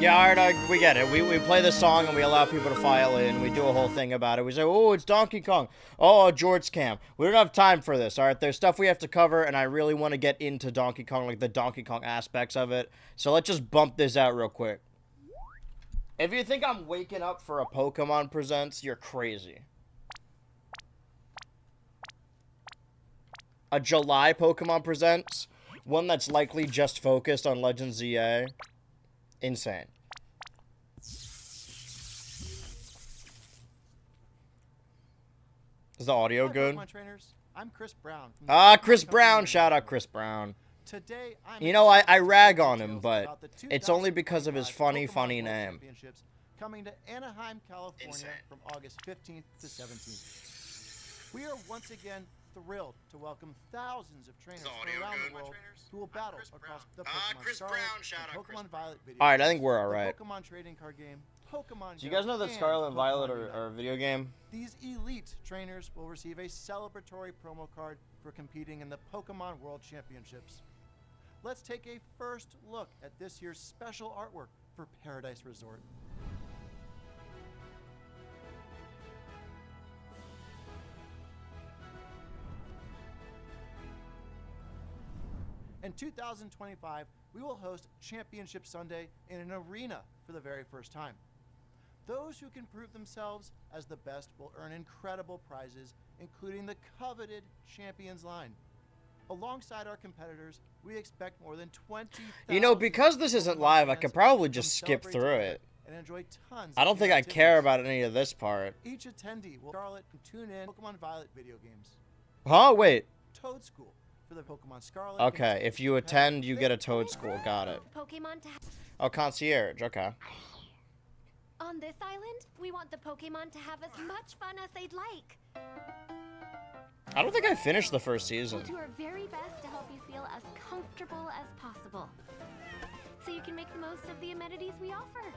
Yeah, alright, we get it. We play the song and we allow people to file in. We do a whole thing about it. We say, oh, it's Donkey Kong. Oh, George Cam. We don't have time for this, alright? There's stuff we have to cover, and I really want to get into Donkey Kong, like the Donkey Kong aspects of it. So let's just bump this out real quick. If you think I'm waking up for a Pokemon Presents, you're crazy. A July Pokemon Presents? One that's likely just focused on Legends ZA? Insane. Is the audio good? Trainers. I'm Chris Brown. Chris Brown. Shout out Chris Brown. Today, you know, I rag on him, but it's only because of his funny name. Coming to Anaheim, California from August 15th to 17th. We are once again thrilled to welcome thousands of trainers from around the world who will battle across the Pokemon Scarlet and Pokemon Violet video. Alright, I think we're alright. Pokemon trading card game, Pokemon Do you guys know that Scarlet and Violet are a video game? These elite trainers will receive a celebratory promo card for competing in the Pokemon World Championships. Let's take a first look at this year's special artwork for Paradise Resort. In 2025, we will host Championship Sunday in an arena for the very first time. Those who can prove themselves as the best will earn incredible prizes, including the coveted Champions line. Alongside our competitors, we expect more than 20,000. You know, because this isn't live, I could probably just skip through it. And enjoy tons I don't think I care about any of this part. Each attendee will Scarlet and tune in Pokemon Violet video games. Huh? Wait. Toad School for the Pokemon Scarlet. Okay, if you attend, you get a Toad School. Got it. Pokemon to Oh, concierge. Okay. On this island, we want the Pokemon to have as much fun as they'd like. I don't think I finished the first season. We'll do our very best to help you feel as comfortable as possible, so you can make the most of the amenities we offer.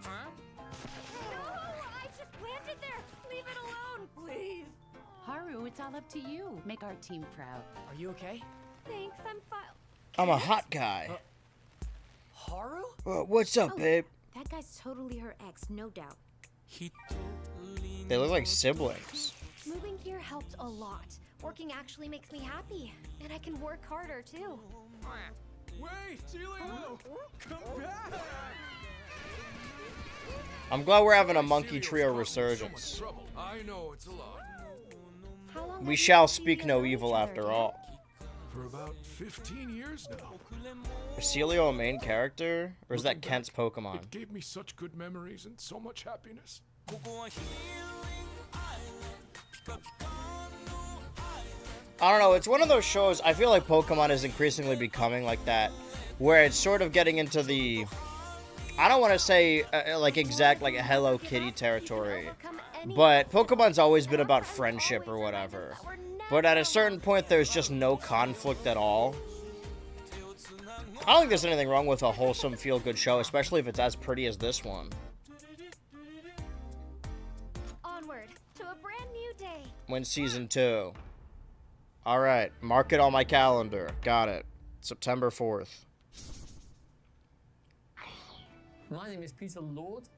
Huh? Oh, I just landed there! Leave it alone, please! Haru, it's all up to you. Make our team proud. Are you okay? Thanks, I'm fine. I'm a hot guy. Haru? What's up, babe? That guy's totally her ex, no doubt. They look like siblings. Moving here helped a lot. Working actually makes me happy, and I can work harder too. Wait, Iliad! Come back! I'm glad we're having a monkey trio resurgence. I know it's a lot. How long We have you shall guys been speak getting no to know evil each other, after dude? all. For about 15 years now. Is Celio a main character? Or is that Kent's Pokemon? It gave me such good memories and so much happiness. I don't know, it's one of those shows, I feel like Pokemon is increasingly becoming like that, where it's sort of getting into the, I don't want to say like exact like Hello Kitty territory, but Pokemon's always been about friendship or whatever. But at a certain point, there's just no conflict at all. I don't think there's anything wrong with a wholesome, feel-good show, especially if it's as pretty as this one. Onward to a brand new day. When season 2. Alright, mark it on my calendar. Got it. September 4th. My name is Peter Lord,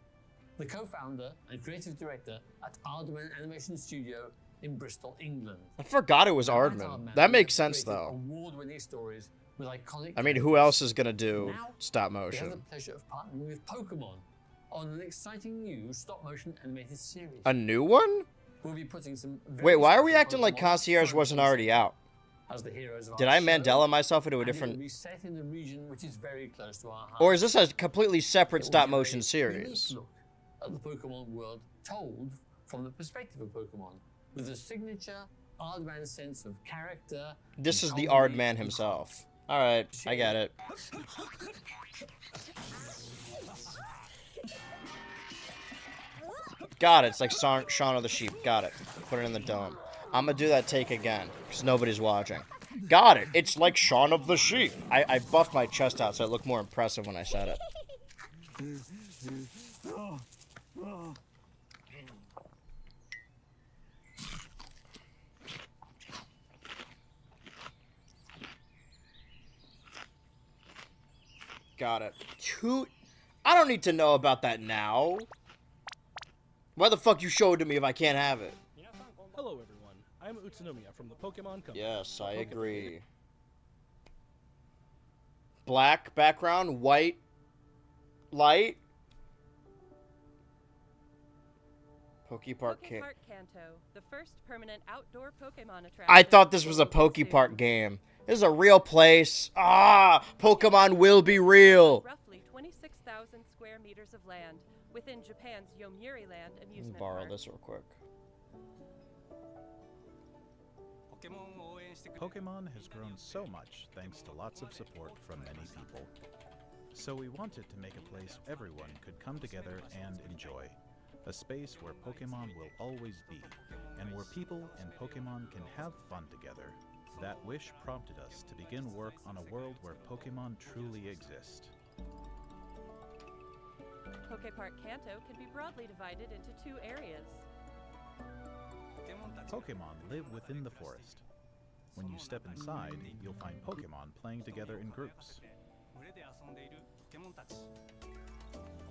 the co-founder and creative director at Aardman Animation Studio in Bristol, England. I forgot it was Aardman. That makes sense, though. Award-winning stories with iconic I mean, who else is gonna do Now, stop we have the motion? pleasure of partnering with Pokemon on an exciting new stop-motion animated series. A new one? We'll be putting some Wait, why are we special acting like Pokemon Concierge front wasn't and already center out? as the heroes of Did our I show, Mandela myself into a and it different... will be set in a region which is very close to our heart. Or is this a completely separate It will stop give a motion unique series? Look at the Pokemon world told from the perspective of Pokemon, with a signature Aardman sense of character. This is and the comedy Aardman and himself. Alright, I get it. Got it, it's like Shaun of the Sheep. Got it. Put it in the dome. I'm gonna do that take again, because nobody's watching. Got it, it's like Shaun of the Sheep. I buffed my chest out so it looked more impressive when I said it. Got it. I don't need to know about that now. Why the fuck you show it to me if I can't have it? Hello everyone, I'm Utsunomiya from the Pokemon Company. Yes, I agree. Black background, white light. Pokepark Kanto, the first permanent outdoor Pokemon attraction. I thought this was a Pokepark game. This is a real place. Ah, Pokemon will be real. Roughly 26,000 square meters of land within Japan's Yomiuri Land amusement Borrow park. this real quick. Pokemon has grown so much thanks to lots of support from many people. So we wanted to make a place everyone could come together and enjoy. A space where Pokemon will always be, and where people and Pokemon can have fun together. That wish prompted us to begin work on a world where Pokemon truly exist. Pokepark Kanto can be broadly divided into two areas. Pokemon live within the forest. When you step inside, you'll find Pokemon playing together in groups.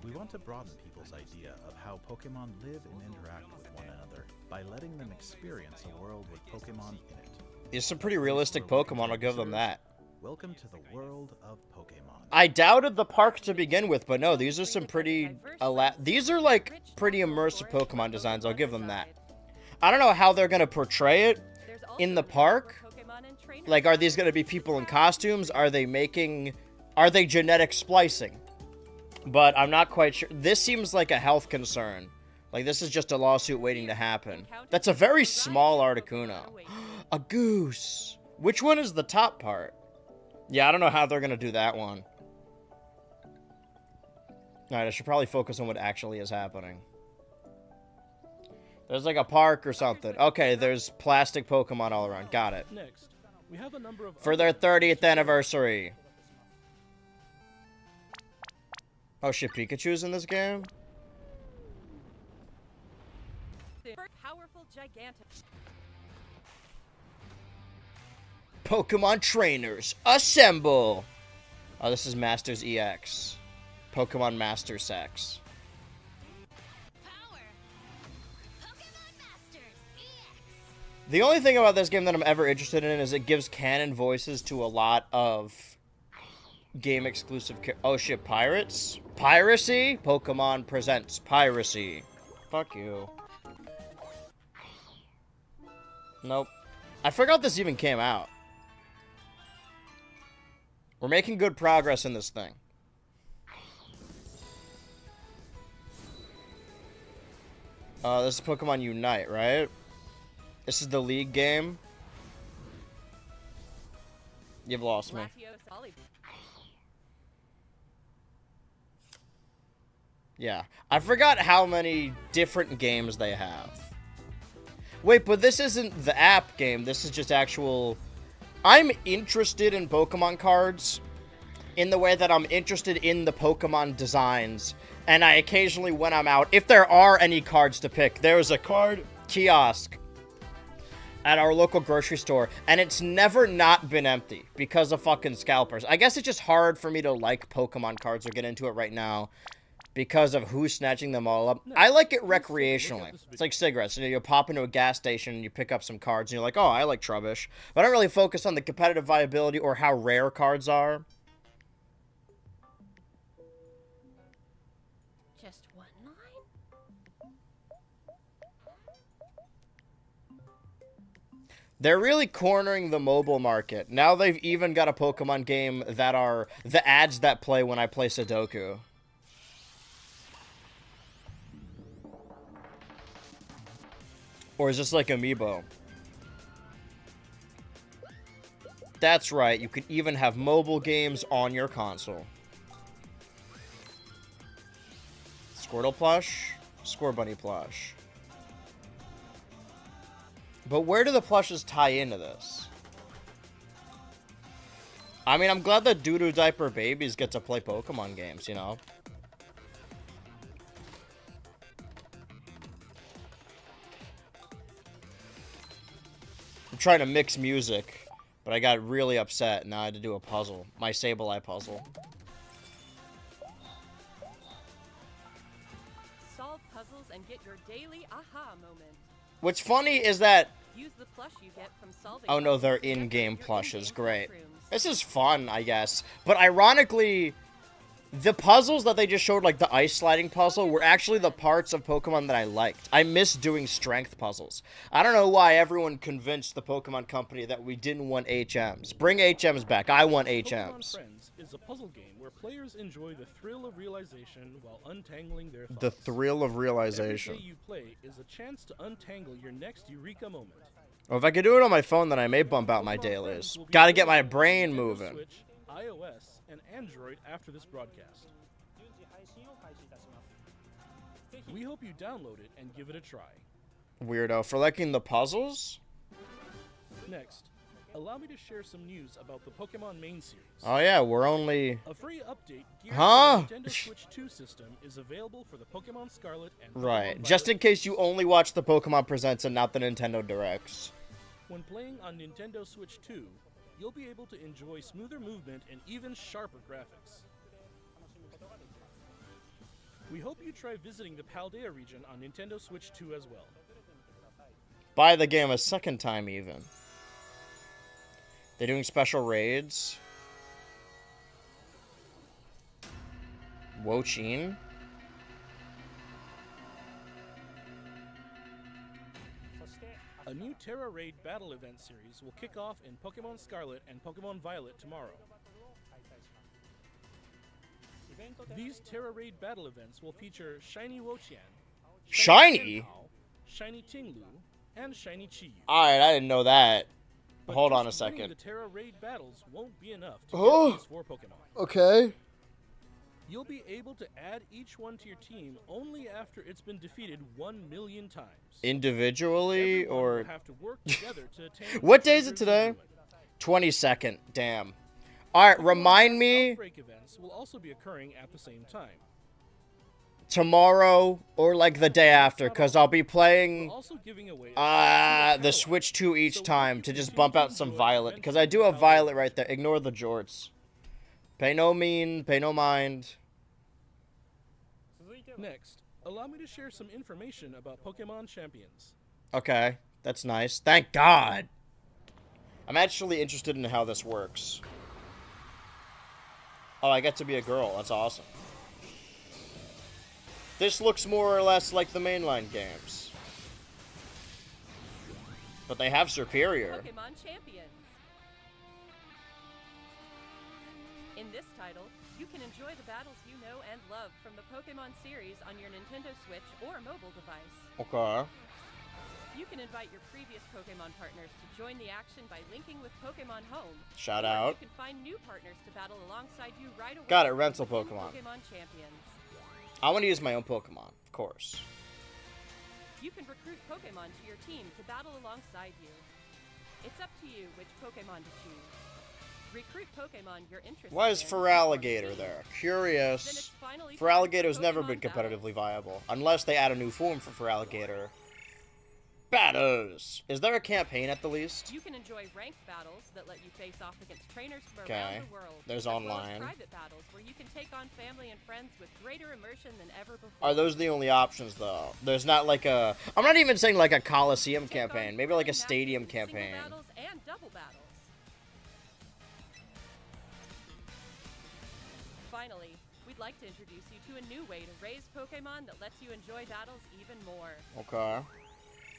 We want to broaden people's idea of how Pokemon live and interact with one another by letting them experience a world with Pokemon in it. These are some pretty realistic Pokemon, I'll give them that. Welcome to the world of Pokemon. I doubted the park to begin with, but no, these are some pretty... These are, like, pretty immersive Pokemon designs, I'll give them that. I don't know how they're going to portray it in the park. Like, are these going to be people in costumes? Are they genetic splicing? But I'm not quite sure. This seems like a health concern. Like, this is just a lawsuit waiting to happen. That's a very small Articuno. A goose. Which one is the top part? Yeah, I don't know how they're going to do that one. Alright, I should probably focus on what actually is happening. There's like a park or something. Okay, there's plastic Pokemon all around. Got it. Next, we have a number of For their 30th anniversary. Oh shit, Pikachu's in this game? Powerful gigantic. Pokemon trainers, assemble! Oh, this is Masters EX. Pokemon Master Sex. Power. Pokemon Masters EX. The only thing about this game that I'm ever interested in is it gives canon voices to a lot of game-exclusive oh shit, pirates? Piracy? Pokemon presents piracy. Fuck you. Nope. I forgot this even came out. We're making good progress in this thing. This is Pokemon Unite, right? This is the League game. You've lost me. Yeah. I forgot how many different games they have. Wait, but this isn't the app game. This is just actual... I'm interested in Pokemon cards in the way that I'm interested in the Pokemon designs. And I occasionally, when I'm out, if there are any cards to pick, there's a card kiosk at our local grocery store, and it's never not been empty because of fucking scalpers. I guess it's just hard for me to like Pokemon cards or get into it right now because of who's snatching them all up. I like it recreationally. It's like cigarettes. You pop into a gas station and you pick up some cards and you're like, oh, I like Trubbish. But I don't really focus on the competitive viability or how rare cards are. Just one line? They're really cornering the mobile market. Now they've even got a Pokemon game that are the ads that play when I play Sudoku. Or is this like Amiibo? That's right, you can even have mobile games on your console. Squirtle plush, Scorbunny plush. But where do the plushes tie into this? I mean, I'm glad that Doo-Doo Diaper Babies get to play Pokemon games, you know? I'm trying to mix music, but I got really upset and now I had to do a puzzle. My Sableye puzzle. aha moment. What's funny is that... Use the plush you get from solving Oh no, puzzles they're to decorate in-game your plushes. in-game Great. classrooms. This is fun, I guess. But ironically, the puzzles that they just showed, like the ice sliding puzzle, were actually the parts of Pokemon that I liked. I miss doing strength puzzles. I don't know why everyone convinced the Pokemon Company that we didn't want HMs. Bring HMs back. I want Pokemon HMs. Friends is a puzzle game where players enjoy the thrill of realization while untangling their thoughts. The thrill of Every realization. day you play is a chance to untangle your next eureka moment. Well, if I could do it on my phone, then I may bump out my Pokemon dailies. Friends will be Gotta get my available on brain Nintendo moving. Switch, iOS, and Android after this broadcast. We hope you download it and give it a try. Weirdo. For liking the puzzles? Next, allow me to share some news about the Pokemon main series. Oh yeah, we're only... A free update geared Huh? to the Nintendo Switch 2 system is available for the Pokemon Scarlet and Pokemon Right. Just Violet. in case you only watch the Pokemon Presents and not the Nintendo Directs. When playing on Nintendo Switch 2, you'll be able to enjoy smoother movement and even sharper graphics. We hope you try visiting the Paldea region on Nintendo Switch 2 as well. Buy the game a second time, even. They're doing special raids. Wo-Chin? A new Terra Raid battle event series will kick off in Pokemon Scarlet and Pokemon Violet tomorrow. These Terra Raid battle events will feature Shiny Wo-Chien, Shiny? Tenhou, Shiny Tinglu, and Shiny Chi-Yu. Alright, I didn't know that. But Hold on a just winning second. The Terra Raid battles won't be enough to Oh. get these 4 Pokemon. Okay. You'll be able to add each one to your team only after it's been defeated 1 million times. Individually, Everyone or... will have to work together to attain What each day is it other's today? achievement. 22nd. Damn. Alright, remind Pokemon me Outbreak events will also be occurring at the same time. tomorrow or like the day after, because I'll be We're playing also giving away the Switch 2 each time to just bump out some Violet, because I do have Violet right there. Ignore the jorts. Pay no mind. Next, allow me to share some information about Pokemon Champions. Okay, that's nice. Thank God. I'm actually interested in how this works. Oh, I get to be a girl. That's awesome. This looks more or less like the mainline games. But they have Superior. Pokemon Champions. In this title, you can enjoy the battles you know and love from the Pokemon series on your Nintendo Switch or mobile device. Okay. You can invite your previous Pokemon partners to join the action by linking with Pokemon Home. Shout Or out. You can find new partners to battle alongside you right away. Got it, rental within Pokemon. Pokemon Champions. I want to use my own Pokemon, of course. You can recruit Pokemon to your team to battle alongside you. It's up to you which Pokemon to choose. Recruit Pokemon you're interested Why is in. Feraligatr there? Then it's Curious. finally time for Feraligator's never Pokemon been battles. competitively viable, unless they add a new form for Feraligator. Battles! Is there a campaign at the least? You can enjoy ranked battles that let you face off against trainers from Okay. around the world. There's as well as online. private battles where you can take on family and friends with greater immersion than ever before. Are those the only options, though? There's not like a... I'm not even saying like a Coliseum Take on campaign. Maybe like a friendly stadium matches in single campaign. battles and double battles. Finally, we'd like to introduce you to a new way to raise Pokemon that lets you enjoy battles even more. Okay.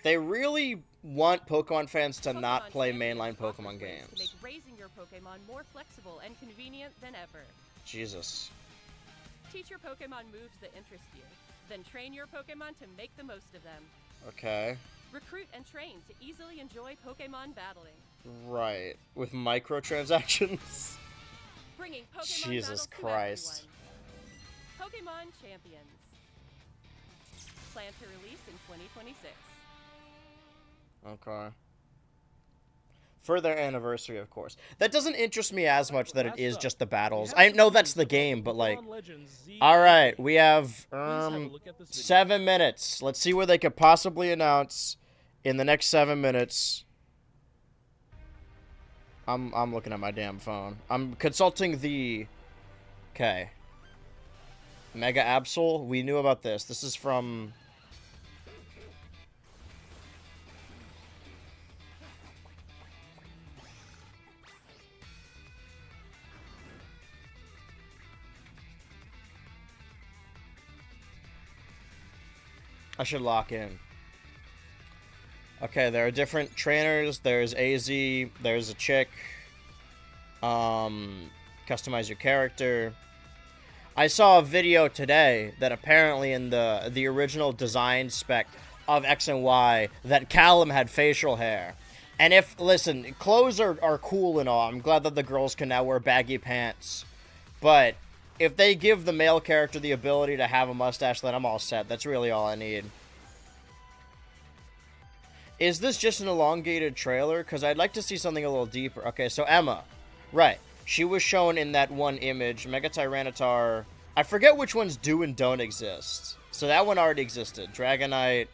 They really want Pokemon fans to Pokemon not play Champions mainline offers Pokemon ways to games. make raising your Pokemon more flexible and convenient than ever. Jesus. Teach your Pokemon moves that interest you, then train your Pokemon to make the most of them. Okay. Recruit and train to easily enjoy Pokemon battling. Right. With microtransactions? Bringing Pokemon Jesus battles to Christ. everyone. Pokemon Champions. Plan to release in 2026. Okay. For their anniversary, of course. That doesn't interest me as much that it is just the battles. I know that's the game, but like... Alright, we have 7 minutes. Let's see what they could possibly announce in the next 7 minutes. I'm looking at my damn phone. I'm consulting the... Okay. Mega Absol. We knew about this. This is from... I should lock in. Okay, there are different trainers. There's AZ. There's a chick. Customize your character. I saw a video today that apparently in the original design spec of X and Y that Callum had facial hair. And listen, clothes are cool and all. I'm glad that the girls can now wear baggy pants. But if they give the male character the ability to have a mustache, then I'm all set. That's really all I need. Is this just an elongated trailer? Because I'd like to see something a little deeper. Okay, so Emma. Right. She was shown in that one image. Mega Tyranitar. I forget which ones do and don't exist. So that one already existed. Dragonite.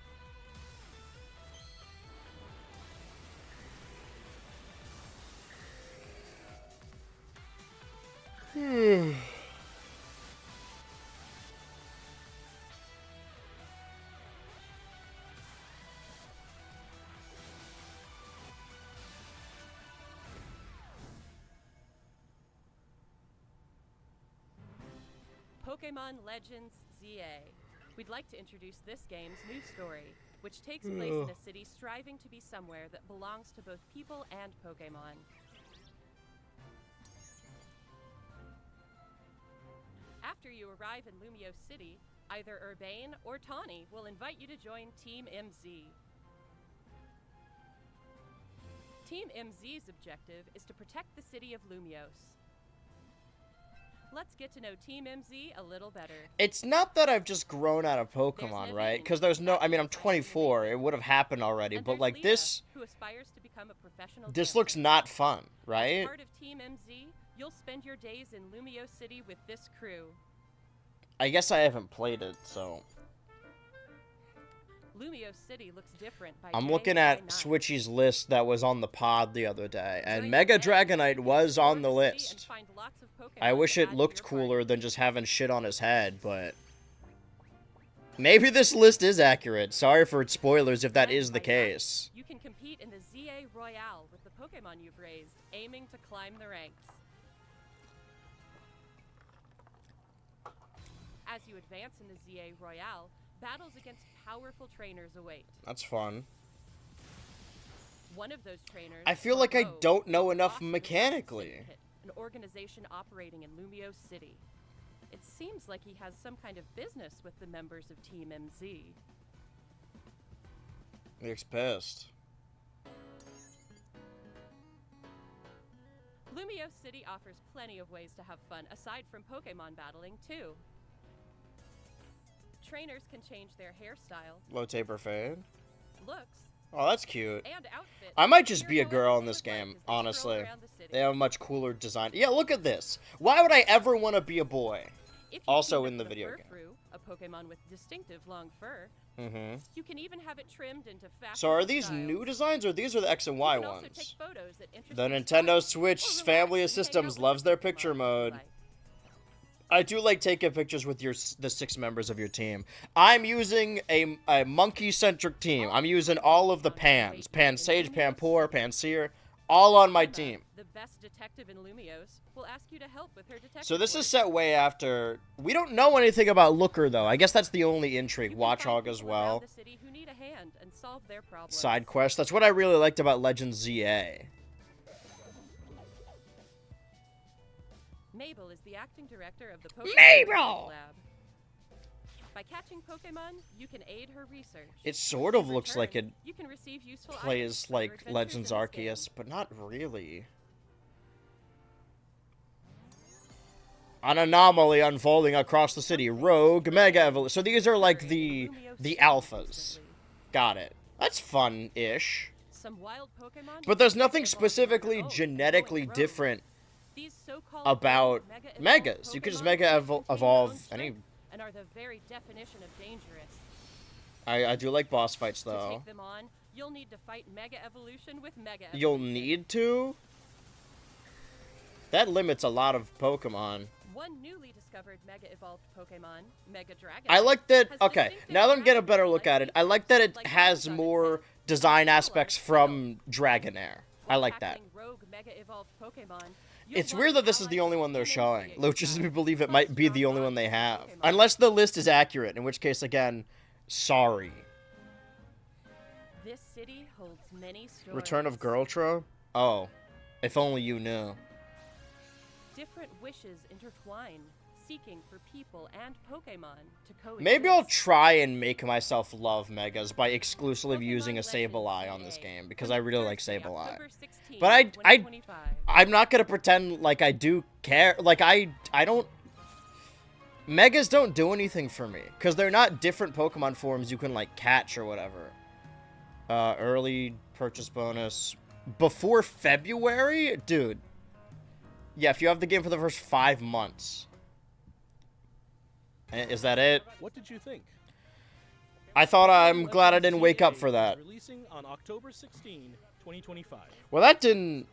Pokemon Legends ZA. We'd like to introduce this game's new story, which takes place in a city striving to be somewhere that belongs to both people and Pokemon. After you arrive in Lumio City, either Urbane or Tawny will invite you to join Team MZ. Team MZ's objective is to protect the city of Lumios. Let's get to know Team MZ a little better. It's not that I've just grown out of Pokemon, right? Because there's no... I mean, I'm 24. It would have happened already. But, like, this... who aspires to become a professional This looks not fun, As right? part of Team MZ, you'll spend your days in Lumio City with this crew. I guess I haven't played it, so... Lumio City looks different by I'm day looking and at by night. Switchy's list that was on the pod the other day, and During Mega the day, Dragonite you can was explore on the city and list. find lots of Pokemon I wish to it add to looked your cooler party. than just having shit on his head, but... Maybe this list is accurate. Sorry for spoilers if that Night is the by night, case. You can compete in the ZA Royale with the Pokemon you've raised, aiming to climb the ranks. As you advance in the ZA Royale, battles against powerful trainers await. That's fun. One of those trainers. I feel or like I Rogue, don't know is enough boss of the mechanically. Syndicate, an organization operating in Lumio City. It seems like he has some kind of business with the members of Team MZ. He looks pissed. Lumio City offers plenty of ways to have fun aside from Pokemon battling, too. Trainers can change their hairstyle, Low taper fade. looks, Oh, that's cute. and outfit. I might just Here's be a how girl in everything this looks like game, as they stroll honestly. around the city. They have a much cooler design. Yeah, look at this. Why would I ever want to be a boy? If you Also team up in the with a video Furfrou, a Pokemon with distinctive long fur, Mm-hmm. you can even have it trimmed into fashionable So are these styles. new designs, or these are the X and Y You can also ones? take photos at The interesting Nintendo spots, Switch or relax family of and hang out systems with loves the their Pokemon picture you mode. like. I do like taking pictures with the 6 members of your team. I'm using a monkey-centric team. I'm using all of the Pans. Pansage, Panpour, Panseer, all on my Emma, team. the best detective in Lumios, will ask you to help with her detective So this work. is set way after... We don't know anything about Looker, though. I guess that's the only intrigue. You can find Watchog as people around well. the city who need a hand and solve their problems. Side quest. That's what I really liked about Legends ZA. Mabel is the acting director of the Pokemon Mabel! Research Lab. By catching Pokemon, you can aid her research. It sort of In looks like return, it you can receive useful items plays from your like adventures Legends in this game. Arceus, but not really. An anomaly unfolding across the city. Rogue, Mega Evolution. So these are like the alphas. Recently. Got it. That's fun-ish. Some wild Pokemon But there's Mega nothing evolved on their specifically own, genetically going rogue. different These so-called about rogue Mega-evolved Megas. You could just Pokemon Mega contain their own evolve any... strength and are the very definition of dangerous. I do like boss fights, To though. take them on, you'll need to fight Mega Evolution with Mega Evolution. You'll need to? That limits a lot of Pokemon. One newly discovered Mega Evolved Pokemon, Mega Dragon. I like that... has Okay, distinctive now that I'm getting a better dragon-like look at it, I features, like that it like has wings on its more head, design and aspects tail on its from Dragonair. I While like that. tackling rogue Mega Evolved Pokemon, you'll It's want weird to that this is the ally only with one they're Team showing, MZ which is me believe it plus might be the strong only one they bonds have. with Pokemon. Unless the list is accurate, in which case, again, Sorry. This city holds many stories. Return of Girltro? Oh. If only you knew. Different wishes intertwine, seeking for people and Pokemon to coexist. Maybe I'll try and make myself love Megas by exclusively Pokemon using a Legends Sableye on this CA, game, because I really like Thursday, Sableye. October 16, But I'm 2025. not gonna pretend like I do care. Like, I don't... Megas don't do anything for me, because they're not different Pokemon forms you can, like, catch or whatever. Early purchase bonus. Before February? Dude. Yeah, if you have the game for the first 5 months. Is that it? What did you think? I'm glad I Legends didn't wake up CA for that. is Releasing on October 16, 2025. Well, that didn't...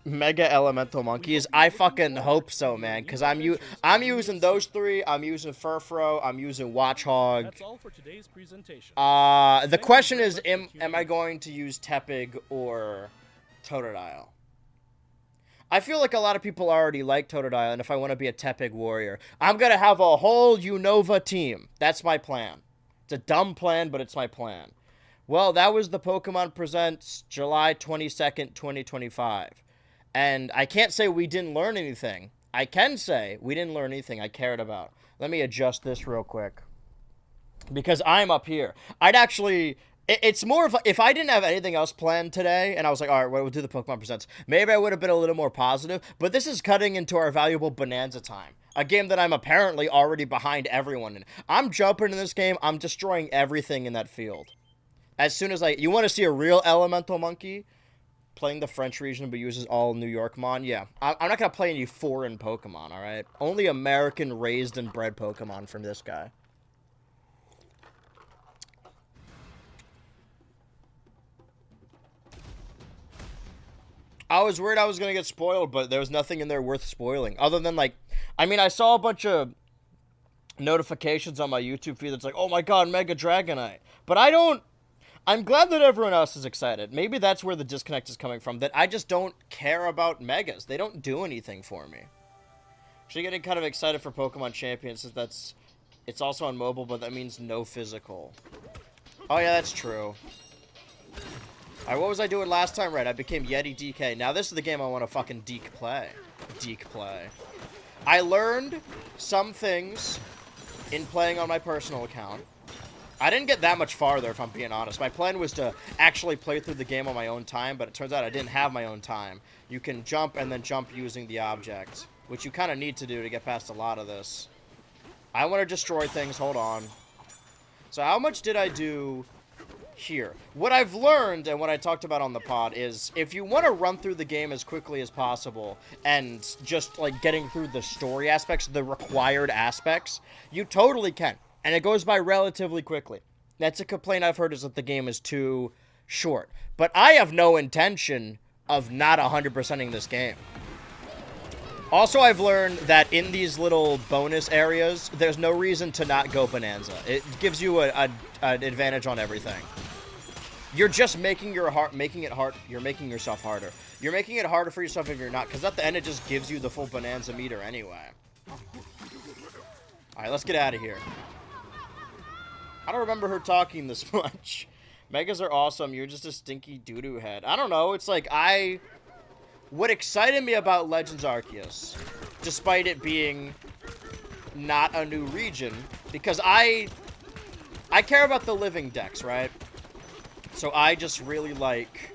Mega Elemental Monkeys? I fucking hope so, man, because I'm using those 3, I'm using Furfro, I'm using Watchog. That's all for today's presentation. The question is, am I going to use Tepig or Totodile? I feel like a lot of people already like Totodile, and if I want to be a Tepig warrior, I'm going to have a whole Unova team. That's my plan. It's a dumb plan, but it's my plan. Well, that was the Pokemon Presents July 22nd, 2025. And I can't say we didn't learn anything. I can say we didn't learn anything I cared about. Let me adjust this real quick. Because I'm up here. I'd actually... It's more of... If I didn't have anything else planned today, and I was like, alright, we'll do the Pokemon Presents, maybe I would have been a little more positive. But this is cutting into our valuable Bananza time. A game that I'm apparently already behind everyone in. I'm jumping in this game. I'm destroying everything in that field. As soon as you want to see a real Elemental Monkey... Playing the French region but uses all New Yorkmon? Yeah. I'm not going to play any foreign Pokemon, alright? Only American raised and bred Pokemon from this guy. I was worried I was going to get spoiled, but there was nothing in there worth spoiling. Other than, like... I mean, I saw a bunch of notifications on my YouTube feed that's like, oh my god, Mega Dragonite. But I don't... I'm glad that everyone else is excited. Maybe that's where the disconnect is coming from, that I just don't care about Megas. They don't do anything for me. Actually getting kind of excited for Pokemon Champions, since it's also on mobile, but that means no physical. Oh yeah, that's true. Alright, what was I doing last time? Right, I became Yeti DK. Now this is the game I want to fucking Deke play. I learned some things in playing on my personal account. I didn't get that much farther, if I'm being honest. My plan was to actually play through the game on my own time, but it turns out I didn't have my own time. You can jump and then jump using the object, which you kind of need to do to get past a lot of this. I want to destroy things. Hold on. So how much did I do here? What I've learned, and what I talked about on the pod, is if you want to run through the game as quickly as possible and just, like, getting through the story aspects, the required aspects, you totally can. And it goes by relatively quickly. That's a complaint I've heard, is that the game is too short. But I have no intention of not 100%ing this game. Also, I've learned that in these little bonus areas, there's no reason to not go Bananza. It gives you an advantage on everything. You're just making making it hard. You're making yourself harder. You're making it harder for yourself if you're not, because at the end it just gives you the full Bananza meter anyway. Alright, let's get out of here. I don't remember her talking this much. Megas are awesome. You're just a stinky doo-doo head. I don't know. It's like what excited me about Legends Arceus, despite it being not a new region, because I care about the living decks, right? So I just really like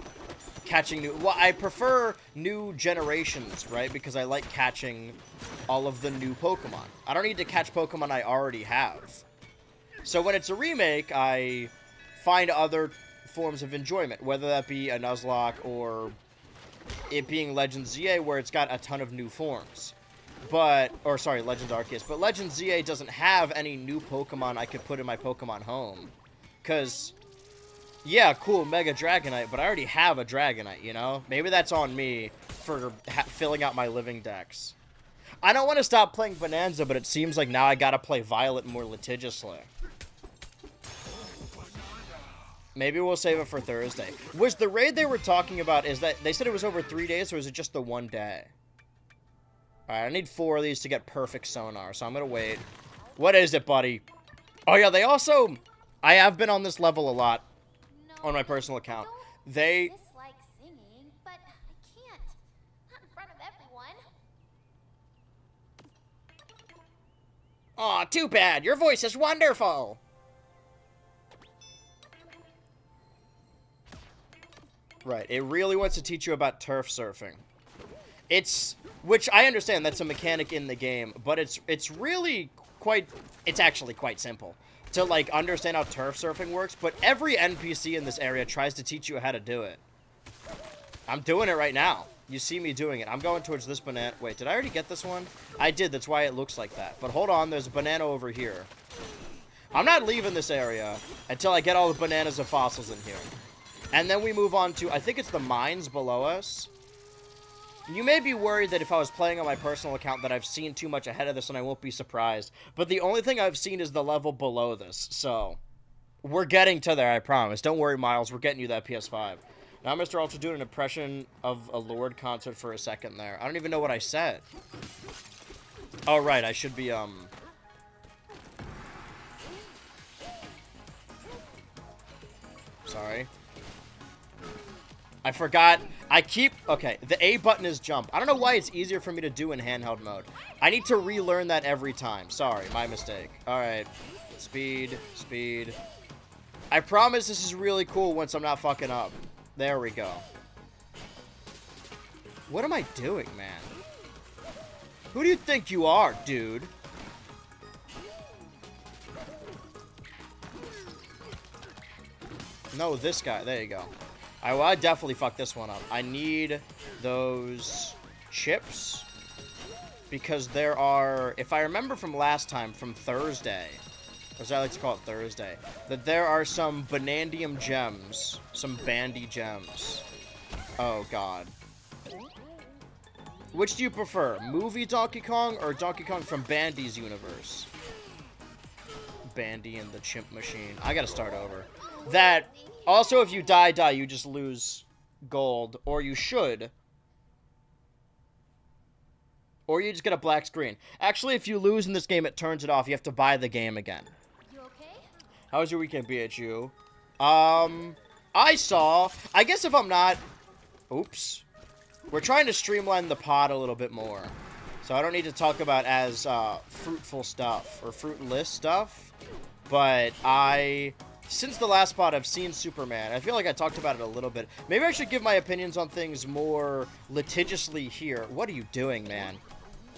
catching new... Well, I prefer new generations, right? Because I like catching all of the new Pokemon. I don't need to catch Pokemon I already have. So when it's a remake, I find other forms of enjoyment, whether that be a Nuzlocke or it being Legends ZA, where it's got a ton of new forms. Legends Arceus. But Legends ZA doesn't have any new Pokemon I could put in my Pokemon home. Because, yeah, cool, Mega Dragonite, but I already have a Dragonite, you know? Maybe that's on me for filling out my living decks. I don't want to stop playing Bananza, but it seems like now I gotta play Violet more litigiously. Maybe we'll save it for Thursday. Was the raid they were talking about, is that they said it was over 3 days, or was it just the 1 day? Alright, I need 4 of these to get perfect sonar, so I'm gonna wait. What is it, buddy? Oh yeah, they also... I have been on this level a lot on my personal account. They... dislike singing, but I can't. Not in front of everyone. Aw, too bad. Your voice is wonderful. Right, it really wants to teach you about turf surfing. Which I understand that's a mechanic in the game, but it's really quite, it's actually quite simple to, like, understand how turf surfing works, but every NPC in this area tries to teach you how to do it. I'm doing it right now. You see me doing it. I'm going towards this banana. Wait, did I already get this one? I did, that's why it looks like that. But hold on, there's a banana over here. I'm not leaving this area until I get all the bananas and fossils in here. And then we move on to, I think it's the mines below us. You may be worried that if I was playing on my personal account that I've seen too much ahead of this and I won't be surprised. But the only thing I've seen is the level below this. So, we're getting to there, I promise. Don't worry, Miles. We're getting you that PS5. Now, Mr. Ultra doing an impression of a Lord concert for a second there. I don't even know what I said. Oh, right. I should be, Sorry. I forgot. Okay, the A button is jump. I don't know why it's easier for me to do in handheld mode. I need to relearn that every time. Sorry, my mistake. Alright. Speed, speed. I promise this is really cool once I'm not fucking up. There we go. What am I doing, man? Who do you think you are, dude? No, this guy. There you go. Well, I definitely fucked this one up. I need those chips. Because there are... If I remember from last time, from Thursday... Or as I like to call it Thursday. That there are some Banandium gems. Some Bandy gems. Oh, God. Which do you prefer? Movie Donkey Kong or Donkey Kong from Bandy's universe? Bandy and the Chimp Machine. I gotta start over. That... Also, if you die, you just lose gold. Or you should. Or you just get a black screen. Actually, if you lose in this game, it turns it off. You have to buy the game again. You okay? How was your weekend, BHU? I guess if I'm not... Oops. We're trying to streamline the pod a little bit more. So I don't need to talk about as fruitful stuff. Or fruitless stuff. But since the last pod, I've seen Superman. I feel like I talked about it a little bit. Maybe I should give my opinions on things more litigiously here. What are you doing, man?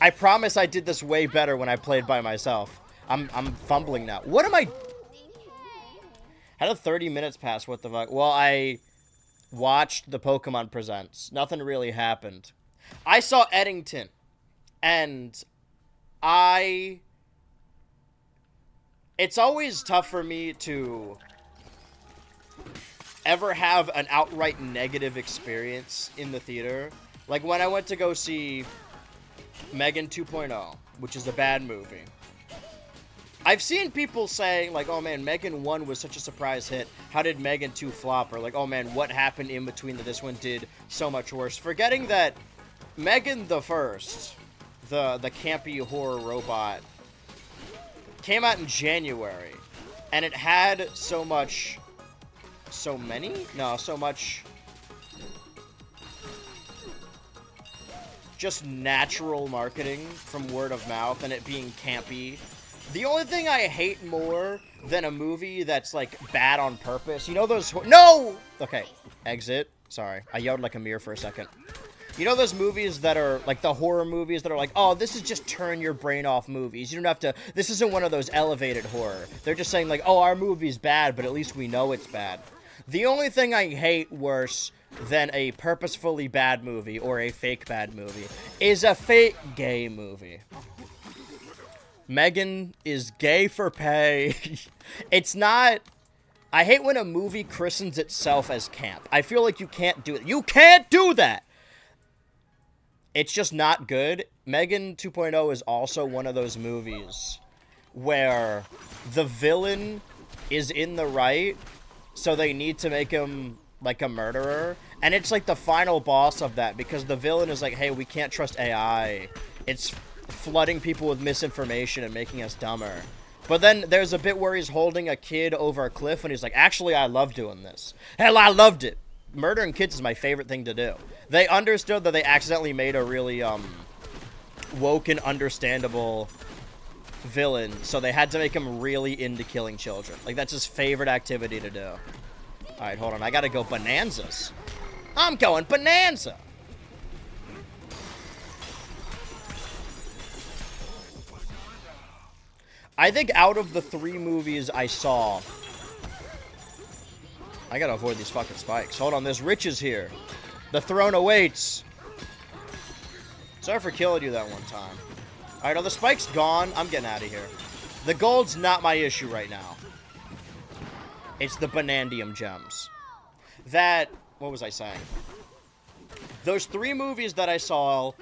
I promise I did this way better when I played by myself. I'm fumbling now. What am I... How did 30 minutes pass? What the fuck? Well, I watched the Pokemon Presents. Nothing really happened. I saw Eddington. And it's always tough for me to ever have an outright negative experience in the theater. Like when I went to go see Megan 2.0, which is a bad movie. I've seen people saying, like, oh man, Megan 1 was such a surprise hit. How did Megan 2 flop? Or like, oh man, what happened in between that this one did so much worse? Forgetting that Megan the First, the campy horror robot, came out in January, and it had so much just natural marketing from word of mouth and it being campy. The only thing I hate more than a movie that's, like, bad on purpose, you know those... No! Okay, exit. Sorry, I yelled like a mirror for a second. You know those movies that are, like, the horror movies that are like, oh, this is just turn your brain off movies. You don't have to, this isn't one of those elevated horror. They're just saying, like, oh, our movie's bad, but at least we know it's bad. The only thing I hate worse than a purposefully bad movie or a fake bad movie is a fake gay movie. Megan is gay for pay. It's not... I hate when a movie christens itself as camp. I feel like you can't do it. You can't do that! It's just not good. Megan 2.0 is also one of those movies where the villain is in the right, so they need to make him like a murderer. And it's like the final boss of that, because the villain is like, hey, we can't trust AI. It's flooding people with misinformation and making us dumber. But then there's a bit where he's holding a kid over a cliff, and he's like, actually, I love doing this. Hell, I loved it. Murdering kids is my favorite thing to do. They understood that they accidentally made a really, woke and understandable villain, so they had to make him really into killing children. Like, that's his favorite activity to do. Alright, hold on. I gotta go Bananzas. I'm going Bananza! I think out of the 3 movies I saw... I gotta avoid these fucking spikes. Hold on, there's riches here. The throne awaits. Sorry for killing you that one time. Alright, are the spikes gone? I'm getting out of here. The gold's not my issue right now. It's the Banandium gems. That... What was I saying? Those 3 movies that I saw...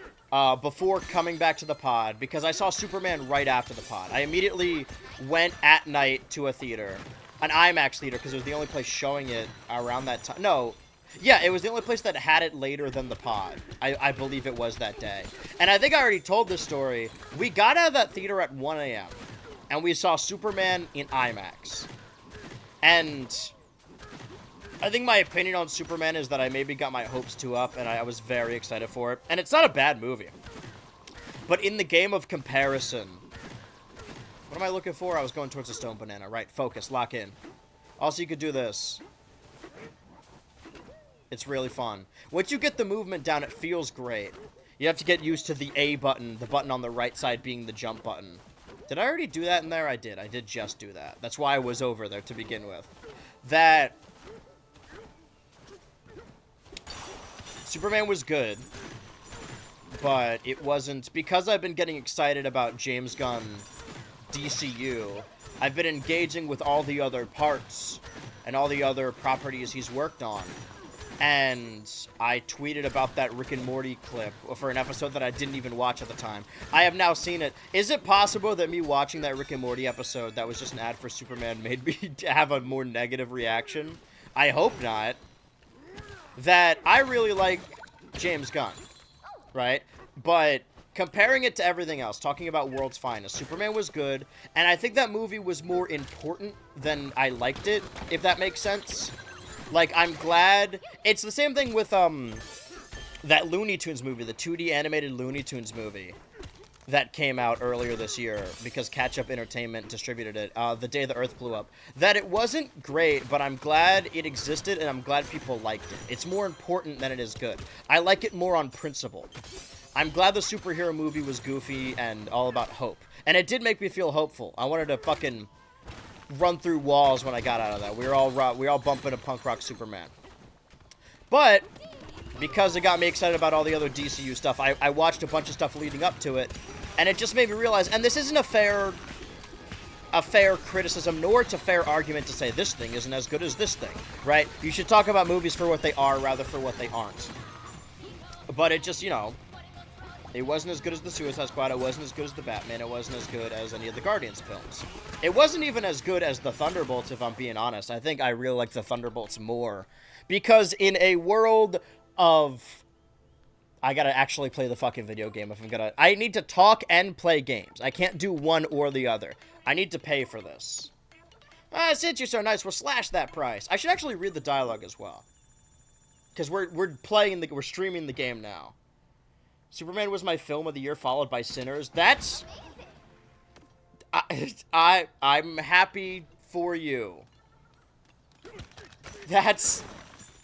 before coming back to the pod, because I saw Superman right after the pod. I immediately went at night to a theater, an IMAX theater, because it was the only place showing it around that time. No, yeah, it was the only place that had it later than the pod. I believe it was that day. And I think I already told this story. We got out of that theater at 1 a.m., and we saw Superman in IMAX. And... I think my opinion on Superman is that I maybe got my hopes too up, and I was very excited for it. And it's not a bad movie. But in the game of comparison... What am I looking for? I was going towards a stone banana. Right, focus, lock in. Also, you could do this. It's really fun. Once you get the movement down, it feels great. You have to get used to the A button, the button on the right side being the jump button. Did I already do that in there? I did. I did just do that. That's why I was over there to begin with. That... Superman was good, but it wasn't... Because I've been getting excited about James Gunn DCU, I've been engaging with all the other parts and all the other properties he's worked on. And I tweeted about that Rick and Morty clip for an episode that I didn't even watch at the time. I have now seen it. Is it possible that me watching that Rick and Morty episode that was just an ad for Superman made me have a more negative reaction? I hope not. That I really like James Gunn, right? But comparing it to everything else, talking about World's Finest, Superman was good, and I think that movie was more important than I liked it, if that makes sense. Like, I'm glad... It's the same thing with, that Looney Tunes movie, the 2D animated Looney Tunes movie that came out earlier this year, because Catch Up Entertainment distributed it, The Day the Earth Blew Up. That it wasn't great, but I'm glad it existed, and I'm glad people liked it. It's more important than it is good. I like it more on principle. I'm glad the superhero movie was goofy and all about hope. And it did make me feel hopeful. I wanted to fucking run through walls when I got out of that. We were all bumping a punk rock Superman. But... because it got me excited about all the other DCU stuff, I watched a bunch of stuff leading up to it, and it just made me realize, and this isn't a fair criticism, nor it's a fair argument to say this thing isn't as good as this thing, right? You should talk about movies for what they are, rather for what they aren't. But it just, you know, it wasn't as good as the Suicide Squad, it wasn't as good as the Batman, it wasn't as good as any of the Guardians films. It wasn't even as good as the Thunderbolts, if I'm being honest. I think I really like the Thunderbolts more. Because in a world of... I gotta actually play the fucking video game if I'm gonna... I need to talk and play games. I can't do one or the other. I need to pay for this. Since you're so nice, we'll slash that price. I should actually read the dialogue as well. Because we're streaming the game now. Superman was my film of the year, followed by Sinners. That's... I'm happy for you. That's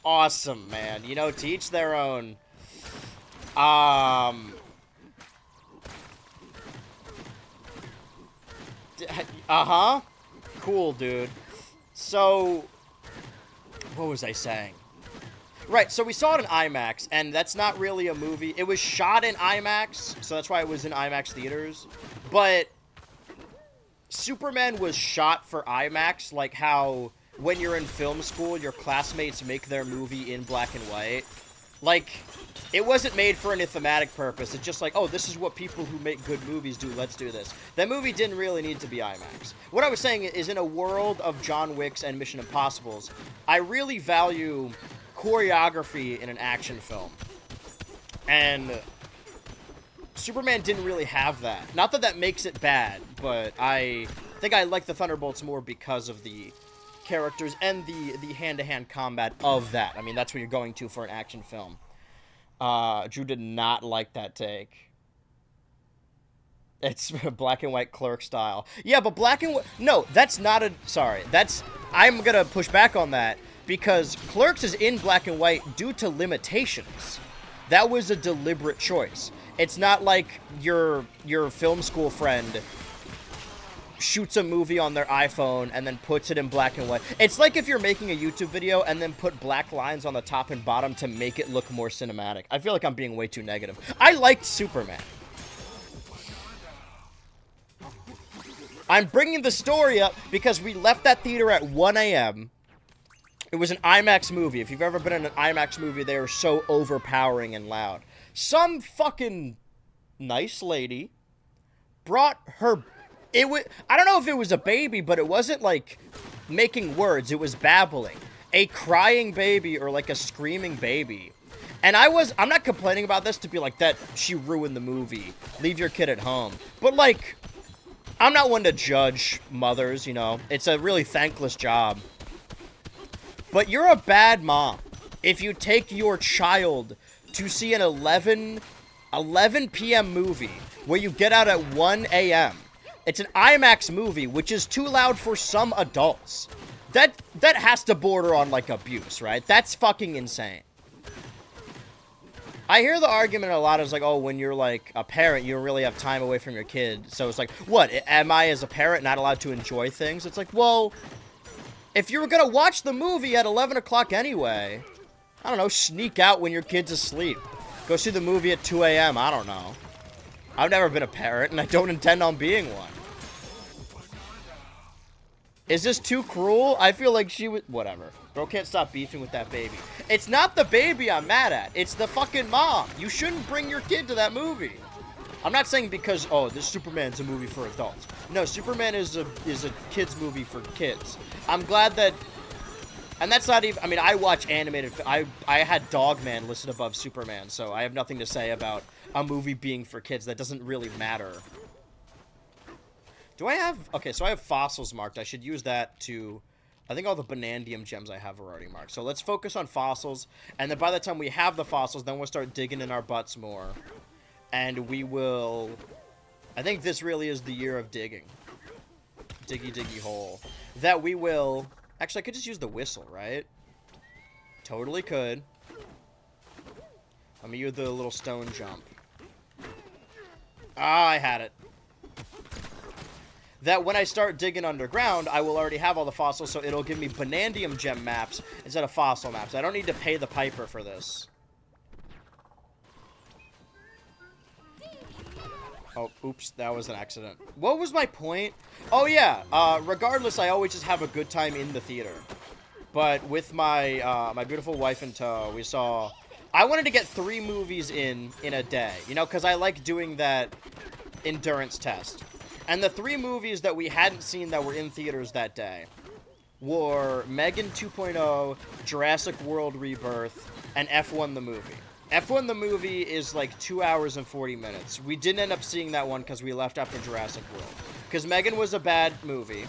awesome, man. You know, to each their own. Uh-huh. Cool, dude. So, what was I saying? Right, so we saw it in IMAX, and that's not really a movie. It was shot in IMAX, so that's why it was in IMAX theaters. But Superman was shot for IMAX, like how when you're in film school, your classmates make their movie in black and white. Like, it wasn't made for any thematic purpose. It's just like, oh, this is what people who make good movies do. Let's do this. That movie didn't really need to be IMAX. What I was saying is, in a world of John Wicks and Mission Impossibles, I really value choreography in an action film. And Superman didn't really have that. Not that that makes it bad, but I think I like the Thunderbolts more because of the characters and the hand-to-hand combat of that. I mean, that's what you're going to for an action film. Drew did not like that take. It's black and white Clerk style. Yeah, but black and white... No, that's not a... Sorry. I'm going to push back on that because Clerks is in black and white due to limitations. That was a deliberate choice. It's not like your film school friend shoots a movie on their iPhone and then puts it in black and white. It's like if you're making a YouTube video and then put black lines on the top and bottom to make it look more cinematic. I feel like I'm being way too negative. I liked Superman. I'm bringing the story up because we left that theater at 1 a.m. It was an IMAX movie. If you've ever been in an IMAX movie, they are so overpowering and loud. Some fucking nice lady brought her... I don't know if it was a baby, but it wasn't, like, making words. It was babbling. A crying baby or, like, a screaming baby. And I'm not complaining about this to be like, that she ruined the movie. Leave your kid at home. But, like, I'm not one to judge mothers, you know. It's a really thankless job. But you're a bad mom if you take your child to see an 11 p.m. movie where you get out at 1 a.m. It's an IMAX movie, which is too loud for some adults. That has to border on, like, abuse, right? That's fucking insane. I hear the argument a lot is like, oh, when you're, like, a parent, you don't really have time away from your kid. So it's like, what, am I, as a parent, not allowed to enjoy things? It's like, well, if you were gonna watch the movie at 11 o'clock anyway, I don't know, sneak out when your kid's asleep. Go see the movie at 2 a.m., I don't know. I've never been a parent, and I don't intend on being one. Is this too cruel? I feel like she would... Whatever. Bro can't stop beefing with that baby. It's not the baby I'm mad at. It's the fucking mom. You shouldn't bring your kid to that movie. I'm not saying because, oh, this Superman's a movie for adults. No, Superman is a kid's movie for kids. I'm glad that... And that's not even... I mean, I watch animated... I had Dogman listed above Superman, so I have nothing to say about a movie being for kids. That doesn't really matter. Do I have... Okay, so I have fossils marked. I should use that to... I think all the Banandium gems I have are already marked. So let's focus on fossils. And then by the time we have the fossils, then we'll start digging in our butts more. And we will... I think this really is the year of digging. Diggy, diggy hole. That we will... Actually, I could just use the whistle, right? Totally could. Let me use the little stone jump. Ah, I had it. That when I start digging underground, I will already have all the fossils, so it'll give me Banandium gem maps instead of fossil maps. I don't need to pay the piper for this. Oh, oops, that was an accident. What was my point? Oh, yeah, regardless, I always just have a good time in the theater. But with my my beautiful wife in tow, we saw... I wanted to get 3 movies in a day, you know, because I like doing that endurance test. And the 3 movies that we hadn't seen that were in theaters that day were Megan 2.0, Jurassic World Rebirth, and F1 the movie. F1 the movie is like 2 hours and 40 minutes. We didn't end up seeing that one because we left after Jurassic World. Because Megan was a bad movie.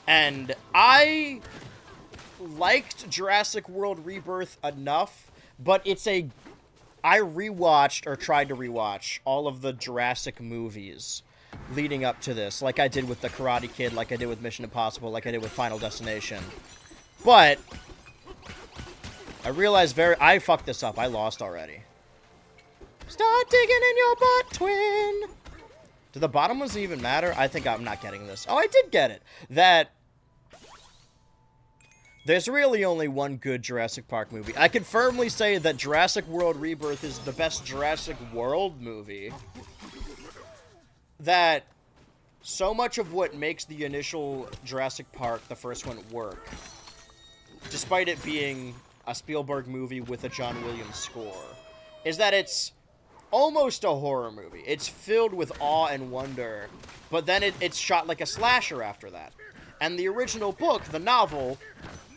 And I liked Jurassic World Rebirth enough, but it's a... I rewatched, or tried to rewatch, all of the Jurassic movies leading up to this, like I did with The Karate Kid, like I did with Mission Impossible, like I did with Final Destination. But I realized I fucked this up. I lost already. Start digging in your butt, twin. Do the bottom ones even matter? I think I'm not getting this. Oh, I did get it. That there's really only one good Jurassic Park movie. I can firmly say that Jurassic World Rebirth is the best Jurassic World movie. That so much of what makes the initial Jurassic Park, the first one, work, despite it being a Spielberg movie with a John Williams score, is that it's almost a horror movie. It's filled with awe and wonder, but then it's shot like a slasher after that. And the original book, the novel,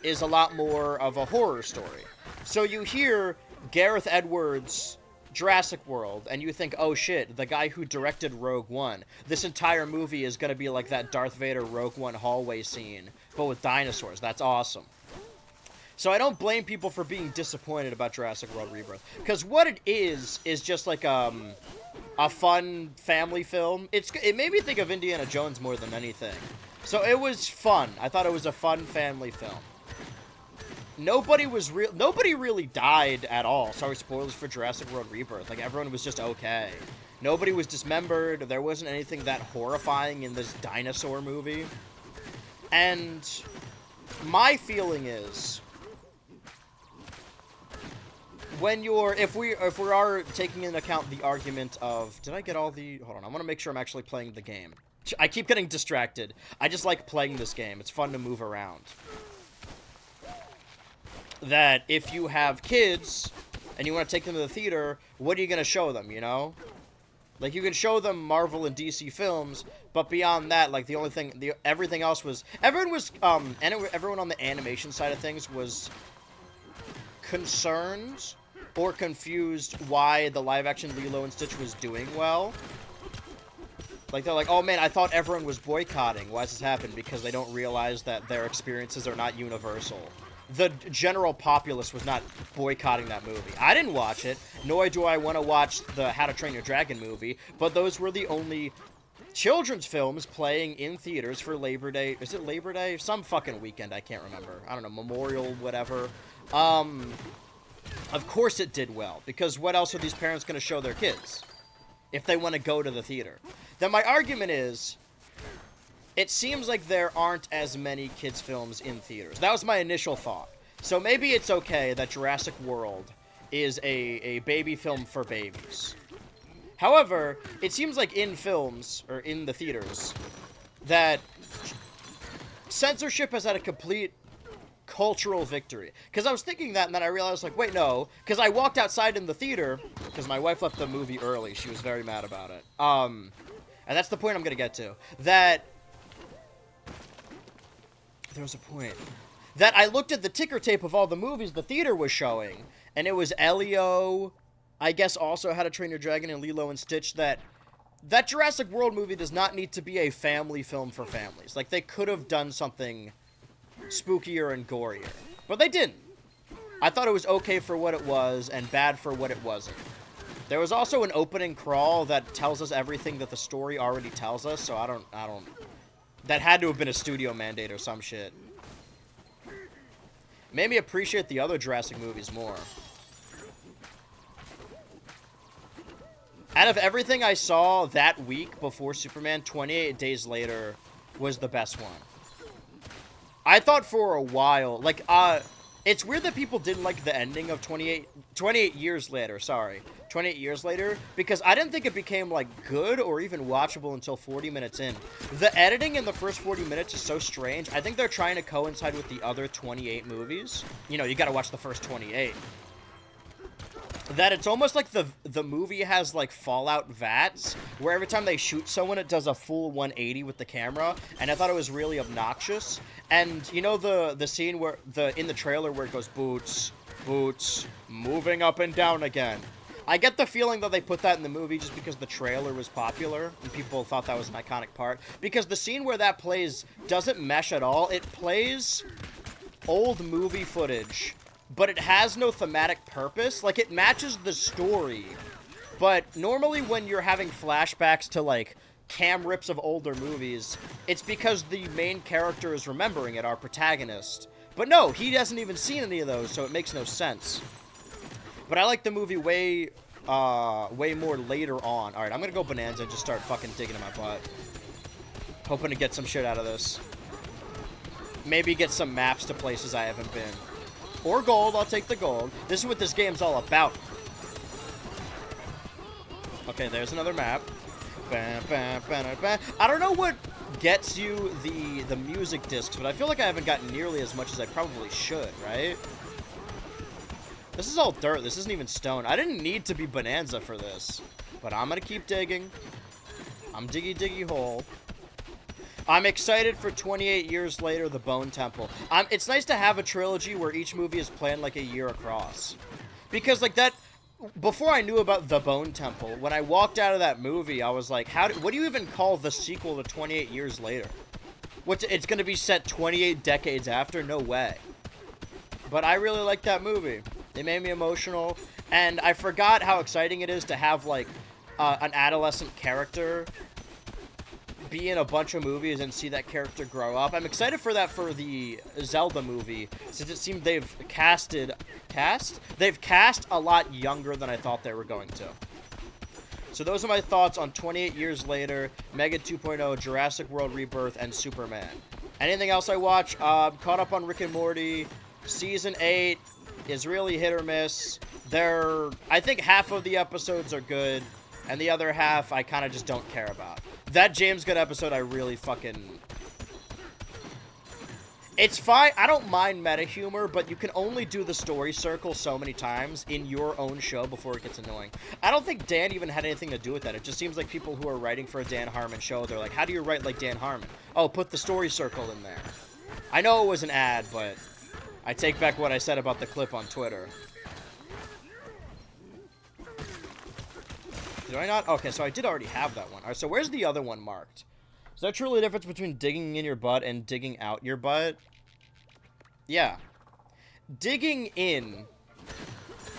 is a lot more of a horror story. So you hear Gareth Edwards Jurassic World, and you think, oh shit, the guy who directed Rogue One, this entire movie is gonna be like that Darth Vader Rogue One hallway scene, but with dinosaurs. That's awesome. So I don't blame people for being disappointed about Jurassic World Rebirth, because what it is just like a fun family film. It made me think of Indiana Jones more than anything. So it was fun. I thought it was a fun family film. Nobody really died at all. Sorry, spoilers for Jurassic World Rebirth. Like, everyone was just okay. Nobody was dismembered. There wasn't anything that horrifying in this dinosaur movie. And my feeling is, if we are taking into account the argument of, did I get all the, hold on, I want to make sure I'm actually playing the game. I keep getting distracted. I just like playing this game. It's fun to move around. That if you have kids and you want to take them to the theater, what are you going to show them, you know? Like, you can show them Marvel and DC films, but beyond that, like, the only thing, everything else was, everyone on the animation side of things was concerned or confused why the live-action Lilo and Stitch was doing well. Like, they're like, oh man, I thought everyone was boycotting. Why does this happen? Because they don't realize that their experiences are not universal. The general populace was not boycotting that movie. I didn't watch it, nor do I want to watch the How to Train Your Dragon movie, but those were the only children's films playing in theaters for Labor Day. Is it Labor Day? Some fucking weekend, I can't remember. I don't know, Memorial, whatever. Of course it did well, because what else are these parents going to show their kids if they want to go to the theater? Then my argument is, it seems like there aren't as many kids' films in theaters. That was my initial thought. So maybe it's okay that Jurassic World is a baby film for babies. However, it seems like in films, or in the theaters, that censorship has had a complete cultural victory. Because I was thinking that, and then I realized, like, wait, no. Because I walked outside in the theater, because my wife left the movie early. She was very mad about it. And that's the point I'm going to get to. That there was a point. That I looked at the ticker tape of all the movies the theater was showing, and it was Elio, I guess also How to Train Your Dragon and Lilo and Stitch, that Jurassic World movie does not need to be a family film for families. Like, they could have done something spookier and gorier. But they didn't. I thought it was okay for what it was, and bad for what it wasn't. There was also an opening crawl that tells us everything that the story already tells us, so I don't... That had to have been a studio mandate or some shit. Made me appreciate the other Jurassic movies more. Out of everything I saw that week before Superman, 28 Days Later was the best one. I thought for a while, like, it's weird that people didn't like the ending of 28 Years Later, sorry. 28 Years Later, because I didn't think it became, like, good or even watchable until 40 minutes in. The editing in the first 40 minutes is so strange. I think they're trying to coincide with the other 28 movies. You know, you gotta watch the first 28. That it's almost like the movie has, like, Fallout VATS, where every time they shoot someone, it does a full 180 with the camera, and I thought it was really obnoxious. And, you know the scene where, in the trailer where it goes, boots, boots, moving up and down again. I get the feeling that they put that in the movie just because the trailer was popular and people thought that was an iconic part. Because the scene where that plays doesn't mesh at all. It plays old movie footage, but it has no thematic purpose. Like, it matches the story. But normally when you're having flashbacks to, like, cam rips of older movies, it's because the main character is remembering it, our protagonist. But no, he hasn't even seen any of those, so it makes no sense. But I like the movie way more later on. Alright, I'm gonna go Bananza and just start fucking digging in my butt. Hoping to get some shit out of this. Maybe get some maps to places I haven't been. Or gold, I'll take the gold. This is what this game's all about. Okay, there's another map. I don't know what gets you the music discs, but I feel like I haven't gotten nearly as much as I probably should, right? This is all dirt. This isn't even stone. I didn't need to be Bananza for this. But I'm gonna keep digging. I'm diggy hole. I'm excited for 28 Years Later, The Bone Temple. It's nice to have a trilogy where each movie is planned like a year across. Because, like, that... before I knew about the Bone Temple, when I walked out of that movie, I was like, what do you even call the sequel to 28 Years Later? It's going to be set 28 decades after? No way. But I really liked that movie. It made me emotional, and I forgot how exciting it is to have, like, an adolescent character be in a bunch of movies and see that character grow up. I'm excited for that for the Zelda movie, since it seemed they've cast a lot younger than I thought they were going to. So those are my thoughts on 28 Years Later, Mega 2.0, Jurassic World Rebirth, and Superman. Anything else I watch? Caught up on Rick and Morty. Season 8 is really hit or miss. I think half of the episodes are good, and the other half I kind of just don't care about. That James Gunn episode, I really fucking... It's fine. I don't mind meta humor, but you can only do the story circle so many times in your own show before it gets annoying. I don't think Dan even had anything to do with that. It just seems like people who are writing for a Dan Harmon show, they're like, how do you write like Dan Harmon? Oh, put the story circle in there. I know it was an ad, but I take back what I said about the clip on Twitter. Did I not? Okay, so I did already have that one. All right, so where's the other one marked? Is there truly a difference between digging in your butt and digging out your butt? Yeah. Digging in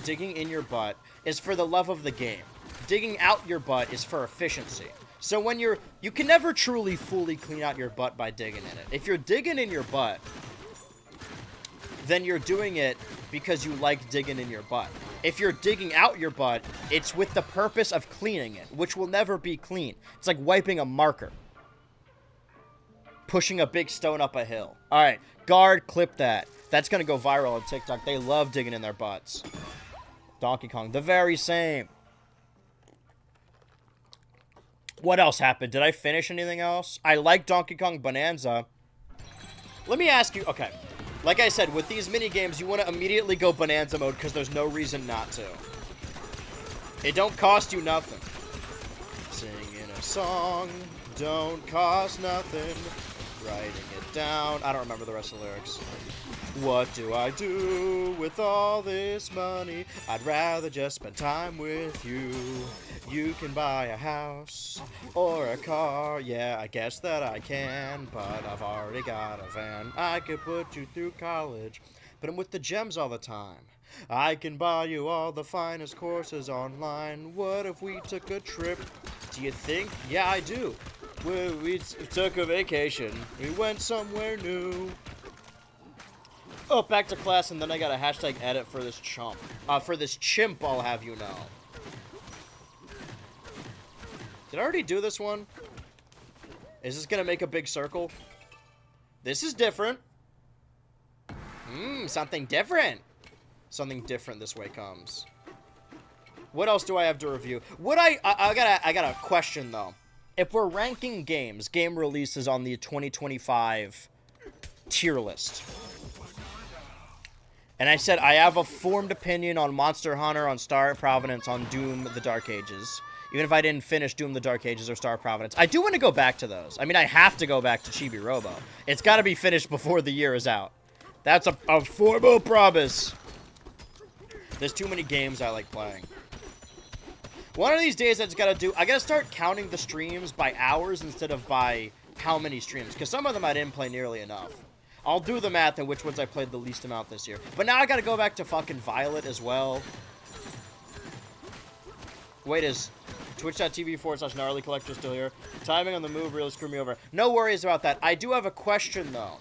your butt is for the love of the game. Digging out your butt is for efficiency. So when you can never truly fully clean out your butt by digging in it. If you're digging in your butt, then you're doing it because you like digging in your butt. If you're digging out your butt, it's with the purpose of cleaning it, which will never be clean. It's like wiping a marker. Pushing a big stone up a hill. Alright, guard, clip that. That's gonna go viral on TikTok. They love digging in their butts. Donkey Kong, the very same. What else happened? Did I finish anything else? I like Donkey Kong Bonanza. Let me ask you, okay. Like I said, with these mini games, you want to immediately go Bonanza mode because there's no reason not to. It don't cost you nothing. Singing a song don't cost nothing. Writing it down. I don't remember the rest of the lyrics. What do I do with all this money? I'd rather just spend time with you. You can buy a house or a car. Yeah, I guess that I can, but I've already got a van. I could put you through college, but I'm with the gems all the time. I can buy you all the finest courses online. What if we took a trip? Do you think? Yeah, I do. We took a vacation. We went somewhere new. Oh, back to class, and then I got a hashtag edit for this chump. For this chimp, I'll have you know. Did I already do this one? Is this gonna make a big circle? This is different. Something different. Something different this way comes. What else do I have to review? I got a question, though. If we're ranking games, game releases on the 2025 tier list. And I said I have a formed opinion on Monster Hunter, on Star of Providence, on Doom the Dark Ages. Even if I didn't finish Doom the Dark Ages or Star of Providence. I do want to go back to those. I mean, I have to go back to Chibi Robo. It's got to be finished before the year is out. That's a formal promise. There's too many games I like playing. One of these days I gotta start counting the streams by hours instead of by how many streams. Because some of them I didn't play nearly enough. I'll do the math on which ones I played the least amount this year. But now I gotta go back to fucking Violet as well. Wait, is twitch.tv/gnarly collector still here? Timing on the move really screwed me over. No worries about that. I do have a question, though.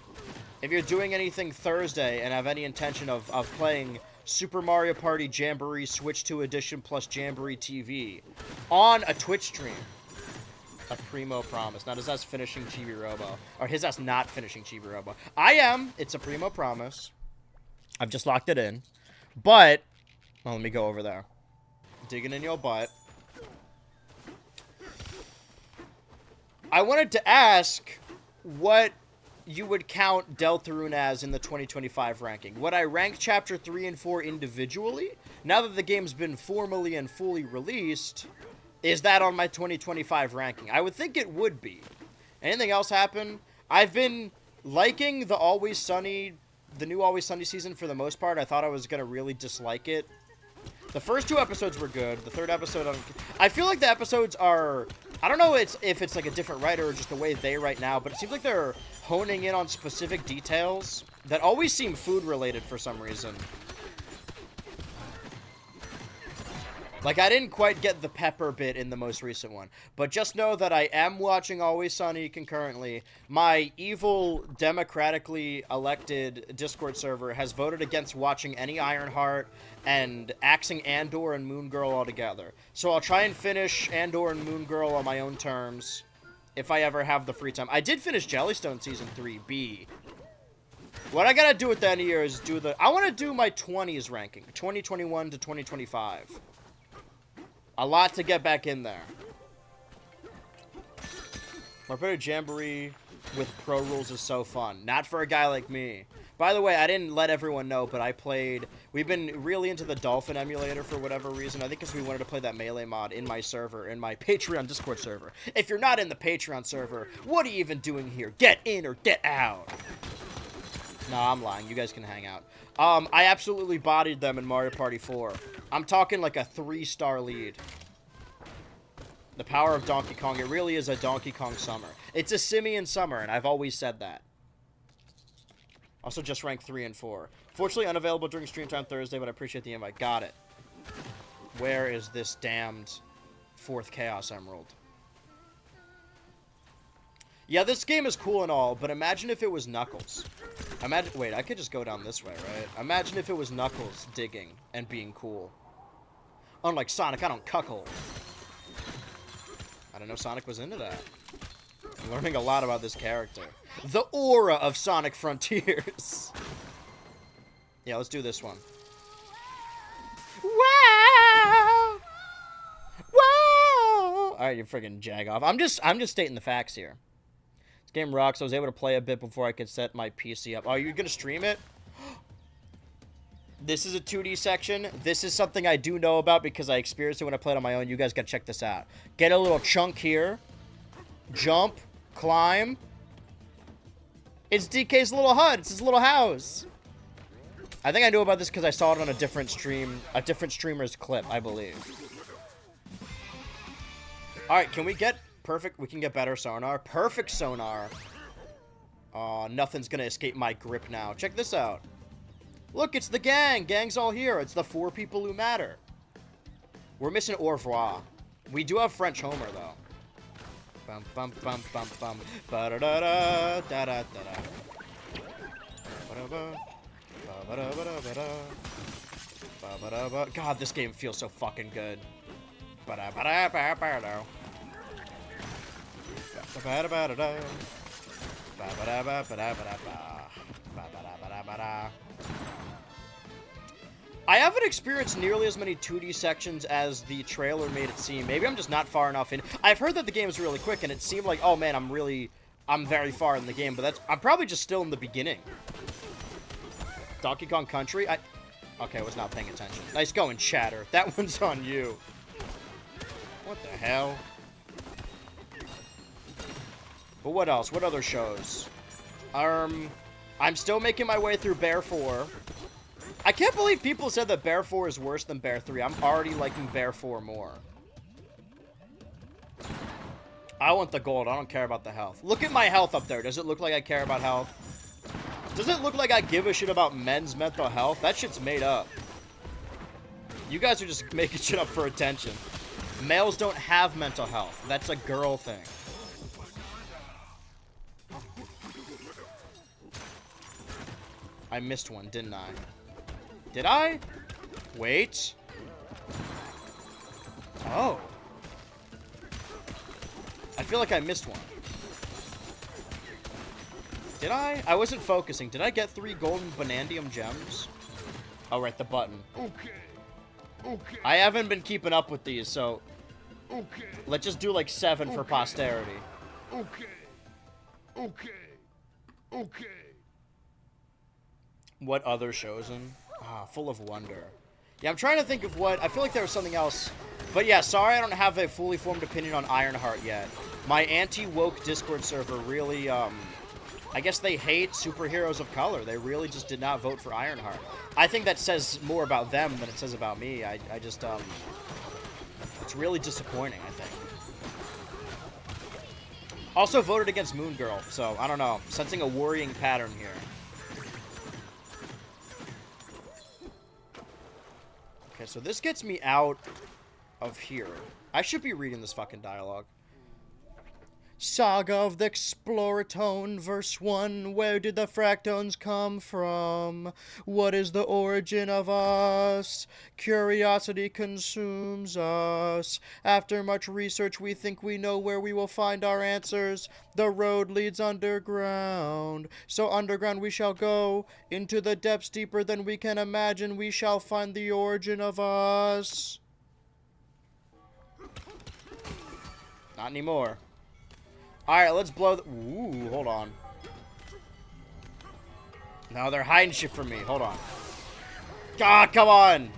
If you're doing anything Thursday and have any intention of playing Super Mario Party Jamboree Switch 2 Edition plus Jamboree TV on a Twitch stream. A primo promise. Now, does that's finishing Chibi Robo? Or his ass not finishing Chibi Robo? I am. It's a primo promise. I've just locked it in. But, well, let me go over there. Digging in your butt. I wanted to ask what you would count Deltarune as in the 2025 ranking. Would I rank Chapter 3 and 4 individually? Now that the game's been formally and fully released, is that on my 2025 ranking? I would think it would be. Anything else happen? I've been liking the new Always Sunny season for the most part. I thought I was going to really dislike it. The first 2 episodes were good. The 3rd episode, I feel like the episodes are... I don't know if it's like a different writer or just the way they write now, but it seems like they're honing in on specific details that always seem food-related for some reason. Like, I didn't quite get the pepper bit in the most recent one. But just know that I am watching Always Sunny concurrently. My evil, democratically elected Discord server has voted against watching any Ironheart and axing Andor and Moon Girl altogether. So I'll try and finish Andor and Moon Girl on my own terms if I ever have the free time. I did finish Jellystone Season 3B. What I gotta do at the end of the year is do the... I want to do my 20s ranking. 2021 to 2025. A lot to get back in there. Marpedo Jamboree with pro rules is so fun. Not for a guy like me. By the way, I didn't let everyone know, but I played... We've been really into the Dolphin emulator for whatever reason. I think because we wanted to play that Melee mod in my server, in my Patreon Discord server. If you're not in the Patreon server, what are you even doing here? Get in or get out. No, I'm lying. You guys can hang out. I absolutely bodied them in Mario Party 4. I'm talking like a 3-star lead. The power of Donkey Kong. It really is a Donkey Kong summer. It's a simian summer, and I've always said that. Also just ranked 3 and 4. Fortunately unavailable during stream time Thursday, but I appreciate the invite. Got it. Where is this damned 4th Chaos Emerald? Yeah, this game is cool and all, but imagine if it was Knuckles. Wait, I could just go down this way, right? Imagine if it was Knuckles digging and being cool. Unlike Sonic, I don't cuckold. I didn't know Sonic was into that. I'm learning a lot about this character. The aura of Sonic Frontiers. Yeah, let's do this one. Wow! Wow! Alright, you friggin' jag off. I'm just stating the facts here. Game rocks. I was able to play a bit before I could set my PC up. Oh, you're gonna stream it? This is a 2D section. This is something I do know about because I experienced it when I played on my own. You guys gotta check this out. Get a little chunk here. Jump. Climb. It's DK's little hut. It's his little house. I think I knew about this because I saw it on a different stream. A different streamer's clip, I believe. Alright, can we get... Perfect. We can get better sonar. Perfect sonar. Aw, nothing's gonna escape my grip now. Check this out. Look, it's the gang. Gang's all here. It's the 4 people who matter. We're missing au revoir. We do have French Homer, though. Bum, bum, bum, bum, bum. Ba-da-da-da, da-da-da-da. Ba-da-ba. Ba-ba-da-ba-da-ba-da. Ba-ba-da-ba. God, this game feels so fucking good. Ba-da-ba-da-ba-ba-da. I haven't experienced nearly as many 2D sections as the trailer made it seem. Maybe I'm just not far enough in. I've heard that the game is really quick, and it seemed like, oh man, I'm very far in the game, but I'm probably just still in the beginning. Donkey Kong Country? Okay, I was not paying attention. Nice going, Chatter. That one's on you. What the hell? But what else? What other shows? I'm still making my way through Bear 4. I can't believe people said that Bear 4 is worse than Bear 3. I'm already liking Bear 4 more. I want the gold. I don't care about the health. Look at my health up there. Does it look like I care about health? Does it look like I give a shit about men's mental health? That shit's made up. You guys are just making shit up for attention. Males don't have mental health. That's a girl thing. I missed one, didn't I? Did I? Wait. Oh. I feel like I missed one. Did I? I wasn't focusing. Did I get 3 golden Banandium gems? Oh, right, the button. Okay. I haven't been keeping up with these, so... Let's just do like 7 for posterity. Okay. What other Shosen? Ah, Full of Wonder. Yeah, I'm trying to think of what... I feel like there was something else. But yeah, sorry I don't have a fully formed opinion on Ironheart yet. My anti-woke Discord server really, I guess they hate superheroes of color. They really just did not vote for Ironheart. I think that says more about them than it says about me. I just, it's really disappointing, I think. Also voted against Moon Girl, so I don't know. Sensing a worrying pattern here. Okay, so this gets me out of here. I should be reading this fucking dialogue. Saga of the Exploratone, verse 1. Where did the fractones come from? What is the origin of us? Curiosity consumes us. After much research, we think we know where we will find our answers. The road leads underground. So underground we shall go. Into the depths deeper than we can imagine, we shall find the origin of us. Not anymore. Alright, let's blow the... Ooh, hold on. No, they're hiding shit from me. Hold on. Ah, come on!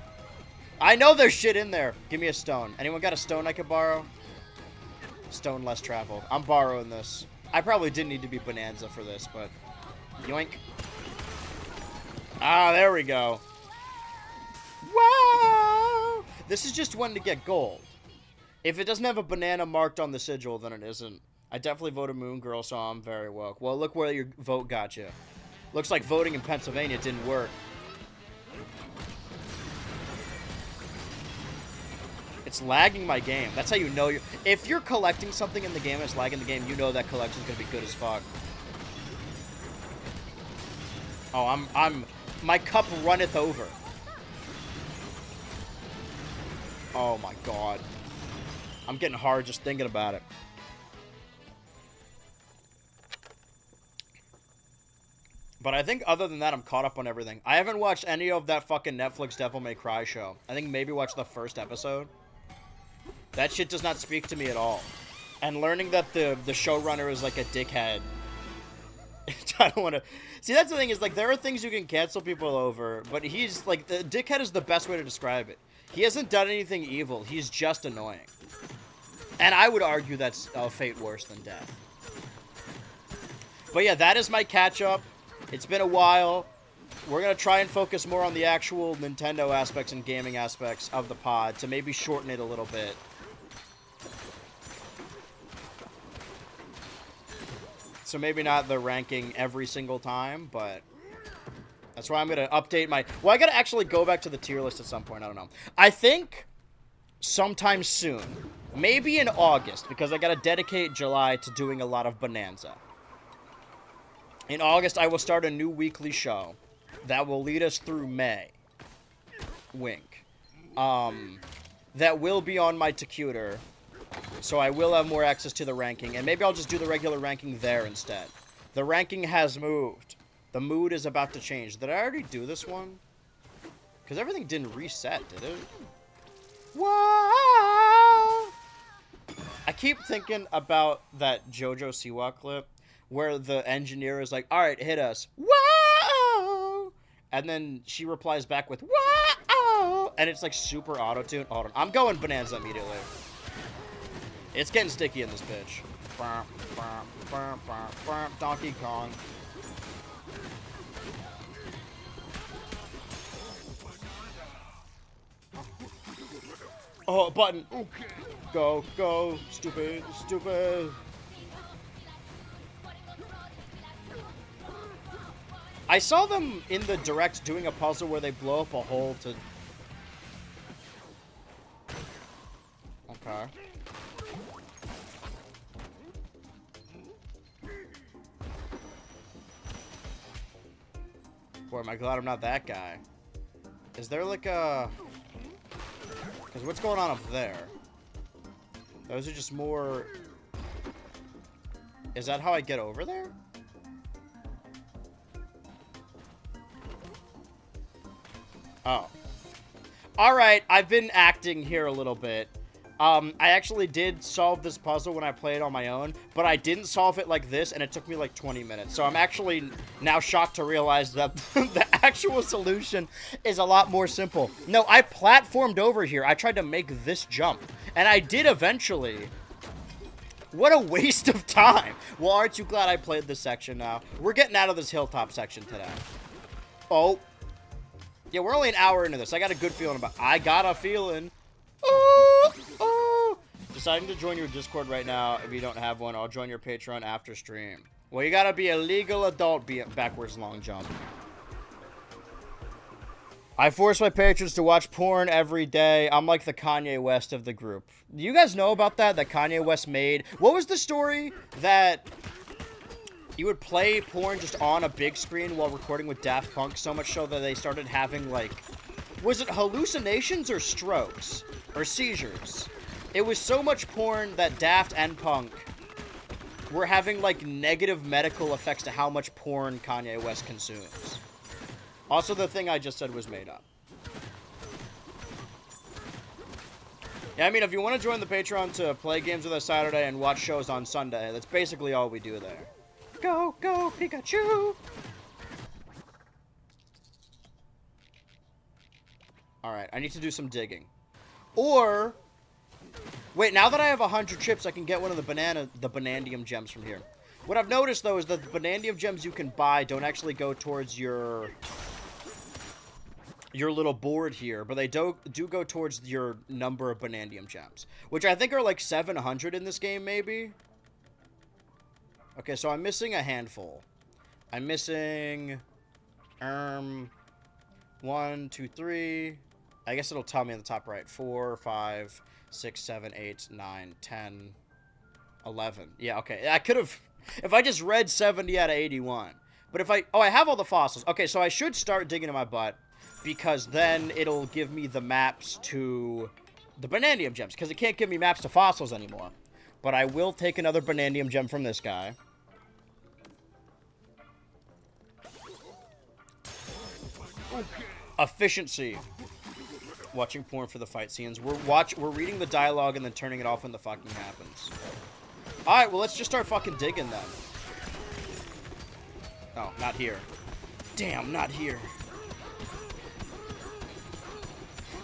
I know there's shit in there. Give me a stone. Anyone got a stone I could borrow? Stone less traveled. I'm borrowing this. I probably didn't need to be Bananza for this, but... Yoink. Ah, there we go. Wow! This is just one to get gold. If it doesn't have a banana marked on the sigil, then it isn't. I definitely voted Moon Girl, so I'm very woke. Well, look where your vote got you. Looks like voting in Pennsylvania didn't work. It's lagging my game. That's how you know you. If you're collecting something in the game and it's lagging the game, you know that collection's gonna be good as fuck. Oh, my cup runneth over. Oh my god. I'm getting hard just thinking about it. But I think other than that, I'm caught up on everything. I haven't watched any of that fucking Netflix Devil May Cry show. I think maybe watched the first episode. That shit does not speak to me at all. And learning that the showrunner is like a dickhead. I don't want to... See, that's the thing is, like, there are things you can cancel people over, but he's, like, the dickhead is the best way to describe it. He hasn't done anything evil. He's just annoying. And I would argue that's a fate worse than death. But yeah, that is my catch-up. It's been a while. We're going to try and focus more on the actual Nintendo aspects and gaming aspects of the pod to maybe shorten it a little bit. So maybe not the ranking every single time, but that's why I'm going to update my... Well, I got to actually go back to the tier list at some point. I don't know. I think sometime soon, maybe in August, because I got to dedicate July to doing a lot of Bananza. In August, I will start a new weekly show that will lead us through May. Wink. That will be on my Tacuter, so I will have more access to the ranking, and maybe I'll just do the regular ranking there instead. The ranking has moved. The mood is about to change. Did I already do this one? Because everything didn't reset, did it? Wow! I keep thinking about that JoJo Siwa clip, where the engineer is like, all right, hit us. Whoa! And then she replies back with, whoa! And it's like super auto-tuned. Hold on. I'm going Bananza immediately. It's getting sticky in this bitch. Donkey Kong. Oh, button. Go, go. Stupid, stupid. I saw them in the direct doing a puzzle where they blow up a hole to... Okay. Boy, am I glad I'm not that guy. Is there like a... Because what's going on up there? Those are just more... Is that how I get over there? Oh. Alright, I've been acting here a little bit. I actually did solve this puzzle when I played on my own, but I didn't solve it like this, and it took me like 20 minutes. So I'm actually now shocked to realize that the actual solution is a lot more simple. No, I platformed over here. I tried to make this jump, and I did eventually. What a waste of time. Well, aren't you glad I played this section now? We're getting out of this hilltop section today. Oh. Yeah, we're only an hour into this. I got a good feeling about... I got a feeling. Ooh, ooh. Deciding to join your Discord right now. If you don't have one, I'll join your Patreon after stream. Well, you gotta be a legal adult, be a backwards long jump. I force my patrons to watch porn every day. I'm like the Kanye West of the group. Do you guys know about that? That Kanye West made? What was the story that you would play porn just on a big screen while recording with Daft Punk so much so that they started having, like... Was it hallucinations or strokes? Or seizures? It was so much porn that Daft and Punk were having, like, negative medical effects to how much porn Kanye West consumes. Also, the thing I just said was made up. Yeah, I mean, if you want to join the Patreon to play games with us Saturday and watch shows on Sunday, that's basically all we do there. Go, go, Pikachu! Alright, I need to do some digging. Or... Wait, now that I have 100 chips, I can get one of the Banandium gems from here. What I've noticed, though, is that the Banandium gems you can buy don't actually go towards your little board here, but they do go towards your number of Banandium gems, which I think are like 700 in this game, maybe? Okay, so I'm missing a handful. I'm missing, 1, 2, 3, I guess it'll tell me in the top right, 4, 5, 6, 7, 8, 9, 10, 11. Yeah, okay, I could have, if I just read 70 out of 81, but if I have all the fossils. Okay, so I should start digging in my butt, because then it'll give me the maps to the Banandium gems, because it can't give me maps to fossils anymore. But I will take another Banandium gem from this guy. Efficiency. Watching porn for the fight scenes. We're reading the dialogue and then turning it off when the fucking happens. Alright, well, let's just start fucking digging then. Oh, not here. Damn, not here.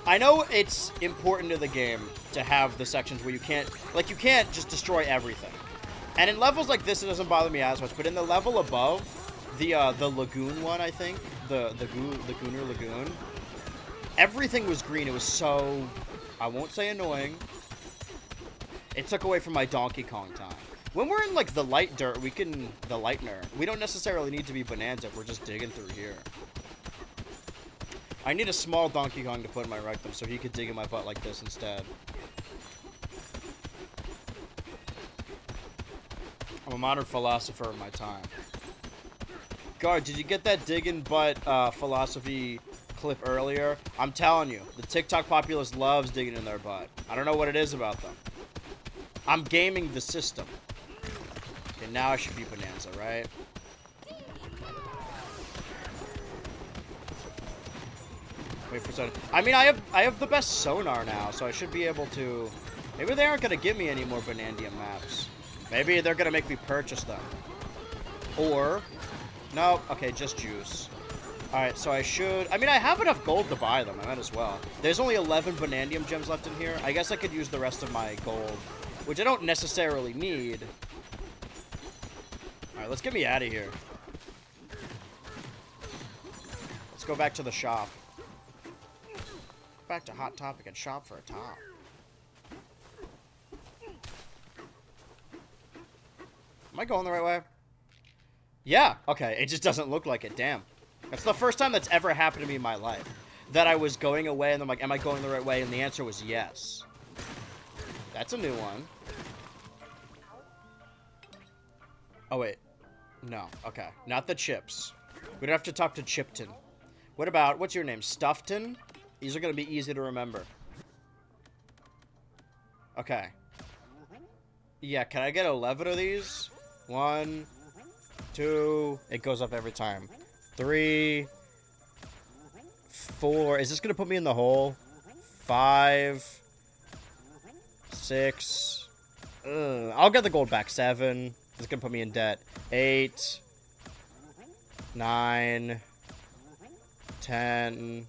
I know it's important to the game to have the sections where you can't just destroy everything. And in levels like this, it doesn't bother me as much. But in the level above, the lagoon one, I think, the Gooner Lagoon, everything was green. It was so, I won't say annoying. It took away from my Donkey Kong time. When we're in like the light dirt, we don't necessarily need to be Bananza if we're just digging through here. I need a small Donkey Kong to put in my rectum so he could dig in my butt like this instead. I'm a modern philosopher of my time. Guard, did you get that digging butt philosophy clip earlier? I'm telling you, the TikTok populace loves digging in their butt. I don't know what it is about them. I'm gaming the system. Okay, now I should be Bananza, right? Wait for sonar. I mean, I have the best sonar now, so I should be able to... Maybe they aren't going to give me any more Banandium maps. Maybe they're going to make me purchase them. Or... No, okay, just juice. Alright, so I should... I mean, I have enough gold to buy them. I might as well. There's only 11 Banandium gems left in here. I guess I could use the rest of my gold, which I don't necessarily need. Alright, let's get me out of here. Let's go back to the shop. Back to Hot Topic and shop for a top. Am I going the right way? Yeah, okay, it just doesn't look like it, damn. That's the first time that's ever happened to me in my life. That I was going away and I'm like, am I going the right way? And the answer was yes. That's a new one. Oh, wait. No, okay. Not the chips. We don't have to talk to Chipton. What about, what's your name? Stuffton? These are going to be easy to remember. Okay. Yeah, can I get 11 of these? 1, 2, it goes up every time. 3, 4, is this going to put me in the hole? 5, 6, I'll get the gold back. 7, this is going to put me in debt. 8, 9, 10,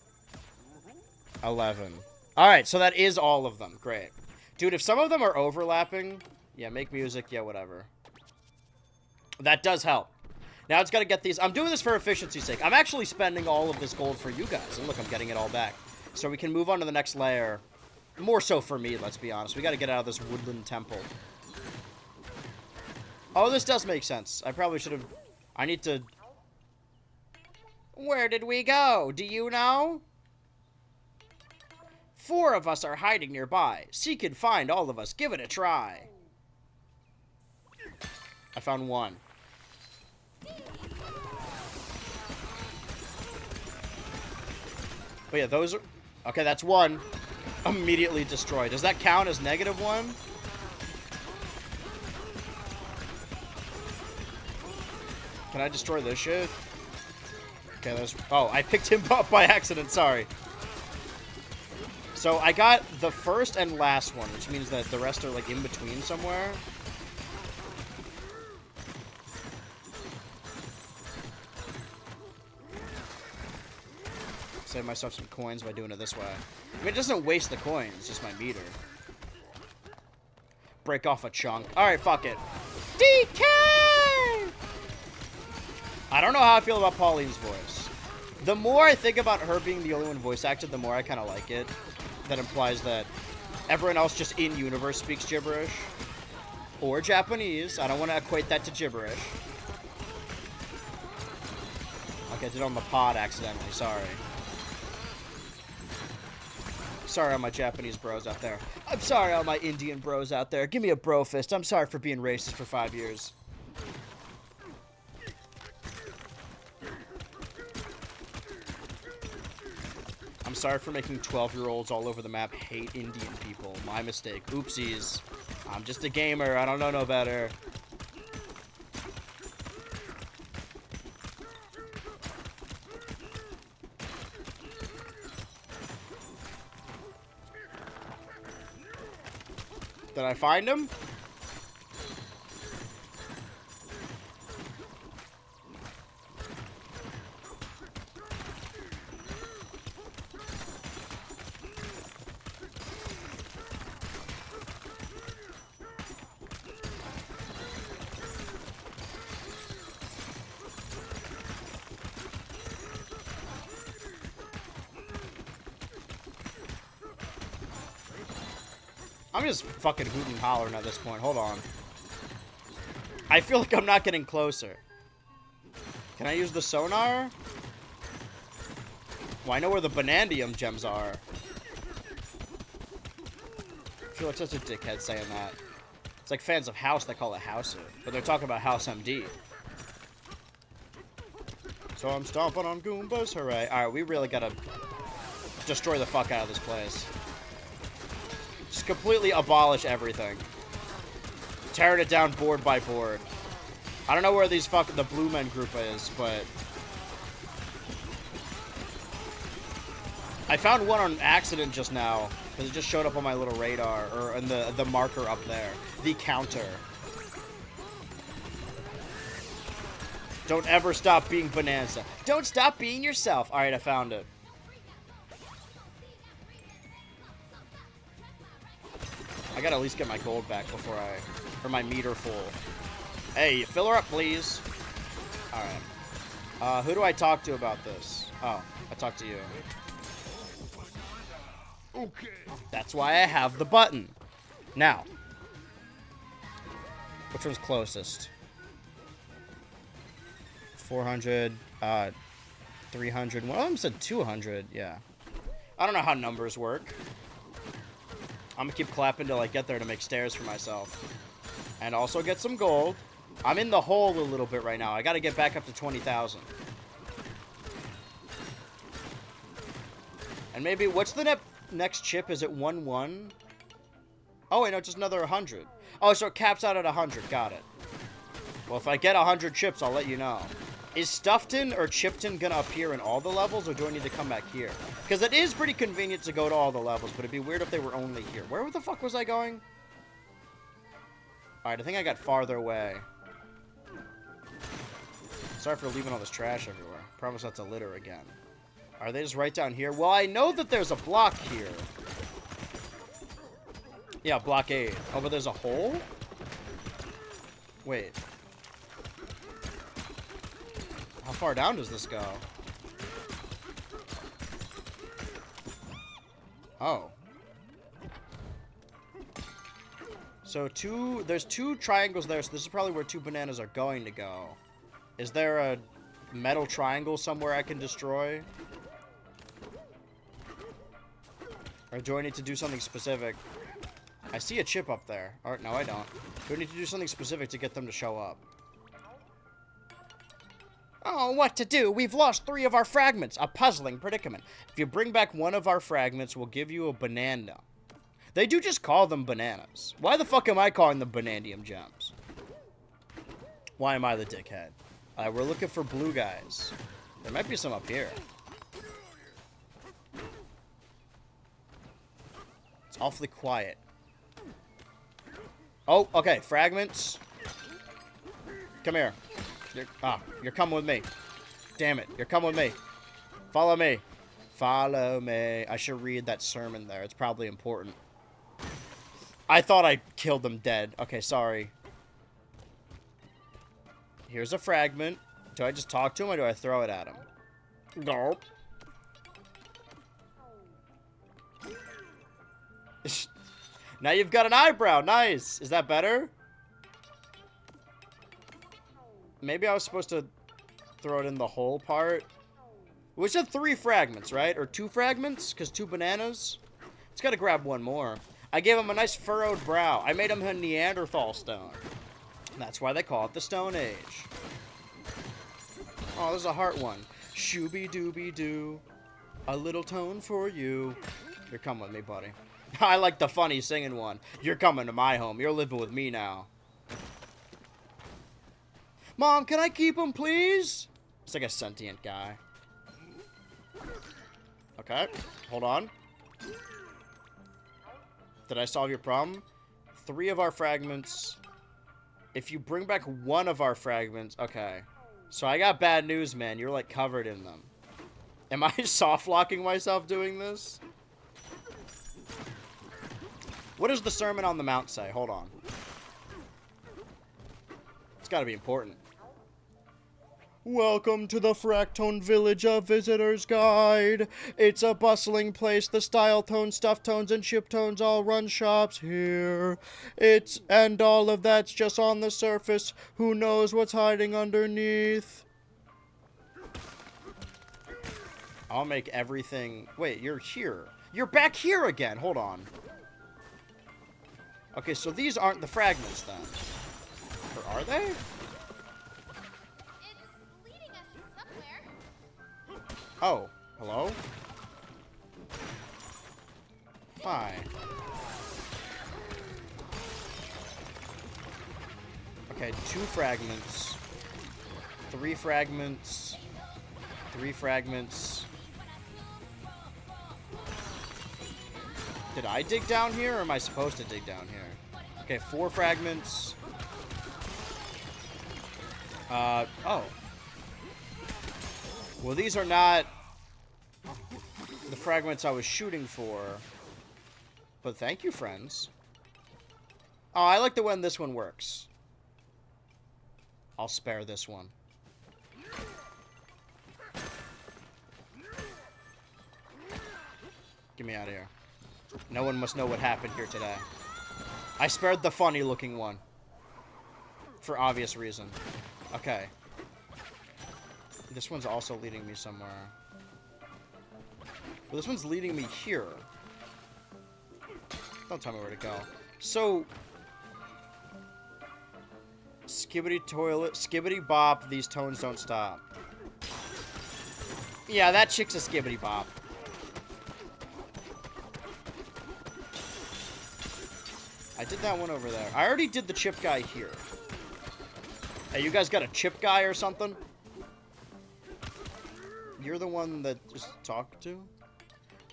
11. Alright, so that is all of them. Great. Dude, if some of them are overlapping, Yeah, make music. Yeah, whatever. That does help. Now it's got to get these. I'm doing this for efficiency's sake. I'm actually spending all of this gold for you guys. And look, I'm getting it all back. So we can move on to the next layer. More so for me, let's be honest. We got to get out of this woodland temple. Oh, this does make sense. I probably should have... I need to... Where did we go? Do you know? 4 of us are hiding nearby. Seek and find all of us. Give it a try. I found 1. But yeah, those are... Okay, that's 1. Immediately destroyed. Does that count as -1? Can I destroy this shit? Okay, there's... Oh, I picked him up by accident, sorry. So I got the first and last one, which means that the rest are like in between somewhere. Save myself some coins by doing it this way. I mean, it doesn't waste the coins, it's just my meter. Break off a chunk. Alright, fuck it. DK! I don't know how I feel about Pauline's voice. The more I think about her being the only one voice acted, the more I kind of like it. That implies that everyone else just in universe speaks gibberish. Or Japanese. I don't want to equate that to gibberish. Okay, I did it on the pod accidentally. Sorry. Sorry, all my Japanese bros out there. I'm sorry, all my Indian bros out there. Give me a bro fist. I'm sorry for being racist for 5 years. I'm sorry for making 12-year-olds all over the map hate Indian people. My mistake. Oopsies. I'm just a gamer. I don't know no better. Did I find him? I'm just fucking hooting and hollering at this point. Hold on. I feel like I'm not getting closer. Can I use the sonar? Well, I know where the Banandium gems are. I feel like such a dickhead saying that. It's like fans of House that call it Houser. But they're talking about House MD. So I'm stomping on Goombas. Hooray. Alright, we really gotta destroy the fuck out of this place. Just completely abolish everything. Tearing it down board by board. I don't know where these the Blue Men group is, but... I found one on accident just now, because it just showed up on my little radar, or in the marker up there. The counter. Don't ever stop being Bananza. Don't stop being yourself. Alright, I found it. I gotta at least get my gold back before or my meter full. Hey, fill her up, please. Alright. Who do I talk to about this? Oh, I talked to you. Okay. That's why I have the button. Now. Which one's closest? 400, 300. One of them said 200, yeah. I don't know how numbers work. I'm gonna keep clapping till I get there to make stairs for myself. And also get some gold. I'm in the hole a little bit right now. I gotta get back up to 20,000. And maybe, what's the next chip? Is it 1-1? Oh, wait, no, just another 100. Oh, so it caps out at 100. Got it. Well, if I get 100 chips, I'll let you know. Is Stuffton or Chipton gonna appear in all the levels, or do I need to come back here? Because it is pretty convenient to go to all the levels, but it'd be weird if they were only here. Where the fuck was I going? Alright, I think I got farther away. Sorry for leaving all this trash everywhere. Promise not to litter again. Are they just right down here? Well, I know that there's a block here. Yeah, blockade. Oh, but there's a hole? Wait. How far down does this go? Oh. So there's two triangles there, so this is probably where two bananas are going to go. Is there a metal triangle somewhere I can destroy? Or do I need to do something specific? I see a chip up there. Or, no, I don't. Do I need to do something specific to get them to show up? Oh, what to do? We've lost 3 of our fragments. A puzzling predicament. If you bring back one of our fragments, we'll give you a banana. They do just call them bananas. Why the fuck am I calling them banandium gems? Why am I the dickhead? We're looking for blue guys. There might be some up here. It's awfully quiet. Oh, okay. Fragments. Come here. You're coming with me. Damn it. You're coming with me. Follow me. Follow me. I should read that sermon there. It's probably important. I thought I killed them dead. Okay, sorry. Here's a fragment. Do I just talk to him or do I throw it at him? Nope. Now you've got an eyebrow. Nice. Is that better? Maybe I was supposed to throw it in the whole part. We said 3 fragments, right? Or 2 fragments? Because 2 bananas? It's got to grab one more. I gave him a nice furrowed brow. I made him a Neanderthal stone. That's why they call it the Stone Age. Oh, there's a heart one. Shooby-dooby-doo. A little tone for you. You're coming with me, buddy. I like the funny singing one. You're coming to my home. You're living with me now. Mom, can I keep him, please? It's like a sentient guy. Okay, hold on. Did I solve your problem? 3 of our fragments. If you bring back 1 of our fragments... Okay. So I got bad news, man. You're, like, covered in them. Am I soft-locking myself doing this? What does the Sermon on the Mount say? Hold on. It's gotta be important. Welcome to the Fractone Village, a visitor's guide. It's a bustling place. The style tones, stuff tones, and ship tones all run shops here. And all of that's just on the surface. Who knows what's hiding underneath? I'll make everything... Wait, you're here. You're back here again. Hold on. Okay, so these aren't the fragments then. Or are they? Oh, hello? Hi. Okay, 2 fragments. 3 fragments. 3 fragments. Did I dig down here, or am I supposed to dig down here? Okay, 4 fragments. Oh. Well, these are not the fragments I was shooting for. But thank you, friends. Oh, I like the way this one works. I'll spare this one. Get me out of here. No one must know what happened here today. I spared the funny-looking one. For obvious reason. Okay. This one's also leading me somewhere. Well, this one's leading me here. Don't tell me where to go. So... Skibbity toilet, skibbity bop, these tones don't stop. Yeah, that chick's a skibbity bop. I did that one over there. I already did the chip guy here. Hey, you guys got a chip guy or something? You're the one that just talked to?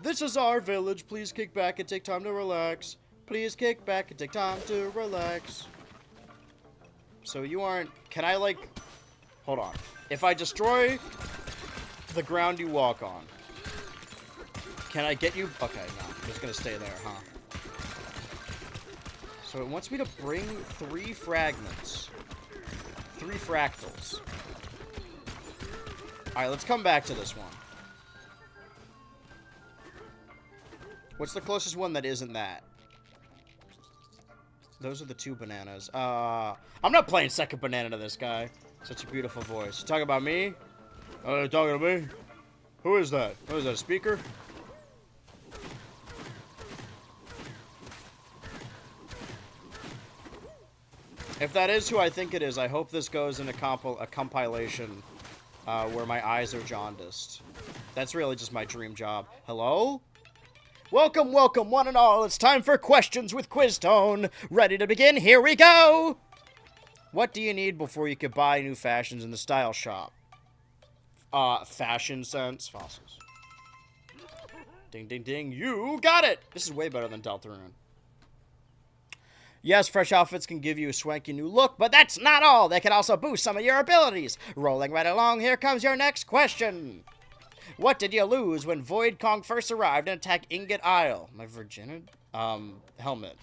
This is our village. Please kick back and take time to relax. Please kick back and take time to relax. So you aren't... Can I, like... Hold on. If I destroy the ground you walk on, can I get you... Okay, no. I'm just gonna stay there, huh? So it wants me to bring 3 fragments. 3 fractals. Alright, let's come back to this one. What's the closest one that isn't that? Those are the 2 bananas. I'm not playing second banana to this guy. Such a beautiful voice. You talking about me? Oh, you talking to me? Who is that? Who is that, a speaker? If that is who I think it is, I hope this goes in a compilation where my eyes are jaundiced. That's really just my dream job. Hello? Welcome, welcome, one and all. It's time for Questions with Quiztone. Ready to begin? Here we go! What do you need before you can buy new fashions in the style shop? Fashion sense. Fossils. Ding, ding, ding. You got it! This is way better than Deltarune. Yes, fresh outfits can give you a swanky new look, but that's not all. They can also boost some of your abilities. Rolling right along, here comes your next question. What did you lose when Void Kong first arrived and attacked Ingot Isle? My virginity? Helmet.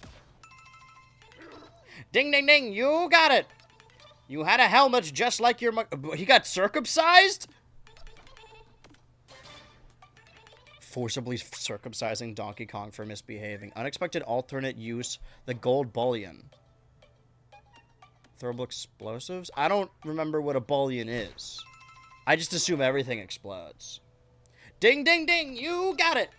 Ding, ding, ding. You got it. You had a helmet just like your... He got circumcised? Forcibly circumcising Donkey Kong for misbehaving. Unexpected alternate use. The gold bullion. Throwable explosives? I don't remember what a bullion is. I just assume everything explodes. Ding, ding, ding! You got it!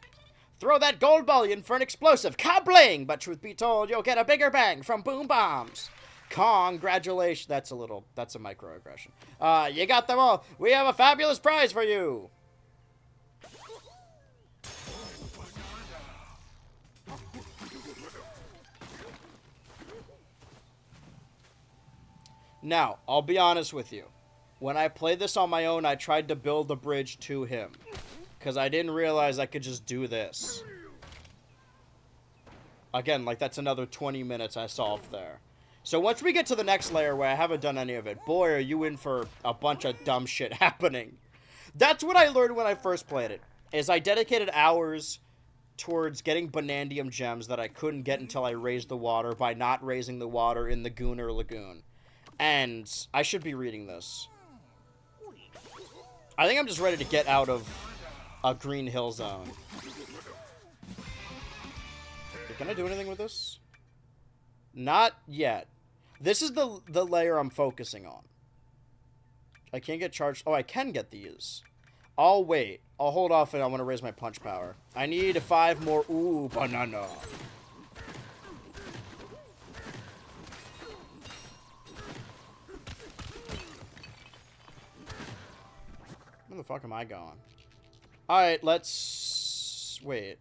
Throw that gold bullion for an explosive. Kabling! But truth be told, you'll get a bigger bang from boom bombs. Congratulations. That's a microaggression. You got them all. We have a fabulous prize for you. Now, I'll be honest with you. When I played this on my own, I tried to build a bridge to him. Because I didn't realize I could just do this. Again, like that's another 20 minutes I solved there. So once we get to the next layer where I haven't done any of it, boy, are you in for a bunch of dumb shit happening. That's what I learned when I first played it. Is I dedicated hours towards getting Banandium gems that I couldn't get until I raised the water by not raising the water in the Gooner Lagoon. And I should be reading this. I think I'm just ready to get out of a Green Hill Zone. Can I do anything with this? Not yet. This is the layer I'm focusing on. I can't get charged. Oh, I can get these. I'll wait. I'll hold off and I want to raise my punch power. I need 5 more. Ooh, banana. Where the fuck am I going? Alright, let's... Wait.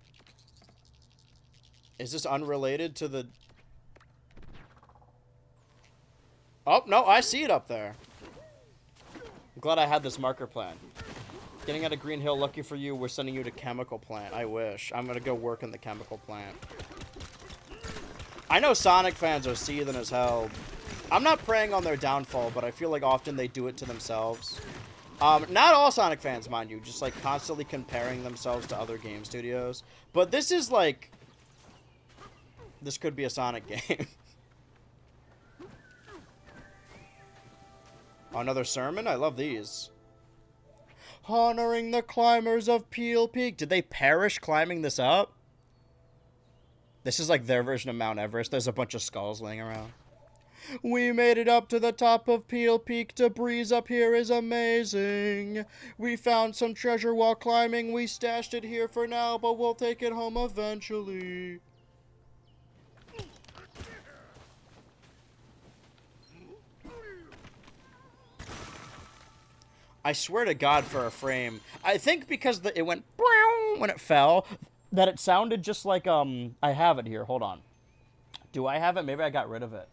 Is this unrelated to the... Oh, no, I see it up there. I'm glad I had this marker plan. Getting out of Green Hill, lucky for you, we're sending you to Chemical Plant. I wish. I'm gonna go work in the Chemical Plant. I know Sonic fans are seething as hell. I'm not preying on their downfall, but I feel like often they do it to themselves. Not all Sonic fans, mind you, just like constantly comparing themselves to other game studios. But this is like... This could be a Sonic game. Another sermon? I love these. Honoring the climbers of Peel Peak. Did they perish climbing this up? This is like their version of Mount Everest. There's a bunch of skulls laying around. We made it up to the top of Peel Peak. The breeze up here is amazing. We found some treasure while climbing. We stashed it here for now, but we'll take it home eventually. I swear to God for a frame. I think because it went when it fell, that it sounded just like, I have it here. Hold on. Do I have it? Maybe I got rid of it.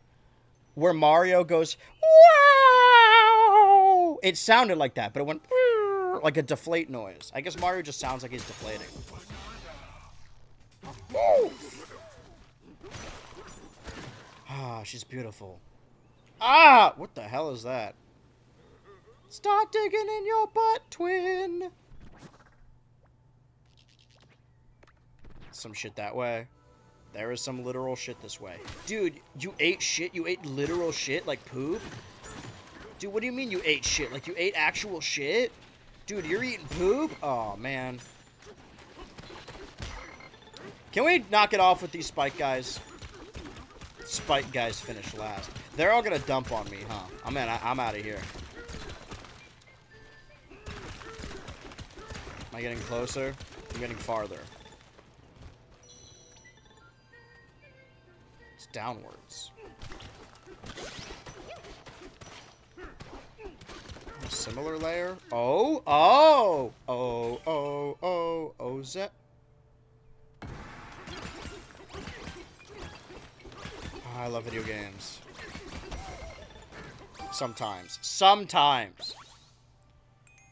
Where Mario goes, wow! It sounded like that, but it went like a deflate noise. I guess Mario just sounds like he's deflating. Ah, she's beautiful. Ah! What the hell is that? Start digging in your butt, twin! Some shit that way. There is some literal shit this way. Dude, you ate shit? You ate literal shit? Like poop? Dude, what do you mean you ate shit? Like, you ate actual shit? Dude, you're eating poop? Oh, man. Can we knock it off with these spike guys? Spike guys finish last. They're all gonna dump on me, huh? I'm out of here. Am I getting closer? I'm getting farther. It's downwards. A similar layer? Oh, oh, oh, oh, oh, oh, Zet. I love video games. Sometimes. Sometimes.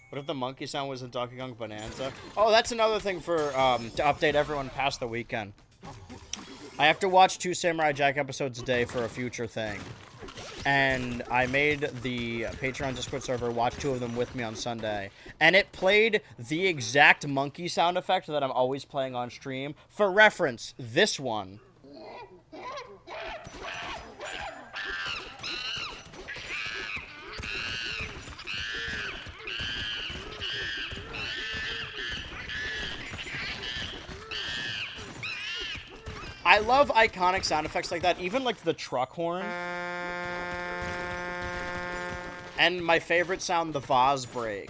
What if the monkey sound was in Donkey Kong Bananza? Oh, that's another thing for, to update everyone past the weekend. I have to watch 2 Samurai Jack episodes a day for a future thing. And I made the Patreon Discord server watch 2 of them with me on Sunday. And it played the exact monkey sound effect that I'm always playing on stream. For reference, this one. I love iconic sound effects like that, even like the truck horn. And my favorite sound, the vase break.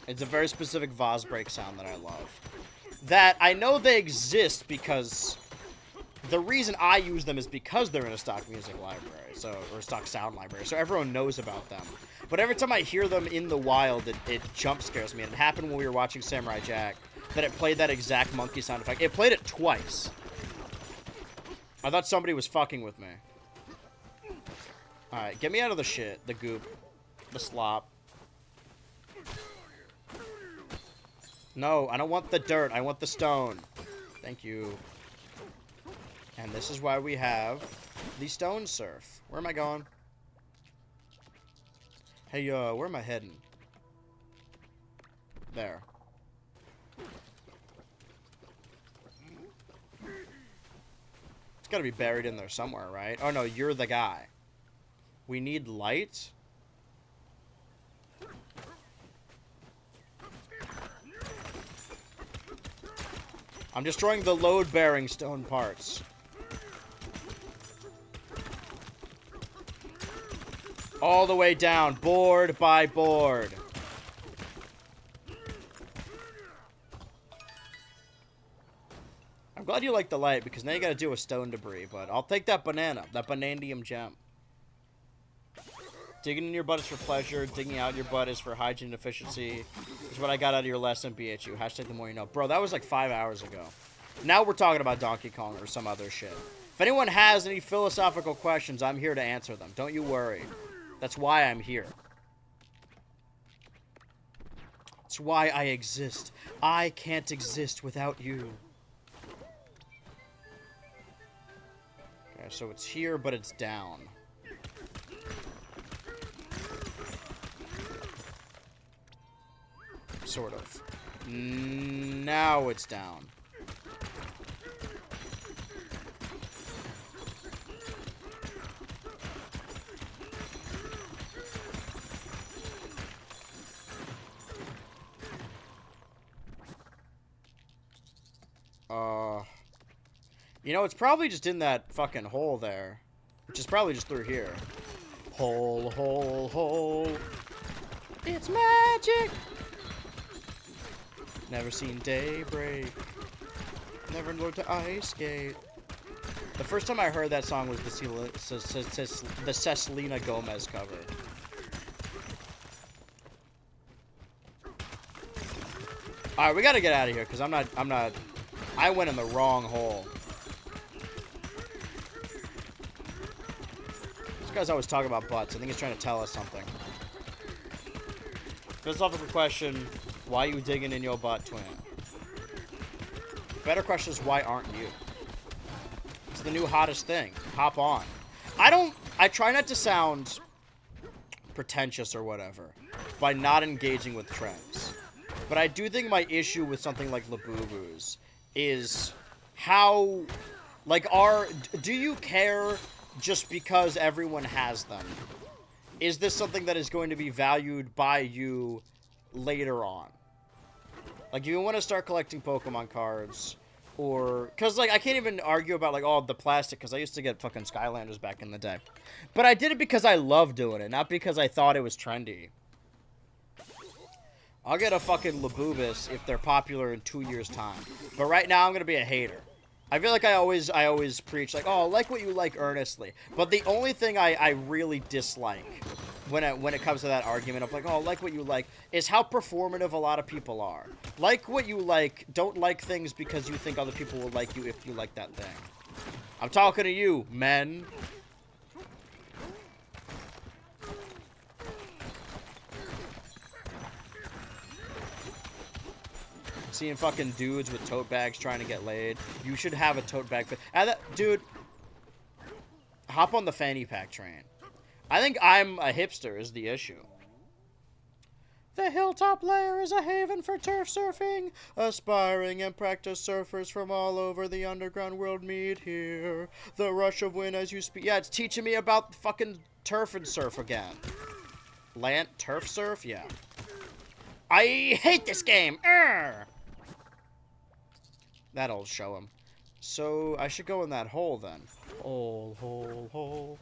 It's a very specific vase break sound that I love. That I know they exist because the reason I use them is because they're in a stock music library, or stock sound library, so everyone knows about them. But every time I hear them in the wild, it jump scares me. And it happened when we were watching Samurai Jack, that it played that exact monkey sound effect. It played it twice. I thought somebody was fucking with me. Alright, get me out of the shit. The goop. The slop. No, I don't want the dirt. I want the stone. Thank you. And this is why we have the stone surf. Where am I going? Hey, where am I heading? There. It's gotta be buried in there somewhere, right? Oh no, you're the guy. We need light? I'm destroying the load-bearing stone parts. All the way down, board by board. I'm glad you like the light, because now you gotta deal with stone debris, but I'll take that banana, that banandium gem. Digging in your butt is for pleasure, digging out your butt is for hygiene and efficiency. Is what I got out of your lesson, BHU. Hashtag the more you know. Bro, that was like 5 hours ago. Now we're talking about Donkey Kong or some other shit. If anyone has any philosophical questions, I'm here to answer them. Don't you worry. That's why I'm here. That's why I exist. I can't exist without you. Okay, so it's here, but it's down. Sort of. Now it's down. You know, it's probably just in that fucking hole there. Which is probably just through here. Hole, hole, hole. It's magic! Never seen daybreak. Never learned to ice skate. The first time I heard that song was the Selena Gomez cover. Alright, we gotta get out of here, because I went in the wrong hole. This guy's always talking about butts. I think he's trying to tell us something. Philosophical question, why you digging in your butt, twin? Better question is, why aren't you? It's the new hottest thing. Hop on. I try not to sound pretentious or whatever by not engaging with trends. But I do think my issue with something like Labubu's is how, like, do you care just because everyone has them? is this something that is going to be valued by you later on? Like, you want to start collecting Pokemon cards, or... Because, like, I can't even argue about, like, oh, the plastic, because I used to get fucking Skylanders back in the day. But I did it because I love doing it, not because I thought it was trendy. I'll get a fucking Labubus if they're popular in 2 years' time. But right now, I'm going to be a hater. I feel like I always preach, like, oh, like what you like earnestly. But the only thing I really dislike when it comes to that argument of, like, oh, like what you like, is how performative a lot of people are. Like what you like, don't like things because you think other people will like you if you like that thing. I'm talking to you, men. Seeing fucking dudes with tote bags trying to get laid. You should have a tote bag. Dude, hop on the fanny pack train. I think I'm a hipster is the issue. The hilltop layer is a haven for turf surfing. Aspiring and practiced surfers from all over the underground world meet here. The rush of wind as you speak. Yeah, it's teaching me about fucking turf and surf again. Turf surf? Yeah. I hate this game. Urgh. That'll show him. So, I should go in that hole, then. Hole.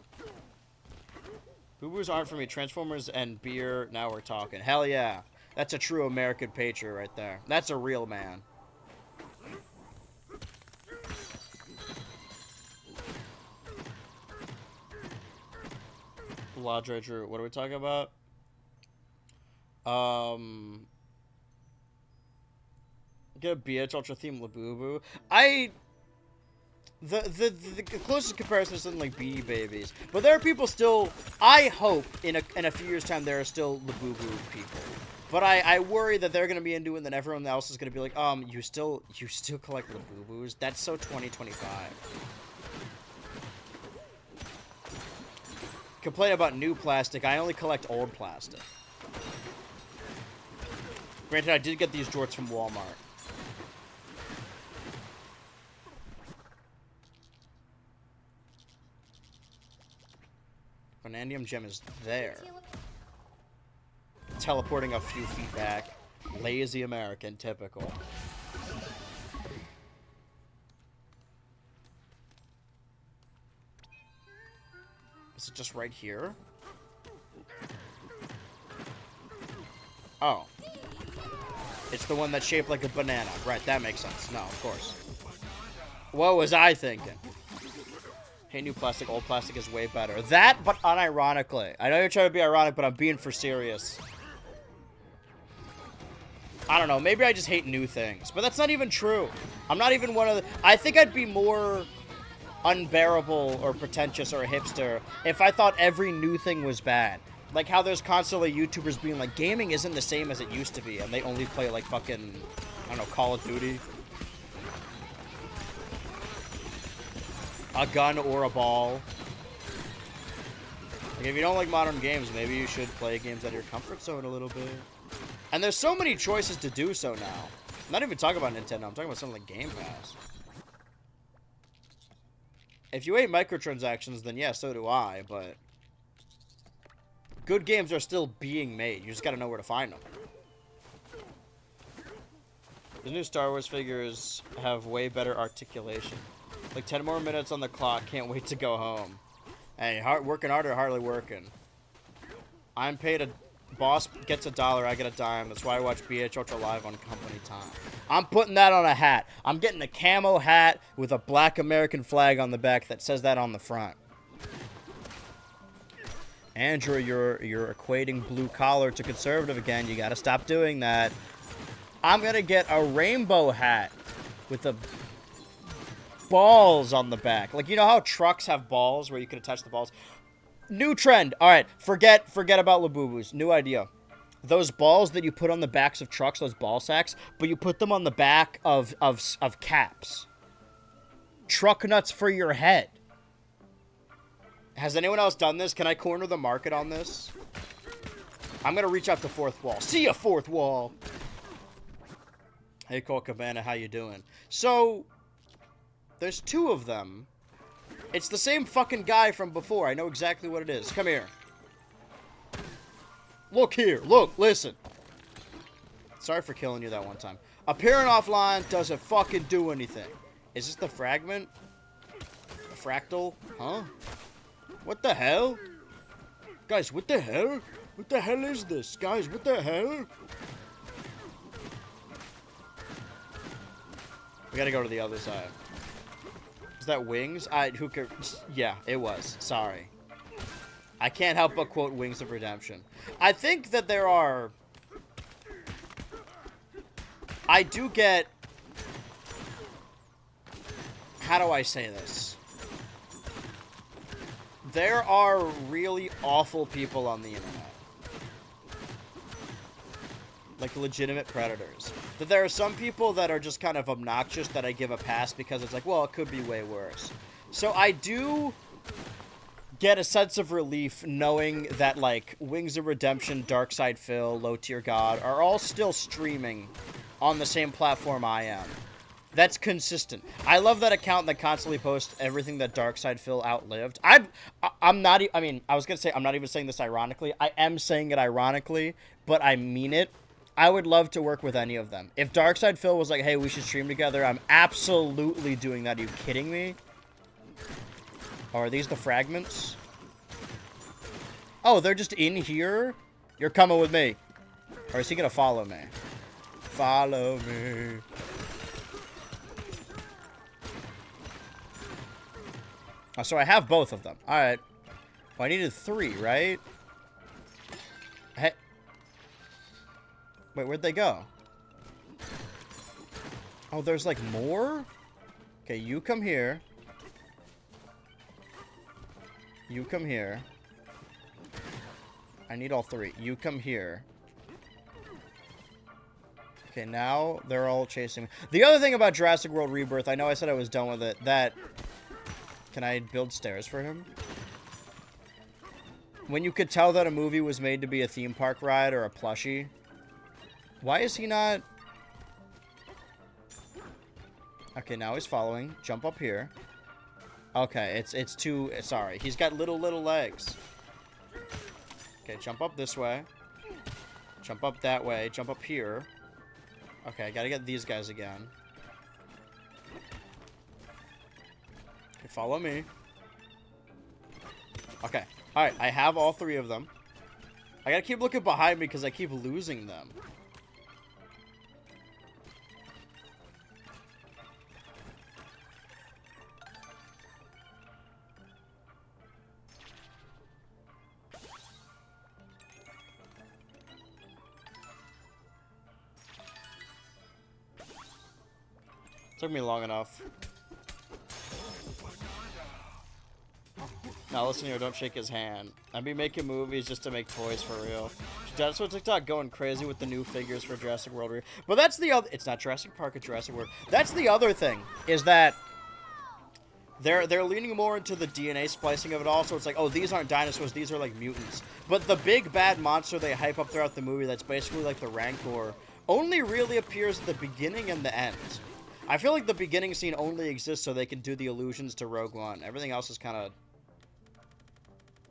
Boo-boos aren't for me. Transformers and beer, now we're talking. Hell yeah. That's a true American patriot right there. That's a real man. Lodge Drew, what are we talking about? Get a BH Ultra theme Labubu. The closest comparison is something like Beanie Babies. But there are people still, I hope in a few years' time there are still Labubu people. But I worry that they're gonna be into it and then everyone else is gonna be like, you still collect Labubus? That's so 2025. Complain about new plastic, I only collect old plastic. Granted, I did get these jorts from Walmart. Vanadium gem is there. Teleporting a few feet back. Lazy American, typical. Is it just right here? Oh. It's the one that's shaped like a banana. Right, that makes sense. No, of course. What was I thinking? Hey, new plastic, old plastic is way better. That, but unironically. I know you're trying to be ironic, but I'm being for serious. I don't know, maybe I just hate new things. But that's not even true. I'm not even one of the... I think I'd be more unbearable or pretentious or a hipster if I thought every new thing was bad. Like how there's constantly YouTubers being like, gaming isn't the same as it used to be, and they only play like fucking, I don't know, Call of Duty. A gun or a ball. Like, if you don't like modern games, maybe you should play games out of your comfort zone a little bit. And there's so many choices to do so now. I'm not even talking about Nintendo, I'm talking about something like Game Pass. If you hate microtransactions, then yeah, so do I, but... good games are still being made. You just gotta know where to find them. The new Star Wars figures have way better articulation. Like 10 more minutes on the clock. Can't wait to go home. Hey, working harder, hardly working. I'm paid a... boss gets $1, I get a dime. That's why I watch BH Ultra live on company time. I'm putting that on a hat. I'm getting a camo hat with a black American flag on the back that says that on the front. Andrew, you're equating blue collar to conservative again. You gotta stop doing that. I'm gonna get a rainbow hat with a balls on the back. Like, you know how trucks have balls where you can attach the balls? New trend. All right, forget about Labubus. New idea. Those balls that you put on the backs of trucks, those ball sacks, but you put them on the back of caps. Truck nuts for your head. Has anyone else done this? Can I corner the market on this? I'm going to reach out to Fourth Wall. See ya, Fourth Wall. Hey, Cole Cabana, how you doing? So, there's two of them. It's the same fucking guy from before. I know exactly what it is. Come here. Look here. Look, listen. Sorry for killing you that one time. Appearing offline doesn't fucking do anything. Is this the fragment? The fractal? Huh? What the hell? Guys, what the hell? What the hell is this? Guys, what the hell? We gotta go to the other side. Is that Wings? Who cares? Yeah, it was. Sorry. I can't help but quote Wings of Redemption. I think that there are... I do get... How do I say this? There are really awful people on the internet. Like legitimate predators. That there are some people that are just kind of obnoxious that I give a pass because it's like, well, it could be way worse. So I do get a sense of relief knowing that, like, Wings of Redemption, Darkside Phil, Low Tier God are all still streaming on the same platform I am. That's consistent. I love that account that constantly posts everything that Darkside Phil outlived. I'm not, I mean, I was going to say, I'm not even saying this ironically. I am saying it ironically, but I mean it. I would love to work with any of them. If Darkside Phil was like, hey, we should stream together, I'm absolutely doing that. Are you kidding me? Oh, are these the fragments? Oh, they're just in here? You're coming with me. Or is he going to follow me? Follow me. Oh, so I have both of them. Alright. Well, I needed 3, right? Hey. Wait, where'd they go? Oh, there's like more? Okay, you come here. You come here. I need all 3. You come here. Okay, now they're all chasing me. The other thing about Jurassic World Rebirth, I know I said I was done with it, that... Can I build stairs for him? When you could tell that a movie was made to be a theme park ride or a plushie. Why is he not... Okay, now he's following. Jump up here. Okay, it's too... Sorry, he's got little legs. Okay, jump up this way. Jump up that way. Jump up here. Okay, I gotta get these guys again. Okay, follow me. Okay, alright, I have all 3 of them. I gotta keep looking behind me because I keep losing them. Took me long enough. Now listen here, don't shake his hand. I'd be making movies just to make toys for real. Dinosaur TikTok going crazy with the new figures for Jurassic World. But that's the other... It's not Jurassic Park, it's Jurassic World. That's the other thing, is that they're leaning more into the DNA splicing of it all. So it's like, oh, these aren't dinosaurs, these are like mutants. But the big bad monster they hype up throughout the movie that's basically like the Rancor only really appears at the beginning and the end. I feel like the beginning scene only exists so they can do the allusions to Rogue One. Everything else is kind of...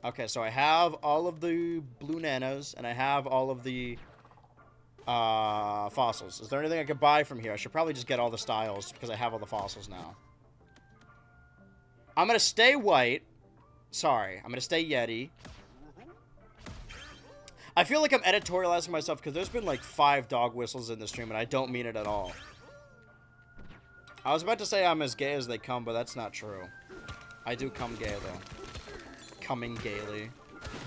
Okay, so I have all of the blue nanos, and I have all of the fossils. Is there anything I could buy from here? I should probably just get all the styles, because I have all the fossils now. I'm going to stay white. Sorry, I'm going to stay Yeti. I feel like I'm editorializing myself, because there's been like 5 dog whistles in the stream, and I don't mean it at all. I was about to say I'm as gay as they come, but that's not true. I do come gay, though. Coming gaily.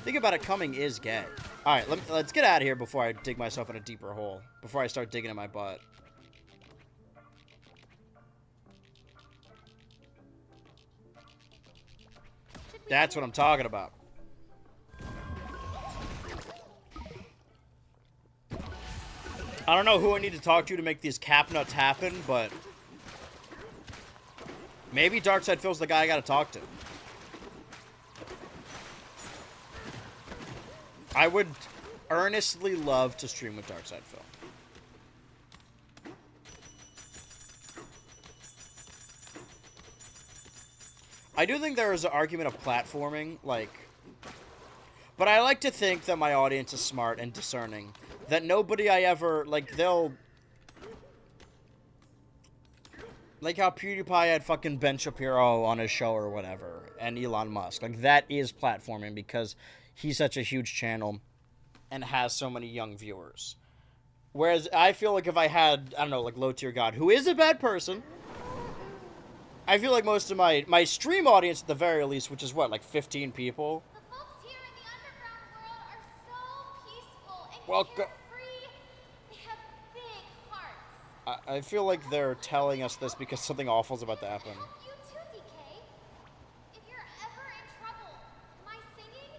Think about it, coming is gay. Alright, let's get out of here before I dig myself in a deeper hole. Before I start digging in my butt. That's what I'm talking about. I don't know who I need to talk to make these cap nuts happen, but... Maybe Darkside Phil's the guy I gotta talk to. I would earnestly love to stream with Darkside Phil. I do think there is an argument of platforming, like... But I like to think that my audience is smart and discerning. That nobody I ever, like, they'll... Like how PewDiePie had fucking Ben Shapiro on his show or whatever, and Elon Musk. Like, that is platforming because he's such a huge channel and has so many young viewers. Whereas I feel like if I had, I don't know, like Low Tier God, who is a bad person, I feel like most of my stream audience at the very least, which is what, like 15 people? The folks here in the underground world are so peaceful and Well, carefree. They have big hearts. I feel like they're telling us this because something awful's about to happen. Help you too, DK. If you're ever in trouble, my singing,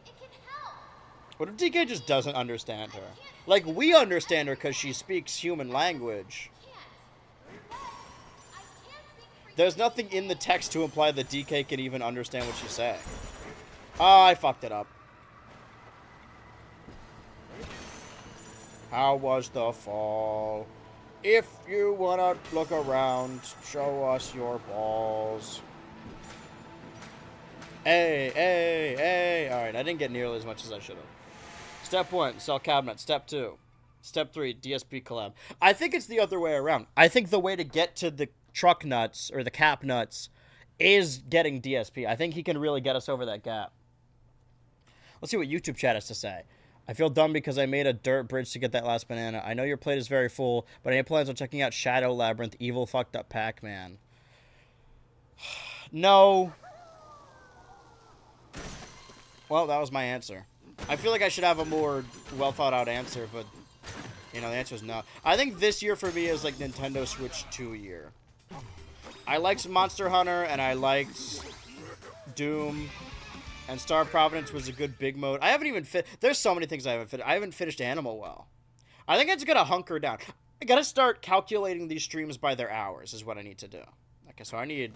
it can help. What if DK just doesn't understand her? Like, we understand her because she speaks human language. There's nothing in the text to imply that DK can even understand what she's saying. Oh, I fucked it up. How was the fall? If you wanna look around, show us your balls. Hey, hey, hey. Alright, I didn't get nearly as much as I should have. Step 1, sell cabinet. Step 2. Step 3, DSP collab. I think it's the other way around. I think the way to get to the truck nuts, or the cap nuts, is getting DSP. I think he can really get us over that gap. Let's see what YouTube chat has to say. I feel dumb because I made a dirt bridge to get that last banana. I know your plate is very full, but any plans on checking out Shadow Labyrinth, Evil Fucked Up Pac-Man? No. Well, that was my answer. I feel like I should have a more well-thought-out answer, but, you know, the answer is no. I think this year for me is like Nintendo Switch 2 year. I liked Monster Hunter, and I liked Doom, and Star of Providence was a good big mode. I haven't even there's so many things I haven't finished. I haven't finished Animal Well. I think I just gotta hunker down. I gotta start calculating these streams by their hours is what I need to do. Okay, so I need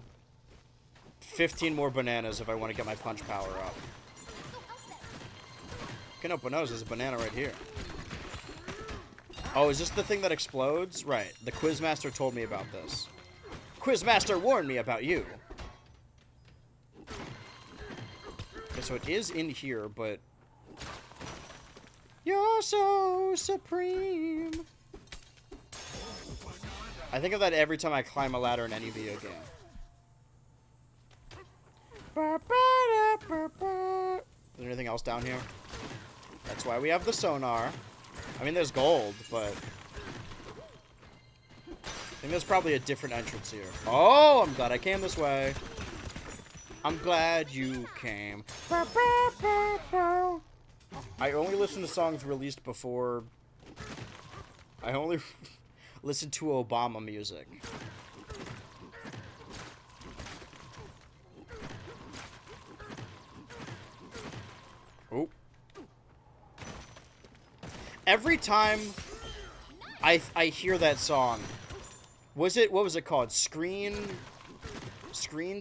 15 more bananas if I want to get my punch power up. Okay, no, bananas, there's a banana right here. Oh, is this the thing that explodes? Right, the Quizmaster told me about this. Quizmaster warned me about you. Okay, so it is in here, but... You're so supreme. I think of that every time I climb a ladder in any video game. Is there anything else down here? That's why we have the sonar. I mean, there's gold, but... I think there's probably a different entrance here. Oh, I'm glad I came this way. I'm glad you came. I only listen to songs released before... I only listen to Obama music. Oh. Every time I hear that song, what was it called? Screen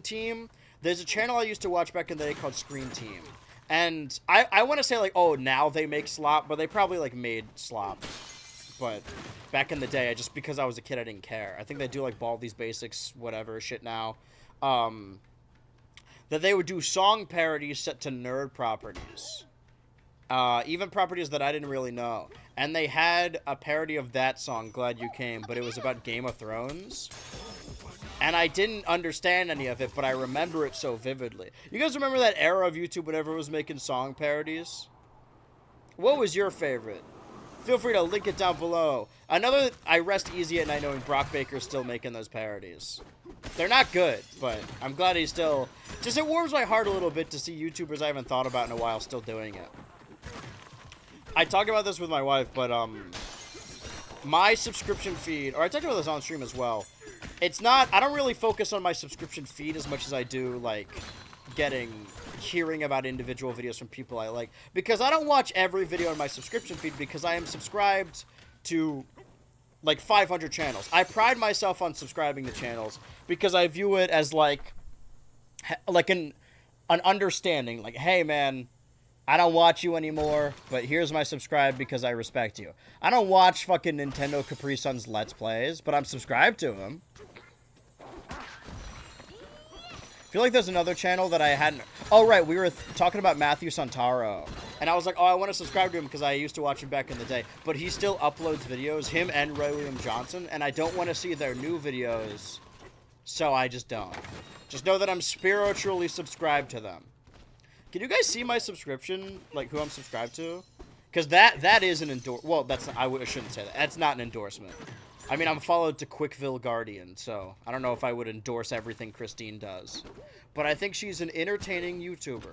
Team? There's a channel I used to watch back in the day called Screen Team. And I want to say, like, oh, now they make slop, but they probably, like, made slop. But back in the day, because I was a kid, I didn't care. I think they do, like, Baldi's Basics, whatever shit now. That they would do song parodies set to nerd properties. Even properties that I didn't really know. And they had a parody of that song, Glad You Came, but it was about Game of Thrones. And I didn't understand any of it, but I remember it so vividly. You guys remember that era of YouTube whenever it was making song parodies? What was your favorite? Feel free to link it down below. I rest easy at night knowing Brock Baker's still making those parodies. They're not good, but I'm glad he's still... Just, it warms my heart a little bit to see YouTubers I haven't thought about in a while still doing it. I talk about this with my wife, but, my subscription feed... Or I talked about this on stream as well. It's not... I don't really focus on my subscription feed as much as I do, like, hearing about individual videos from people I like. Because I don't watch every video on my subscription feed because I am subscribed to, like, 500 channels. I pride myself on subscribing to channels because I view it as, like an understanding. Like, hey, man, I don't watch you anymore, but here's my subscribe because I respect you. I don't watch fucking Nintendo Capri Sun's Let's Plays, but I'm subscribed to them. I feel like there's another channel that I hadn't... Oh, right, we were talking about Matthew Santaro. And I was like, oh, I want to subscribe to him because I used to watch him back in the day. But he still uploads videos, him and Ray William Johnson, and I don't want to see their new videos, so I just don't. Just know that I'm spiritually subscribed to them. Can you guys see my subscription, like who I'm subscribed to? Because that is an well, that's not, I shouldn't say that. That's not an endorsement. I mean, I'm followed to Quickville Guardian, so I don't know if I would endorse everything Christine does. But I think she's an entertaining YouTuber.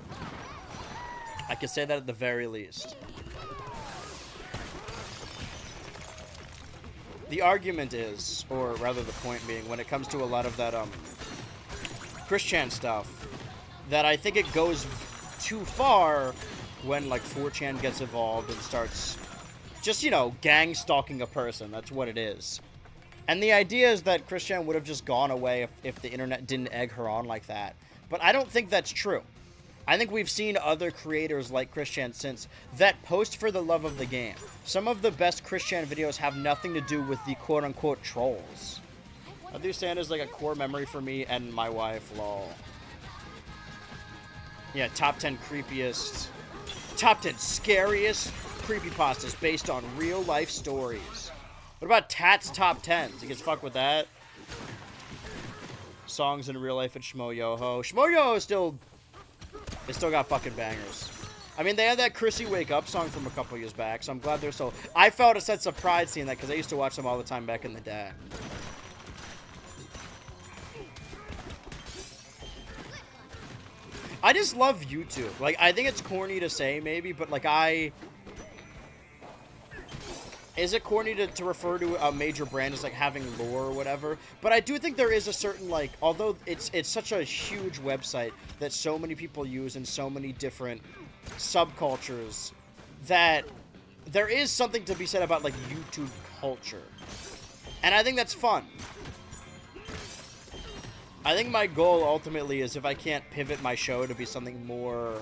I can say that at the very least. The argument is, or rather the point being, when it comes to a lot of that Christian stuff, that I think it goes too far when like 4chan gets involved and starts just, you know, gang stalking a person. That's what it is. And the idea is that Christian would have just gone away if the internet didn't egg her on like that. But I don't think that's true. I think we've seen other creators like Christian since that post for the love of the game. Some of the best Christian videos have nothing to do with the quote-unquote trolls. I think Santa's like a core memory for me and my wife, lol. Yeah, top 10 creepiest, top 10 scariest creepypastas based on real life stories. What about Tat's top 10s? You can fuck with that. Songs in real life at Shmo Yoho. Shmo Yoho is still, they still got fucking bangers. I mean, they had that Chrissy Wake Up song from a couple years back, so I'm glad they're still. I felt a sense of pride seeing that because I used to watch them all the time back in the day. I just love YouTube. Like, I think it's corny to say, maybe, but, like, is it corny to refer to a major brand as, like, having lore or whatever? But I do think there is a certain, like, although it's such a huge website that so many people use in so many different subcultures, that there is something to be said about, like, YouTube culture. And I think that's fun. I think my goal ultimately is if I can't pivot my show to be something more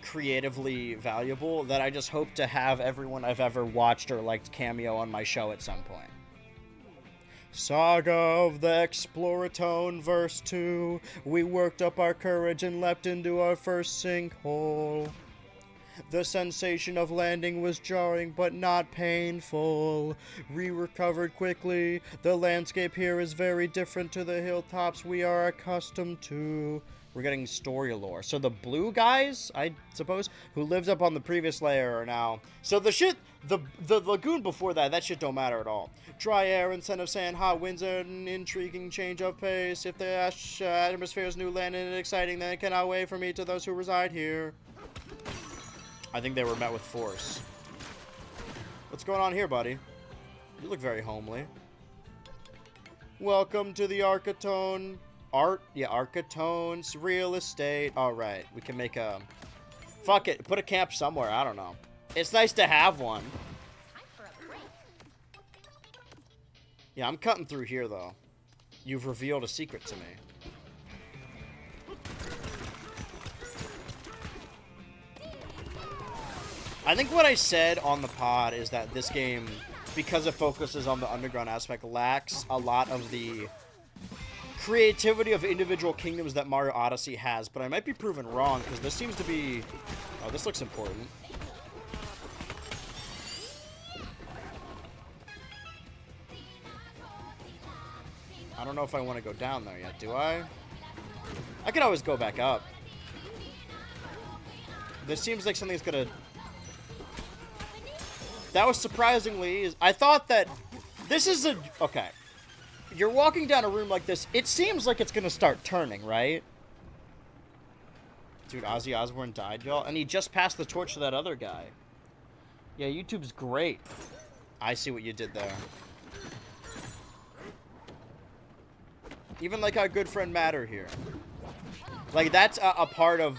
creatively valuable, that I just hope to have everyone I've ever watched or liked cameo on my show at some point. Saga of the Exploratone, verse 2. We worked up our courage and leapt into our first sinkhole. The sensation of landing was jarring but not painful. We recovered quickly. The landscape here is very different to the hilltops we are accustomed to. We're getting story lore. So the blue guys, I suppose, who lived up on the previous layer are now. So the shit, the lagoon before that shit don't matter at all. Dry air and scent of sand, hot winds, and an intriguing change of pace. If the atmosphere is new land and exciting, then it cannot wait for me to those who reside here. I think they were met with force. What's going on here, buddy? You look very homely. Welcome to the Arcatone. Arcatone's real estate. Alright, we can make a... Fuck it, put a camp somewhere, I don't know. It's nice to have one. Yeah, I'm cutting through here, though. You've revealed a secret to me. I think what I said on the pod is that this game, because it focuses on the underground aspect, lacks a lot of the creativity of individual kingdoms that Mario Odyssey has, but I might be proven wrong, because this seems to be... Oh, this looks important. I don't know if I want to go down there yet, do I? I could always go back up. This seems like something's gonna... That was surprisingly... I thought that... This is a... Okay. You're walking down a room like this. It seems like it's going to start turning, right? Dude, Ozzy Osbourne died, y'all. And he just passed the torch to that other guy. Yeah, YouTube's great. I see what you did there. Even like our good friend Matter here. Like, that's a part of...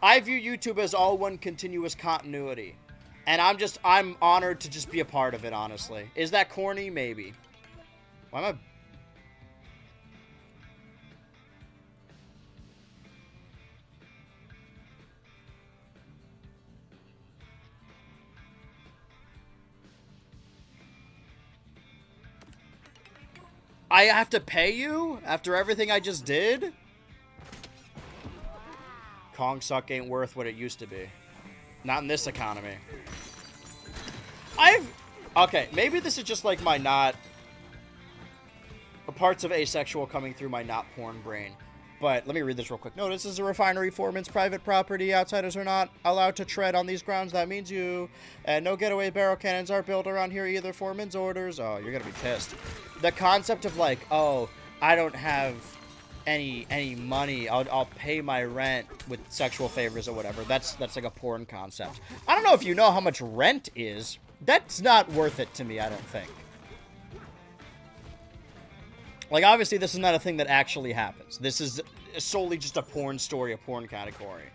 I view YouTube as all one continuous continuity. And I'm honored to just be a part of it, honestly. Is that corny? Maybe. Why am I have to pay you after everything I just did? Kong Suck ain't worth what it used to be. Not in this economy. Okay, maybe this is just like my not... parts of asexual coming through my not porn brain. But let me read this real quick. No, this is a refinery foreman's private property. Outsiders are not allowed to tread on these grounds. That means you. And no getaway barrel cannons are built around here either. Foreman's orders. Oh, you're gonna be pissed. The concept of like, oh, I don't have any money. I'll pay my rent with sexual favors or whatever. That's like a porn concept. I don't know if you know how much rent is. That's not worth it to me, I don't think. Like, obviously, this is not a thing that actually happens. This is solely just a porn story, a porn category.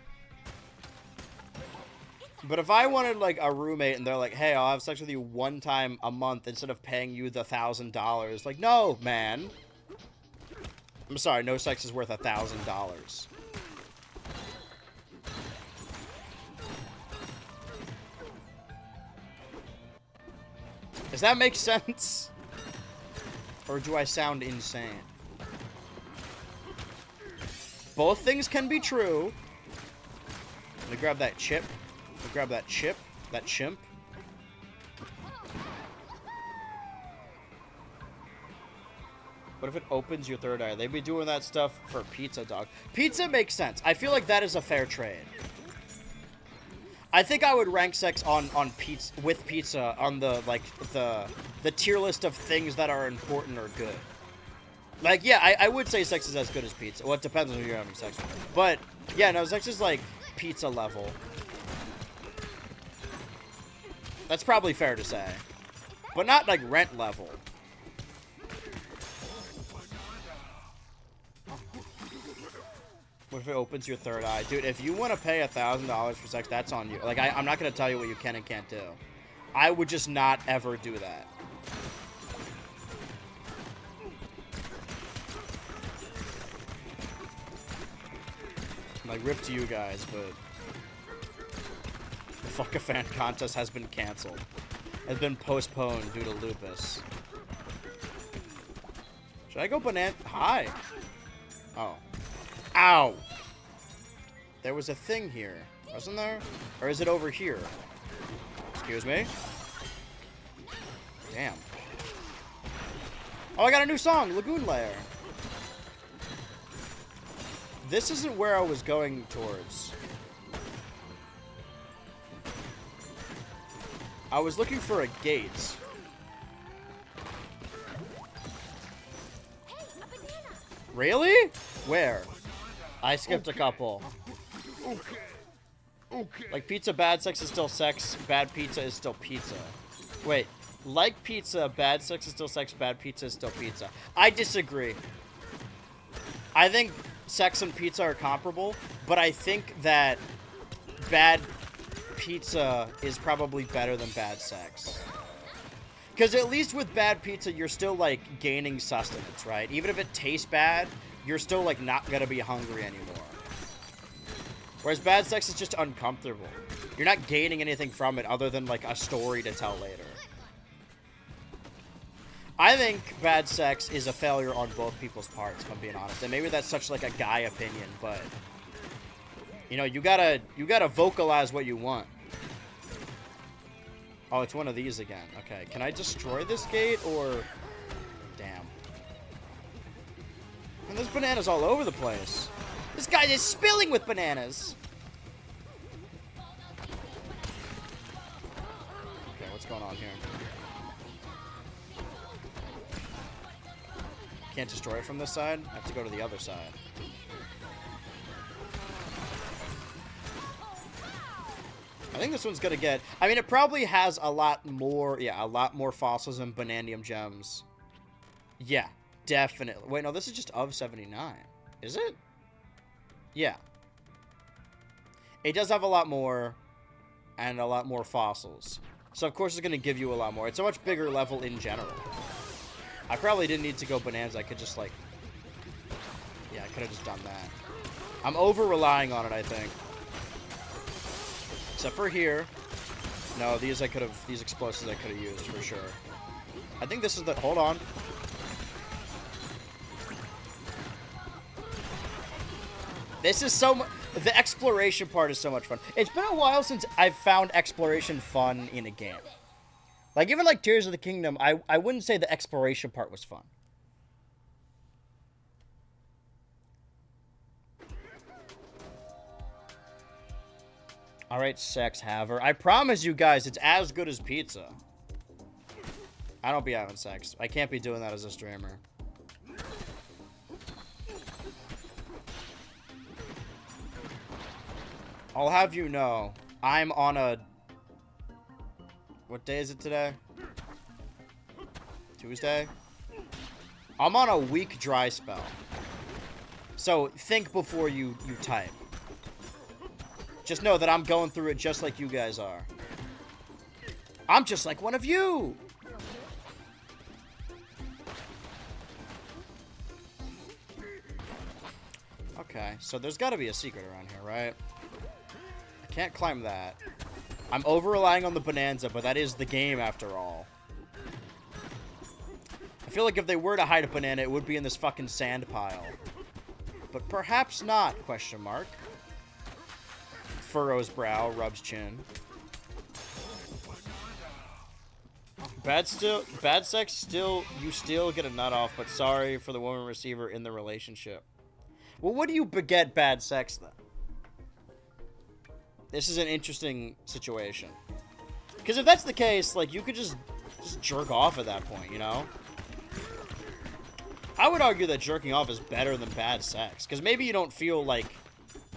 But if I wanted, like, a roommate and they're like, hey, I'll have sex with you one time a month instead of paying you the $1,000. Like, no, man. I'm sorry, no sex is worth $1,000. Does that make sense? Or do I sound insane? Both things can be true. Let me grab that chip. Let me grab that chip. That chimp. What if it opens your third eye? They'd be doing that stuff for pizza, dog. Pizza makes sense. I feel like that is a fair trade. I think I would rank sex on pizza with pizza on the like the tier list of things that are important or good. Like, yeah, I would say sex is as good as pizza. Well, it depends on who you're having sex with. But yeah, no, sex is like pizza level. That's probably fair to say, but not like rent level. What if it opens your third eye? Dude, if you want to pay $1,000 for sex, that's on you. Like, I'm not going to tell you what you can and can't do. I would just not ever do that. Like, rip to you guys, but... the Fuck-a-Fan contest has been canceled. Has been postponed due to lupus. Should I go banana? Hi. Oh. Ow! There was a thing here, wasn't there? Or is it over here? Excuse me? Damn. Oh, I got a new song, Lagoon Lair. This isn't where I was going towards. I was looking for a gate. Hey, a banana! Really? Where? I skipped a couple. Like, pizza, bad sex is still sex, bad pizza is still pizza. Wait, like pizza, bad sex is still sex, bad pizza is still pizza. I disagree. I think sex and pizza are comparable, but I think that bad pizza is probably better than bad sex. Because at least with bad pizza, you're still, like, gaining sustenance, right? Even if it tastes bad, you're still, like, not gonna be hungry anymore. Whereas bad sex is just uncomfortable. You're not gaining anything from it other than, like, a story to tell later. I think bad sex is a failure on both people's parts, if I'm being honest. And maybe that's such, like, a guy opinion, but... you know, you gotta vocalize what you want. Oh, it's one of these again. Okay, can I destroy this gate, or... damn. And there's bananas all over the place. This guy is spilling with bananas. Okay, what's going on here? Can't destroy it from this side? I have to go to the other side. I think this one's gonna get... I mean, it probably has a lot more... yeah, a lot more fossils and bananium gems. Yeah, definitely. Wait, no, this is just of 79. Is it? Yeah. It does have a lot more, and a lot more fossils. So, of course, it's going to give you a lot more. It's a much bigger level in general. I probably didn't need to go Bananza. I could just, like... yeah, I could have just done that. I'm over-relying on it, I think. Except for here. No, these I could have... these explosives I could have used, for sure. I think this is the... hold on. This is so much... The exploration part is so much fun. It's been a while since I've found exploration fun in a game. Like, even like Tears of the Kingdom, I wouldn't say the exploration part was fun. Alright, Sex Haver. I promise you guys, it's as good as pizza. I don't be having sex. I can't be doing that as a streamer. I'll have you know, I'm on a... What day is it today? Tuesday? I'm on a week dry spell. So, think before you type. Just know that I'm going through it just like you guys are. I'm just like one of you! Okay, so there's gotta be a secret around here, right? I can't climb that. I'm over-relying on the Bananza, but that is the game after all. I feel like if they were to hide a banana, it would be in this fucking sand pile. But perhaps not, question mark. Furrows brow, rubs chin. Bad sex, still, you still get a nut off, but sorry for the woman receiver in the relationship. Well, what do you beget bad sex, then? This is an interesting situation. Because if that's the case, like, you could just jerk off at that point, you know? I would argue that jerking off is better than bad sex. Because maybe you don't feel, like,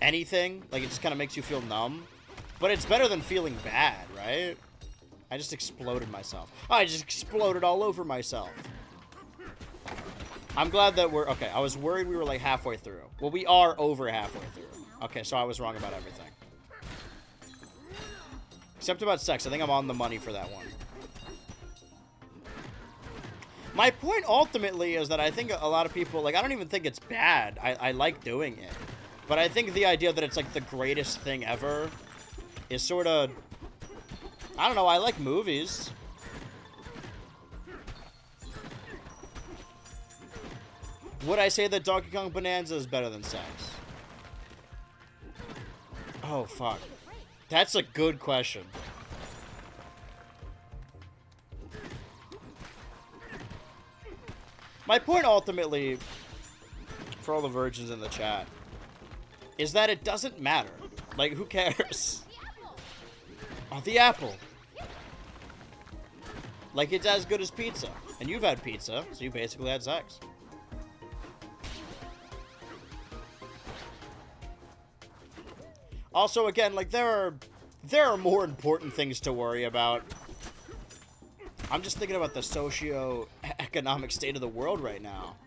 anything. Like, it just kind of makes you feel numb. But it's better than feeling bad, right? I just exploded myself. I just exploded all over myself. I'm glad that we're... Okay, I was worried we were, like, halfway through. Well, we are over halfway through. Okay, so I was wrong about everything. Except about sex. I think I'm on the money for that one. My point ultimately is that I think a lot of people... Like, I don't even think it's bad. I like doing it. But I think the idea that it's, like, the greatest thing ever is sort of... I don't know. I like movies. Would I say that Donkey Kong Bonanza is better than sex? Oh, fuck. That's a good question. My point ultimately, for all the virgins in the chat, is that it doesn't matter. Like, who cares? Oh, the apple. Like, it's as good as pizza. And you've had pizza, so you basically had sex. Also, again, like, there are more important things to worry about. I'm just thinking about the socio-economic state of the world right now.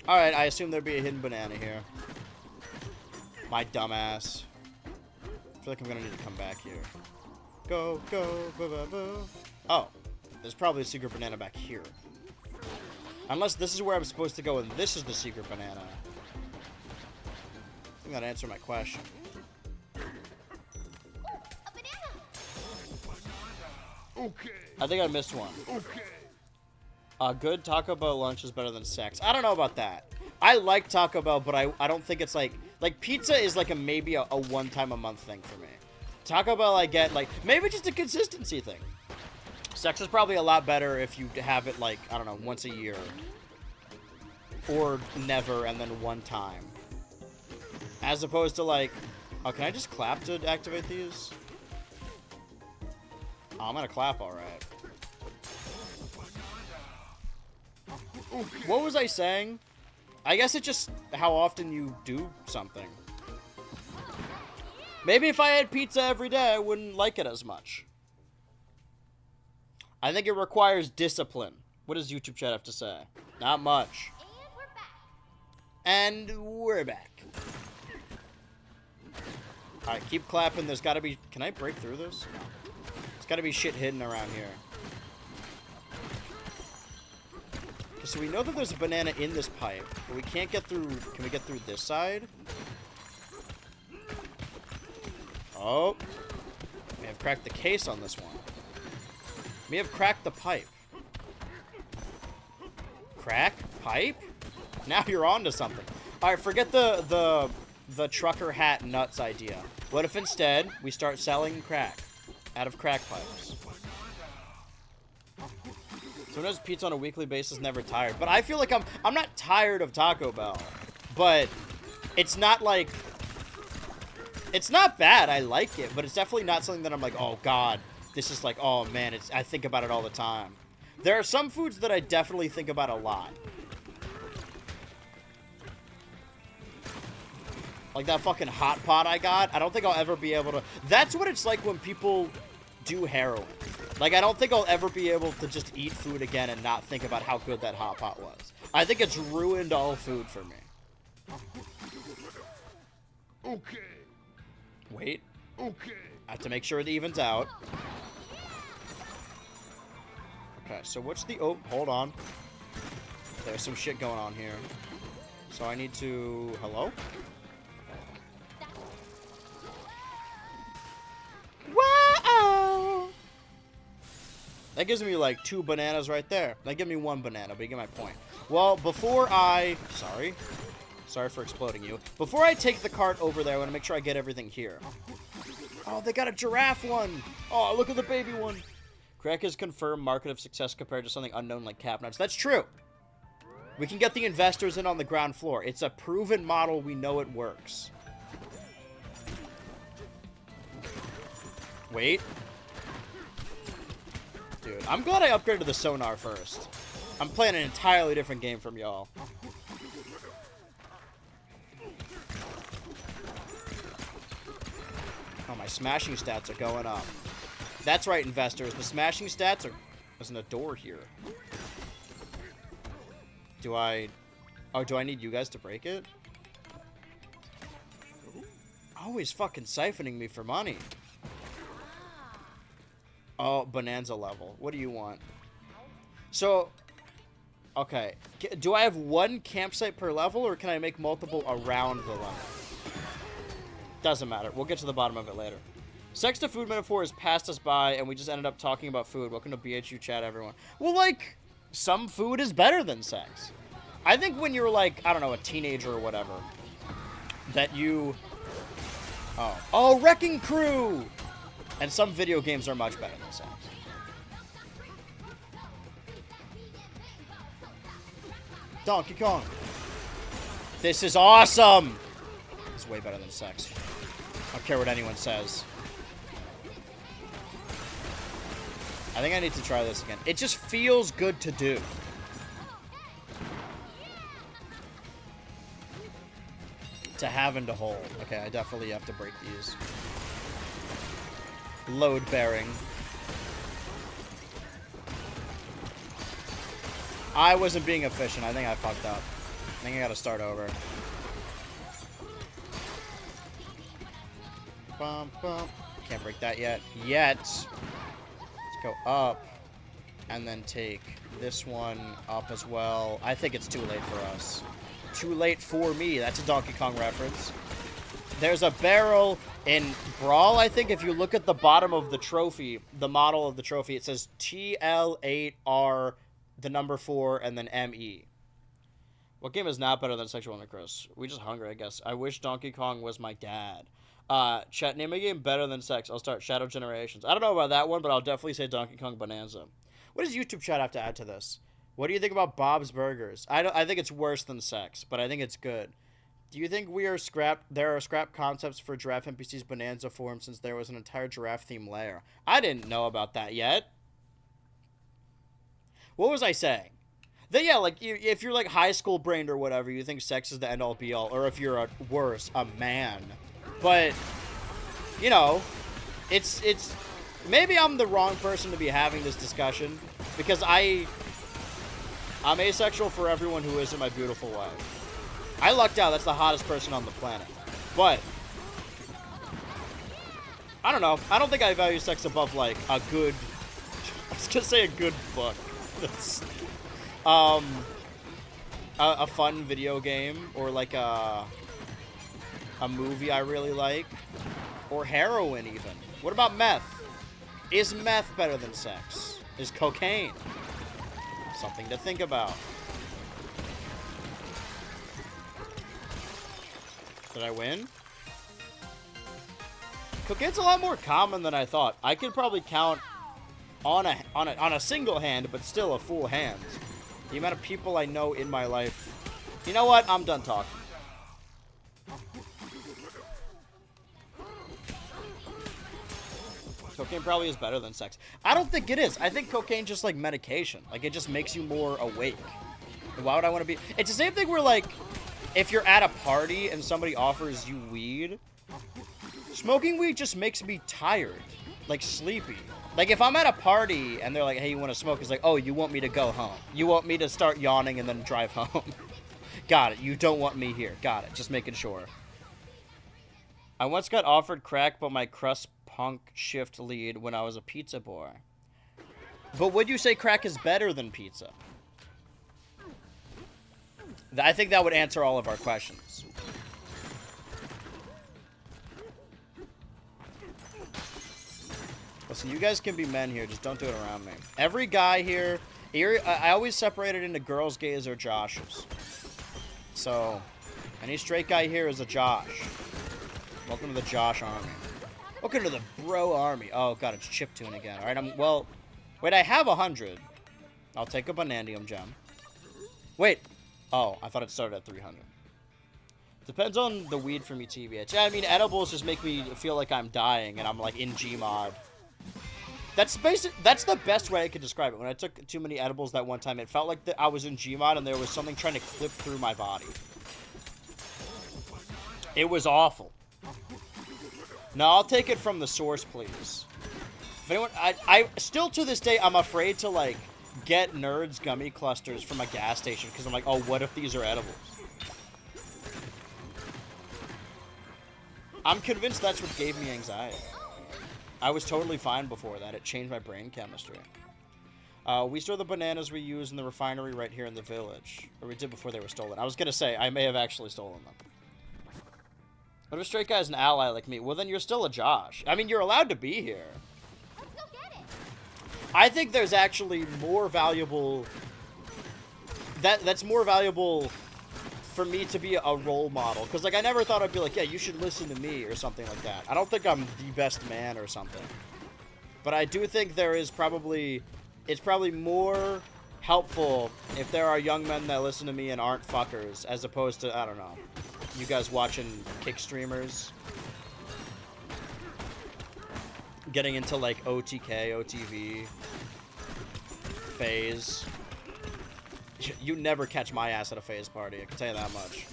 Alright, I assume there'd be a hidden banana here. My dumbass. I feel like I'm gonna need to come back here. Go, go, boo, boo, boo. Oh, there's probably a secret banana back here. Unless this is where I'm supposed to go and this is the secret banana. I think that'll answer my question. Okay. I think I missed one. Okay. A good Taco Bell lunch is better than sex. I don't know about that. I like Taco Bell, but I don't think it's like pizza is like maybe a one time a month thing for me. Taco Bell I get like maybe just a consistency thing. Sex is probably a lot better if you have it like, I don't know, once a year. Or never and then one time. As opposed to like, oh, can I just clap to activate these? Oh, I'm gonna clap alright. What was I saying? I guess it's just how often you do something. Maybe if I had pizza every day, I wouldn't like it as much. I think it requires discipline. What does YouTube chat have to say? Not much. And we're back. Alright, keep clapping. There's gotta be... Can I break through this? No. There's gotta be shit hidden around here. Okay, so we know that there's a banana in this pipe, but we can't get through... Can we get through this side? Oh. May have cracked the case on this one. May have cracked the pipe. Crack pipe? Now you're on to something. All right, forget the trucker hat nuts idea. What if instead we start selling crack out of crack pipes? So who knows pizza on a weekly basis, never tired. But I feel like I'm not tired of Taco Bell. But it's not like... It's not bad. I like it. But it's definitely not something that I'm like, oh, God. This is like, oh, man. I think about it all the time. There are some foods that I definitely think about a lot. Like that fucking hot pot I got. I don't think I'll ever be able to... That's what it's like when people do heroin. Like, I don't think I'll ever be able to just eat food again and not think about how good that hot pot was. I think it's ruined all food for me. Okay. Wait. Okay. I have to make sure it evens out. Okay, so what's the... Oh, hold on. There's some shit going on here. So I need to... Hello? Whoa! That gives me like 2 bananas right there. That gives me 1 banana, but you get my point. Well, before I... Sorry for exploding you. Before I take the cart over there, I want to make sure I get everything here. Oh, they got a giraffe one. Oh, look at the baby one. Crack is confirmed market of success compared to something unknown like cap nuts. That's true. We can get the investors in on the ground floor. It's a proven model. We know it works. Wait. Dude, I'm glad I upgraded the sonar first. I'm playing an entirely different game from y'all. Oh, my smashing stats are going up. That's right, investors. The smashing stats are... There's a door here. Do I... Oh, do I need you guys to break it? Always fucking siphoning me for money. Oh, Bananza level. What do you want? So, okay. Do I have 1 campsite per level, or can I make multiple around the level? Doesn't matter. We'll get to the bottom of it later. Sex to food metaphor has passed us by, and we just ended up talking about food. Welcome to BHU chat, everyone. Well, like, some food is better than sex. I think when you're, like, I don't know, a teenager or whatever, that you... Oh, Wrecking Crew! And some video games are much better than sex. Donkey Kong. This is awesome! It's way better than sex. I don't care what anyone says. I think I need to try this again. It just feels good to do. To have and to hold. Okay, I definitely have to break these. Load bearing. I wasn't being efficient. I think I fucked up. I think I gotta start over. Bum, bum. Can't break that yet. Let's go up. And then take this one up as well. I think it's too late for us. Too late for me. That's a Donkey Kong reference. There's a barrel in Brawl, I think. If you look at the bottom of the trophy, the model of the trophy, it says TL8R, the number 4, and then ME. What game is not better than sexual intercourse? We just hungry, I guess. I wish Donkey Kong was my dad. Chat, name a game better than sex. I'll start Shadow Generations. I don't know about that one, but I'll definitely say Donkey Kong Bonanza. What does YouTube chat have to add to this? What do you think about Bob's Burgers? I think it's worse than sex, but I think it's good. Do you think there are scrap concepts for Giraffe NPC's Bonanza form since there was an entire giraffe-themed layer? I didn't know about that yet. What was I saying? That, yeah, like, if you're, like, high school brained or whatever, you think sex is the end-all be-all. Or if you're, worse, a man. But, you know, it's... Maybe I'm the wrong person to be having this discussion. Because I'm asexual for everyone who isn't my beautiful wife. I lucked out. That's the hottest person on the planet. But, I don't know. I don't think I value sex above, like, a good... I was gonna say a good book. That's... a fun video game, or like a movie I really like, or heroin even. What about meth? Is meth better than sex? Is cocaine? Something to think about. Did I win? Cocaine's a lot more common than I thought. I could probably count on a single hand, but still a full hand. The amount of people I know in my life. You know what? I'm done talking. Cocaine probably is better than sex. I don't think it is. I think cocaine just like medication. Like it just makes you more awake. Why would I want to be? It's the same thing where like, if you're at a party and somebody offers you weed, smoking weed just makes me tired, like sleepy. Like if I'm at a party and they're like, hey, you want to smoke? It's like, oh, you want me to go home. You want me to start yawning and then drive home. Got it. You don't want me here. Got it. Just making sure. I once got offered crack, but my crust punk shift lead when I was a pizza boy. But would you say crack is better than pizza? I think that would answer all of our questions. Listen, you guys can be men here, just don't do it around me. Every guy here, I always separate it into girls, gays, or Joshes. So, any straight guy here is a Josh. Welcome to the Josh army. Welcome to the bro army. Oh god, it's chiptune again. Alright, well, wait, I have 100. I'll take a Banandium gem. Wait. Oh, I thought it started at 300. Depends on the weed from your TBH. Yeah, I mean, edibles just make me feel like I'm dying and I'm like in Gmod. That's the best way I could describe it. When I took too many edibles that one time, it felt like I was in Gmod and there was something trying to clip through my body. It was awful. No, I'll take it from the source, please. If anyone, I still to this day, I'm afraid to like get Nerds gummy clusters from a gas station because I'm like, oh, what if these are edibles? I'm convinced that's what gave me anxiety. I was totally fine before that. It changed my brain chemistry. We store the bananas we use in the refinery right here in the village. Or we did before they were stolen. I was going to say, I may have actually stolen them. What if a straight guy's an ally like me? Well, then you're still a Josh. I mean, you're allowed to be here. Let's go get it. I think there's actually more valuable... That's more valuable for me to be a role model. Because, like, I never thought I'd be like, yeah, you should listen to me or something like that. I don't think I'm the best man or something. But I do think there is probably... It's probably more helpful if there are young men that listen to me and aren't fuckers, as opposed to, I don't know, you guys watching kick streamers. Getting into, like, OTK, OTV, phase. You never catch my ass at a phase party, I can tell you that much.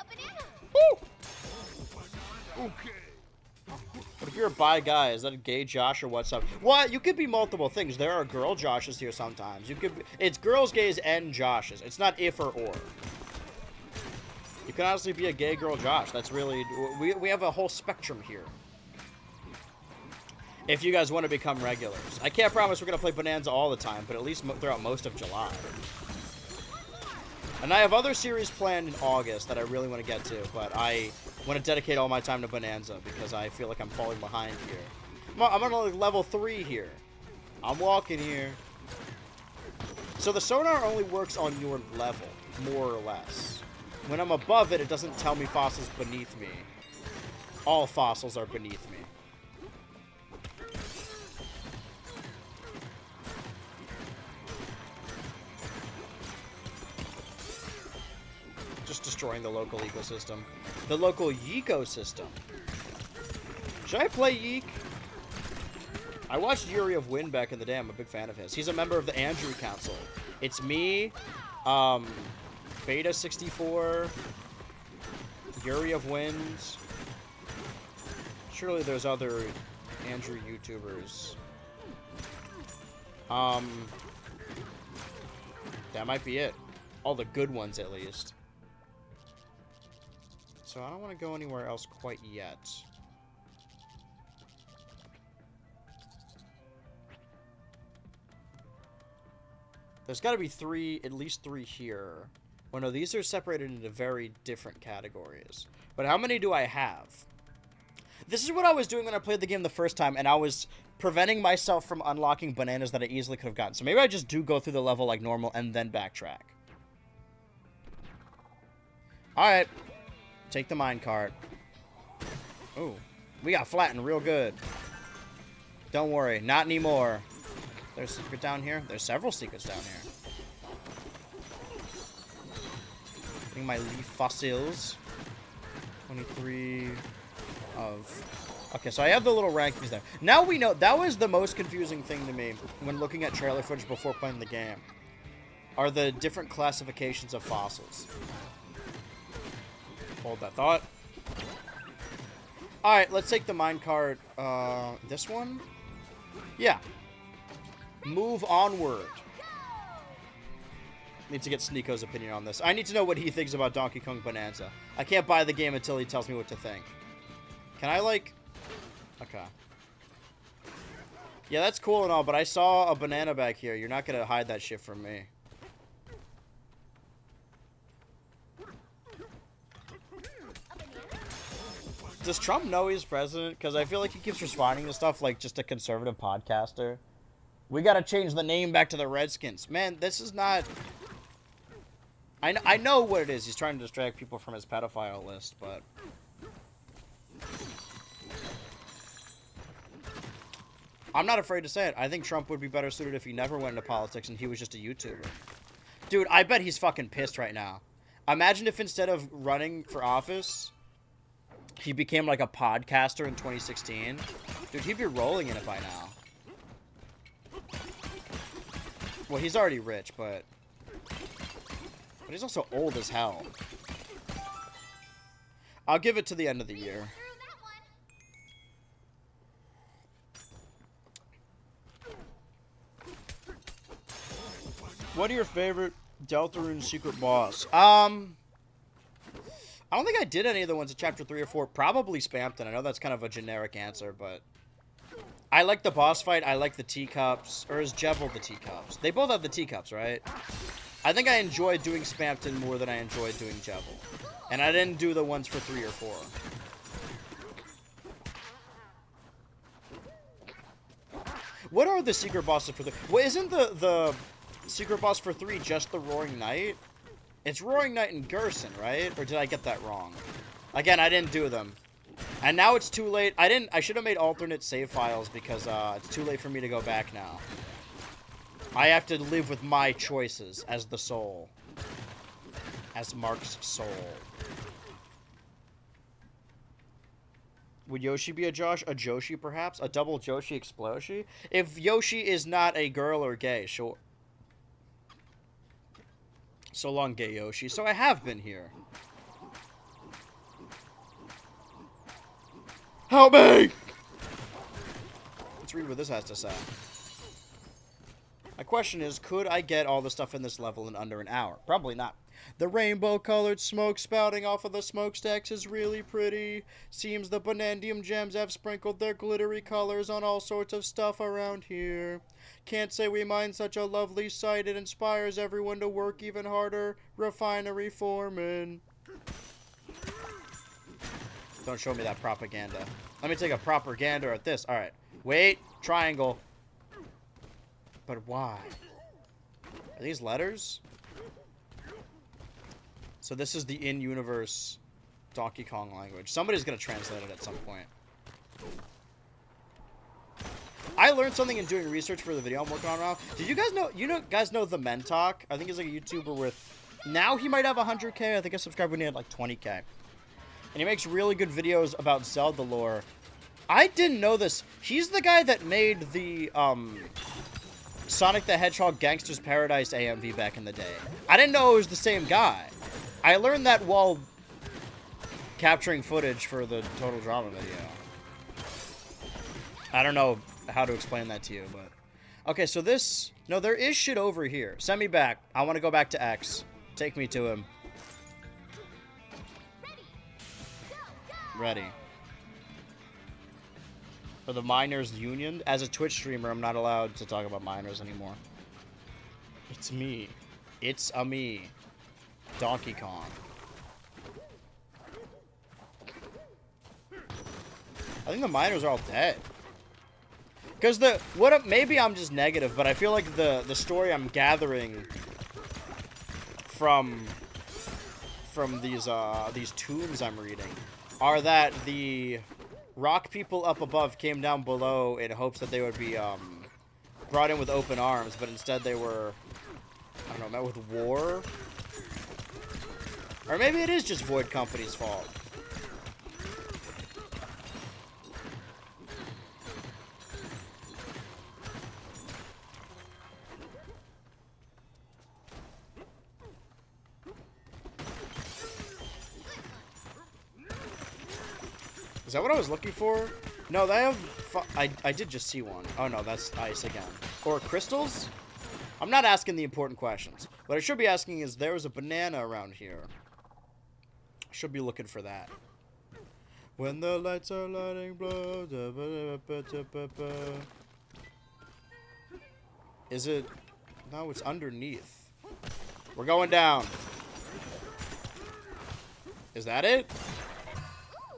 A banana. Woo! Okay. But if you're a bi guy, is that a gay Josh or what's up? What? You could be multiple things. There are girl Joshes here sometimes. You could. It's girls, gays, and Joshes. It's not if or. You can honestly be a gay girl Josh. That's really... We have a whole spectrum here. If you guys want to become regulars. I can't promise we're going to play Bananza all the time, but at least throughout most of July. And I have other series planned in August that I really want to get to, but I want to dedicate all my time to Bananza because I feel like I'm falling behind here. I'm on like level 3 here. I'm walking here. So the sonar only works on your level, more or less. When I'm above it, it doesn't tell me fossils beneath me. All fossils are beneath me. Just destroying the local ecosystem. The local ecosystem. Should I play Yeek? I watched Yuri of Wind back in the day. I'm a big fan of his. He's a member of the Andrew Council. It's me, Beta 64, Yuri of Winds. Surely there's other Andrew YouTubers. That might be it. All the good ones, at least. So I don't want to go anywhere else quite yet. There's got to be at least three here. Well, no, these are separated into very different categories. But how many do I have? This is what I was doing when I played the game the first time, and I was preventing myself from unlocking bananas that I easily could have gotten. So maybe I just do go through the level like normal and then backtrack. Alright. Take the minecart. Ooh. We got flattened real good. Don't worry. Not anymore. There's a secret down here? There's several secrets down here. Getting my leaf fossils. 23 of... Okay, so I have the little rankings there. Now we know... That was the most confusing thing to me when looking at trailer footage before playing the game. Are the different classifications of fossils. Hold that thought. Alright, let's take the minecart. This one? Yeah. Move onward. Need to get Sneeko's opinion on this. I need to know what he thinks about Donkey Kong Bonanza. I can't buy the game until he tells me what to think. Can I, like... Okay. Yeah, that's cool and all, but I saw a banana back here. You're not gonna hide that shit from me. Does Trump know he's president? Because I feel like he keeps responding to stuff like just a conservative podcaster. We gotta change the name back to the Redskins. Man, this is not... I know what it is. He's trying to distract people from his pedophile list, but... I'm not afraid to say it. I think Trump would be better suited if he never went into politics and he was just a YouTuber. Dude, I bet he's fucking pissed right now. Imagine if instead of running for office... he became like a podcaster in 2016. Dude, he'd be rolling in it by now. Well, he's already rich, but he's also old as hell. I'll give it to the end of the year. What are your favorite Deltarune secret boss? I don't think I did any of the ones in Chapter 3 or 4. Probably Spamton. I know that's kind of a generic answer, but... I like the boss fight. I like the teacups. Or is Jebel the teacups? They both have the teacups, right? I think I enjoyed doing Spamton more than I enjoyed doing Jebel. And I didn't do the ones for 3 or 4. What are the secret bosses for 3? Well, isn't the secret boss for 3 just the Roaring Knight? It's Roaring Knight and Gerson, right? Or did I get that wrong? Again, I didn't do them. And now it's too late. I should have made alternate save files because it's too late for me to go back now. I have to live with my choices as the soul. As Mark's soul. Would Yoshi be a Josh? A Joshi, perhaps? A double Joshi Exploshi? If Yoshi is not a girl or gay, sure. So long, gay Yoshi. So I have been here. Help me! Let's read what this has to say. My question is, could I get all the stuff in this level in under an hour? Probably not. The rainbow-colored smoke spouting off of the smokestacks is really pretty. Seems the Bonandium gems have sprinkled their glittery colors on all sorts of stuff around here. Can't say we mind such a lovely sight. It inspires everyone to work even harder. Refinery foreman. Don't show me that propaganda. Let me take a propaganda at this. Alright. Wait. Triangle. But why? Are these letters? So this is the in-universe Donkey Kong language. Somebody's going to translate it at some point. I learned something in doing research for the video I'm working on now. Did you guys know, guys know the Mentalk? I think he's like a YouTuber with, now he might have 100K. I think I subscribed when he had like 20K. And he makes really good videos about Zelda lore. I didn't know this. He's the guy that made the, Sonic the Hedgehog Gangster's Paradise AMV back in the day. I didn't know it was the same guy. I learned that while capturing footage for the Total Drama video. I don't know how to explain that to you, but... Okay, so this... No, there is shit over here. Send me back. I want to go back to X. Take me to him. Ready. For the Miners Union? As a Twitch streamer, I'm not allowed to talk about miners anymore. It's me. It's a me. Donkey Kong. I think the miners are all dead. Because maybe I'm just negative, but I feel like the story I'm gathering from these tombs I'm reading are that the rock people up above came down below in hopes that they would be brought in with open arms, but instead they were, I don't know, met with war? Or maybe it is just Void Company's fault. Is that what I was looking for? No, they have... I did just see one. Oh, no, that's ice again. Or crystals? I'm not asking the important questions. What I should be asking is, there was a banana around here. I should be looking for that. When the lights are lighting blue... Is it... No, it's underneath. We're going down. Is that it?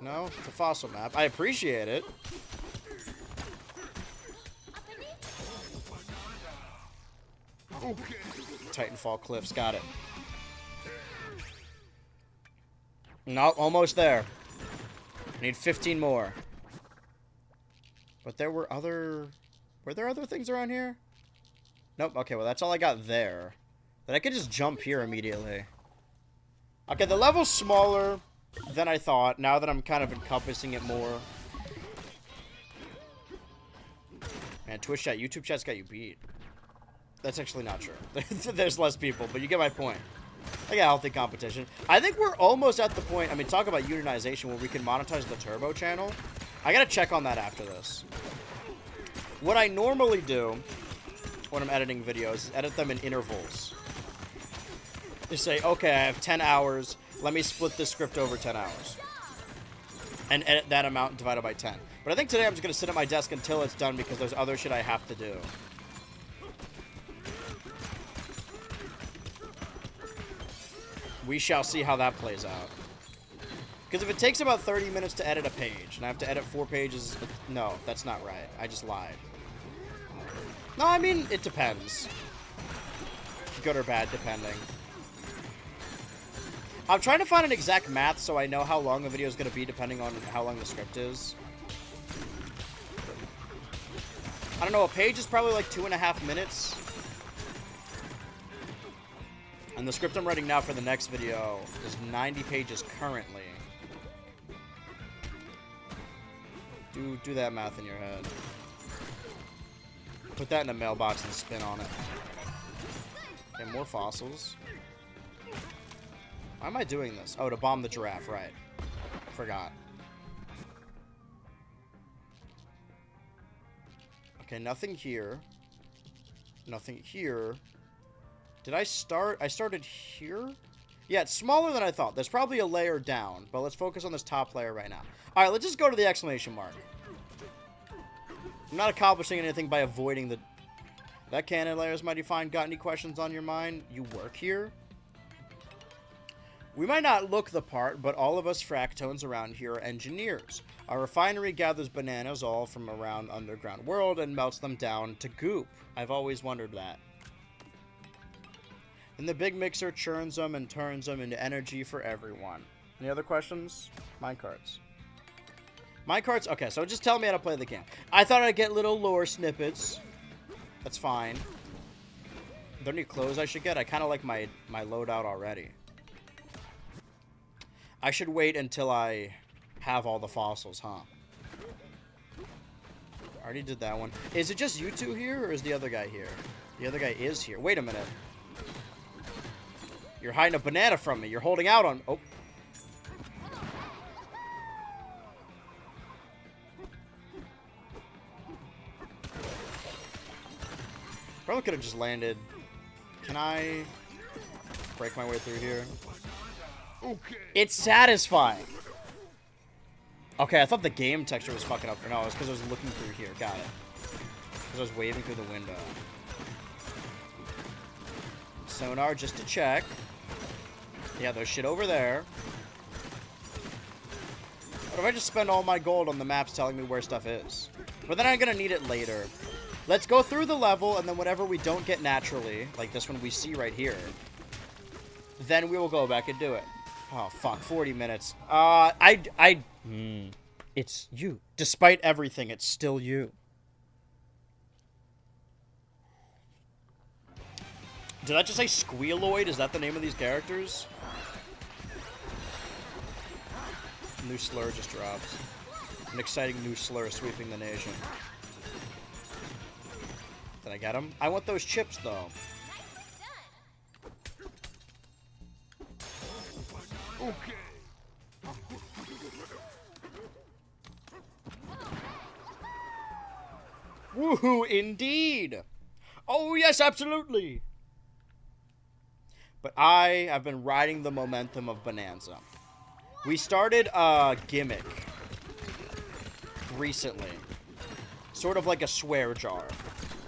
No, it's a fossil map. I appreciate it. Okay. Titanfall cliffs, got it. No, almost there. I need 15 more. But there were other... Were there other things around here? Nope, okay, well that's all I got there. Then I could just jump here immediately. Okay, the level's smaller than I thought, now that I'm kind of encompassing it more. Man, Twitch chat, YouTube chat's got you beat. That's actually not true. There's less people, but you get my point. I got healthy competition. I think we're almost at the point, I mean, talk about unionization, where we can monetize the turbo channel. I gotta check on that after this. What I normally do when I'm editing videos is edit them in intervals. Just say, okay, I have 10 hours. Let me split this script over 10 hours. And edit that amount divided by 10. But I think today I'm just going to sit at my desk until it's done because there's other shit I have to do. We shall see how that plays out. Because if it takes about 30 minutes to edit a page, and I have to edit 4 pages... No, that's not right. I just lied. No, I mean, it depends. Good or bad, depending. I'm trying to find an exact math so I know how long the video is going to be depending on how long the script is. I don't know, a page is probably like 2.5 minutes. And the script I'm writing now for the next video is 90 pages currently. Do that math in your head. Put that in a mailbox and spin on it. Okay, more fossils. Why am I doing this? Oh, to bomb the giraffe, right. Forgot. Okay, nothing here. Nothing here. Did I start? I started here? Yeah, it's smaller than I thought. There's probably a layer down, but let's focus on this top layer right now. Alright, let's just go to the exclamation mark. I'm not accomplishing anything by avoiding the... That cannon layer is mighty fine. Got any questions on your mind? You work here? We might not look the part, but all of us fractones around here are engineers. Our refinery gathers bananas all from around underground world and melts them down to goop. I've always wondered that. And the big mixer churns them and turns them into energy for everyone. Any other questions? Minecarts. Minecarts? Okay, so just tell me how to play the game. I thought I'd get little lore snippets. That's fine. Are there any clothes I should get? I kind of like my loadout already. I should wait until I have all the fossils, huh? I already did that one. Is it just you two here, or is the other guy here? The other guy is here. Wait a minute. You're hiding a banana from me. You're holding out on... Oh. Probably could have just landed. Can I break my way through here? Okay. It's satisfying. Okay, I thought the game texture was fucking up. No, it was because I was looking through here. Got it. Because I was waving through the window. Sonar just to check. Yeah, there's shit over there. What if I just spend all my gold on the maps telling me where stuff is? But then I'm gonna need it later. Let's go through the level, and then whatever we don't get naturally, like this one we see right here, then we will go back and do it. Oh, fuck. 40 minutes. It's you. Despite everything, it's still you. Did I just say Squealoid? Is that the name of these characters? New slur just dropped. An exciting new slur sweeping the nation. Did I get him? I want those chips, though. Okay. Woohoo, indeed! Oh, yes, absolutely! But I have been riding the momentum of Bananza. We started a gimmick recently. Sort of like a swear jar.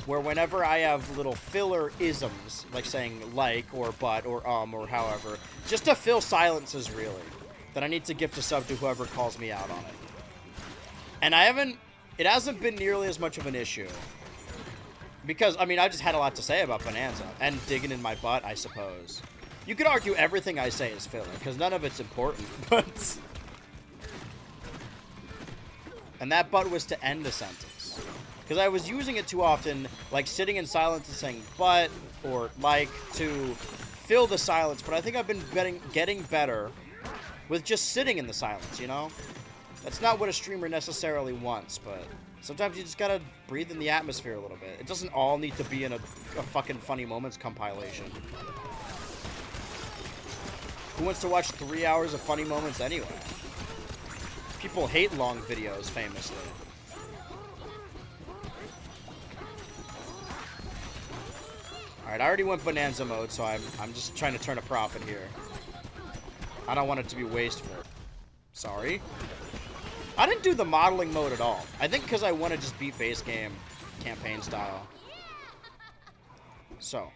Where whenever I have little filler isms, like saying like, or but, or however, just to fill silences, really, that I need to gift a sub to whoever calls me out on it. And it hasn't been nearly as much of an issue. Because, I mean, I just had a lot to say about Bananza, and digging in my butt, I suppose. You could argue everything I say is filler, because none of it's important, but... And that but was to end a sentence. Because I was using it too often, like sitting in silence and saying but, or like, to fill the silence, but I think I've been getting better with just sitting in the silence, you know? That's not what a streamer necessarily wants, but sometimes you just gotta breathe in the atmosphere a little bit. It doesn't all need to be in a fucking funny moments compilation. Who wants to watch 3 hours of funny moments anyway? People hate long videos, famously. Alright, I already went Bananza mode, so I'm just trying to turn a profit here. I don't want it to be wasteful. Sorry. I didn't do the modeling mode at all. I think because I want to just beat base game campaign style. So.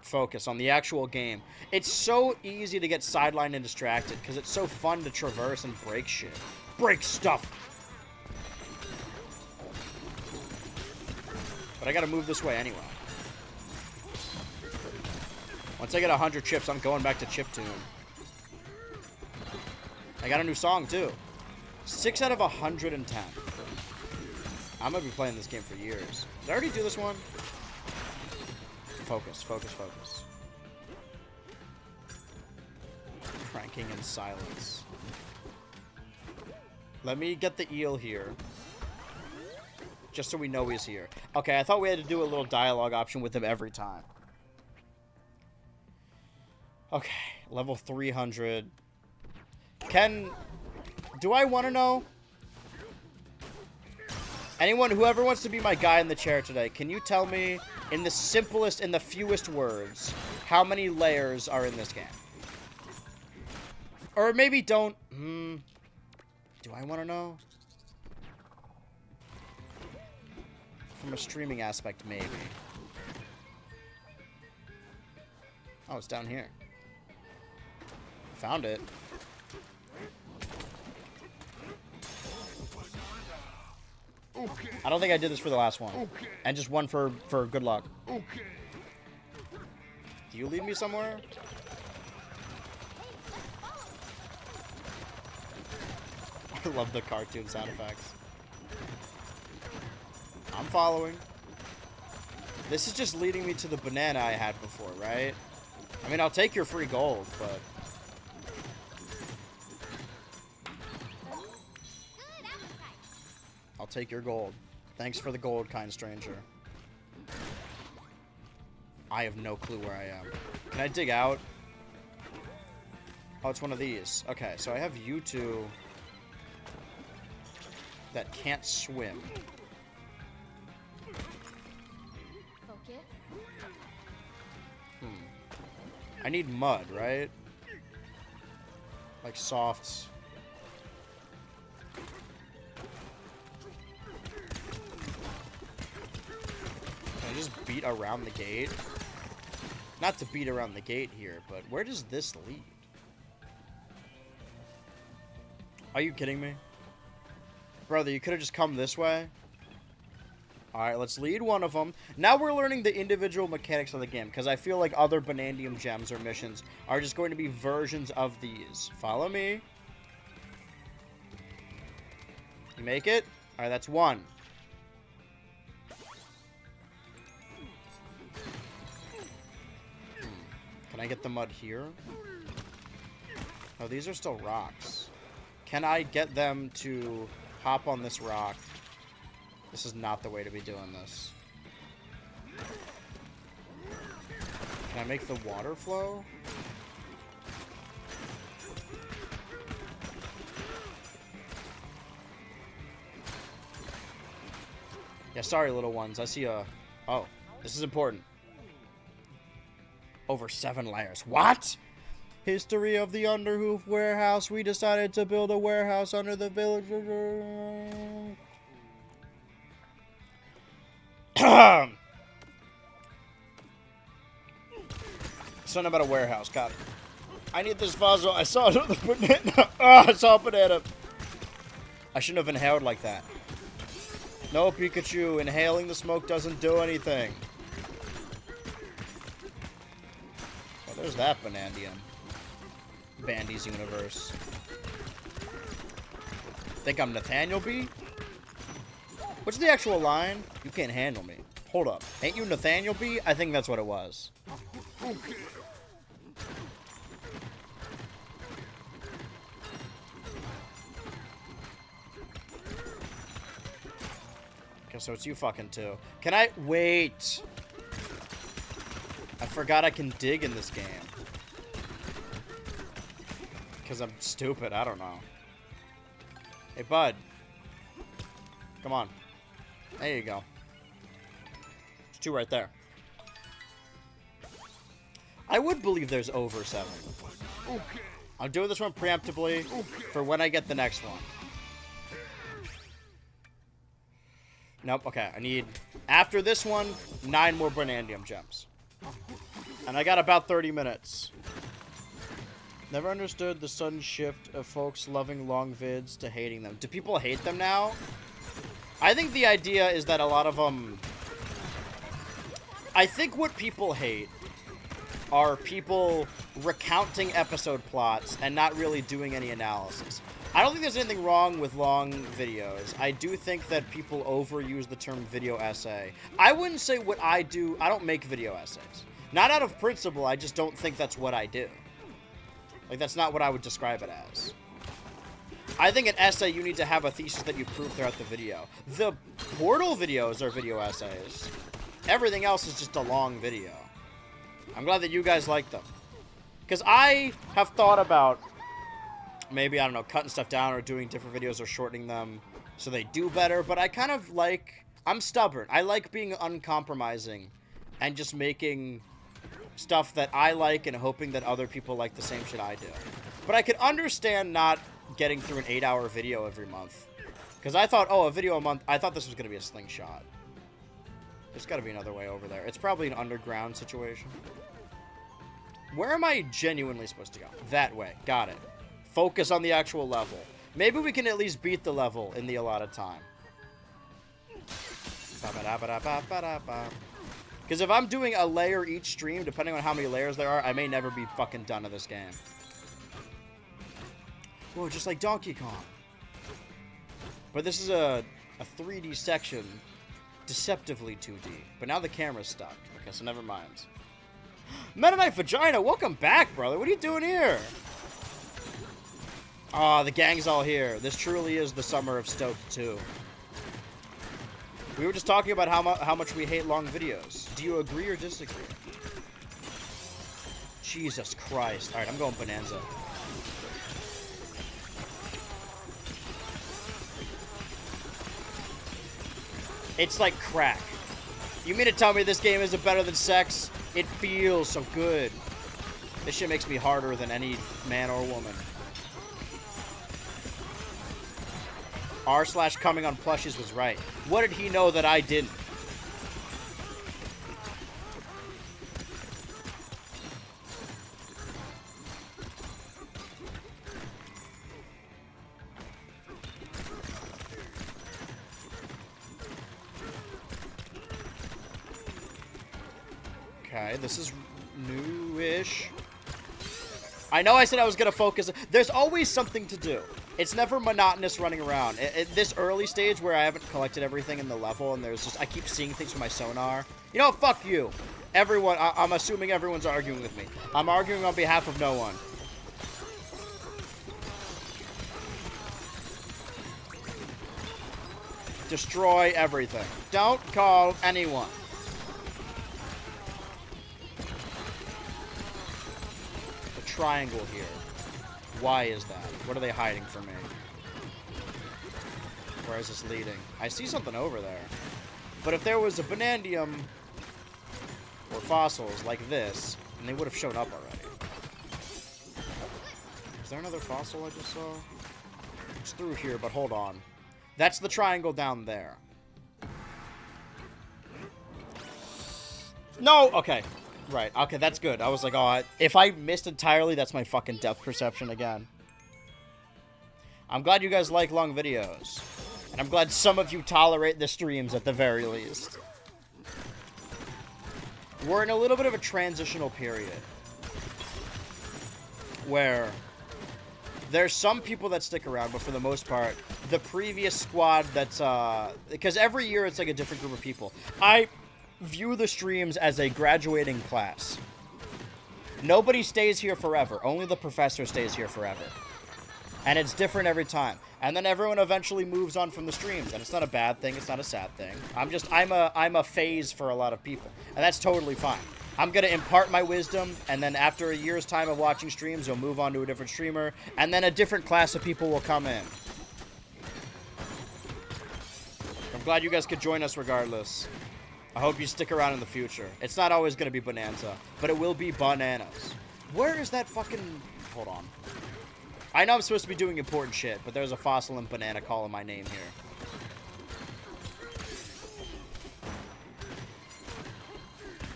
Focus on the actual game. It's so easy to get sidelined and distracted because it's so fun to traverse and break shit. Break stuff! But I gotta move this way anyway. Once I get 100 chips, I'm going back to chiptune. I got a new song, too. 6 out of 110. I'm gonna be playing this game for years. Did I already do this one? Focus, focus, focus. Cranking in silence. Let me get the eel here. Just so we know he's here. Okay, I thought we had to do a little dialogue option with him every time. Okay, level 300. Do I want to know? Anyone, whoever wants to be my guy in the chair today, can you tell me, in the simplest and the fewest words, how many layers are in this game? Or maybe don't... do I want to know? From a streaming aspect, maybe. Oh, it's down here. Found it. Okay. I don't think I did this for the last one. Okay. And just one for good luck. Okay. Do you lead me somewhere? I love the cartoon sound effects. I'm following. This is just leading me to the banana I had before, right? I mean, I'll take your free gold, but... I'll take your gold. Thanks for the gold, kind stranger. I have no clue where I am. Can I dig out? Oh, it's one of these. Okay, so I have you two that can't swim. Focus. I need mud, right? Like soft. Can I just beat around the gate? Not to beat around the gate here, but where does this lead? Are you kidding me? Brother, you could have just come this way. Alright, let's lead one of them. Now we're learning the individual mechanics of the game, because I feel like other Banandium gems or missions are just going to be versions of these. Follow me. You make it? Alright, that's one. Can I get the mud here? Oh, these are still rocks. Can I get them to hop on this rock? This is not the way to be doing this. Can I make the water flow? Yeah, sorry, little ones. I see a... Oh, this is important. Over 7 layers. What? History of the Underhoof warehouse. We decided to build a warehouse under the village. Something about a warehouse. Got it. I need this puzzle. I saw another banana. I saw a banana. I shouldn't have inhaled like that. No, Pikachu. Inhaling the smoke doesn't do anything. Well, there's that Banandium. Bandy's universe. Think I'm Nathaniel B? What's the actual line? You can't handle me. Hold up. Ain't you Nathaniel B? I think that's what it was. Okay. Okay, so it's you fucking too. Can I... Wait. I forgot I can dig in this game. Because I'm stupid. I don't know. Hey, bud. Come on. There you go. There's 2 right there. I would believe there's over 7. Okay. I'm doing this one preemptively for when I get the next one. Nope, okay. I need, after this one, 9 more Banandium gems. And I got about 30 minutes. Never understood the sudden shift of folks loving long vids to hating them. Do people hate them now? I think the idea is that a lot of them... I think what people hate are people recounting episode plots and not really doing any analysis. I don't think there's anything wrong with long videos. I do think that people overuse the term video essay. I wouldn't say what I do. I don't make video essays. Not out of principle, I just don't think that's what I do. Like, that's not what I would describe it as. I think an essay, you need to have a thesis that you prove throughout the video. The Portal videos are video essays. Everything else is just a long video. I'm glad that you guys like them. Because I have thought about maybe, I don't know, cutting stuff down or doing different videos or shortening them so they do better. But I kind of like... I'm stubborn. I like being uncompromising and just making stuff that I like and hoping that other people like the same shit I do. But I could understand not getting through an 8-hour video every month. Because I thought, oh, a video a month, I thought this was going to be a slingshot. There's got to be another way over there. It's probably an underground situation. Where am I genuinely supposed to go? That way. Got it. Focus on the actual level. Maybe we can at least beat the level in the allotted time. Because if I'm doing a layer each stream, depending on how many layers there are, I may never be fucking done to this game. Whoa, just like Donkey Kong. But this is a 3D section, deceptively 2D. But now the camera's stuck. Okay, so never mind. Mennonite Vagina, welcome back, brother. What are you doing here? Aw, the gang's all here. This truly is the summer of Stoke 2. We were just talking about how much we hate long videos. Do you agree or disagree? Jesus Christ. Alright, I'm going Bananza. It's like crack. You mean to tell me this game isn't better than sex? It feels so good. This shit makes me harder than any man or woman. r/coming on plushies was right. What did he know that I didn't? Okay, this is new-ish. I know I said I was going to focus. There's always something to do. It's never monotonous running around. At this early stage where I haven't collected everything in the level and there's just, I keep seeing things from my sonar. You know what? Fuck you. Everyone, I'm assuming everyone's arguing with me. I'm arguing on behalf of no one. Destroy everything. Don't call anyone. The triangle here. Why is that? What are they hiding from me? Where is this leading? I see something over there. But if there was a Banandium or fossils like this, then they would have shown up already. Is there another fossil I just saw? It's through here, but hold on. That's the triangle down there. No! Okay. Right. Okay, that's good. I was like, oh, if I missed entirely, that's my fucking depth perception again. I'm glad you guys like long videos. And I'm glad some of you tolerate the streams at the very least. We're in a little bit of a transitional period. Where there's some people that stick around, but for the most part, the previous squad that's, because every year it's like a different group of people. I view the streams as a graduating class. Nobody stays here forever. Only the professor stays here forever. And it's different every time. And then everyone eventually moves on from the streams. And it's not a bad thing. It's not a sad thing. I'm a phase for a lot of people. And that's totally fine. I'm going to impart my wisdom. And then after a year's time of watching streams, you'll move on to a different streamer. And then a different class of people will come in. I'm glad you guys could join us regardless. I hope you stick around in the future. It's not always going to be Bananza, but it will be bananas. Where is that fucking... Hold on. I know I'm supposed to be doing important shit, but there's a fossil and banana calling my name here.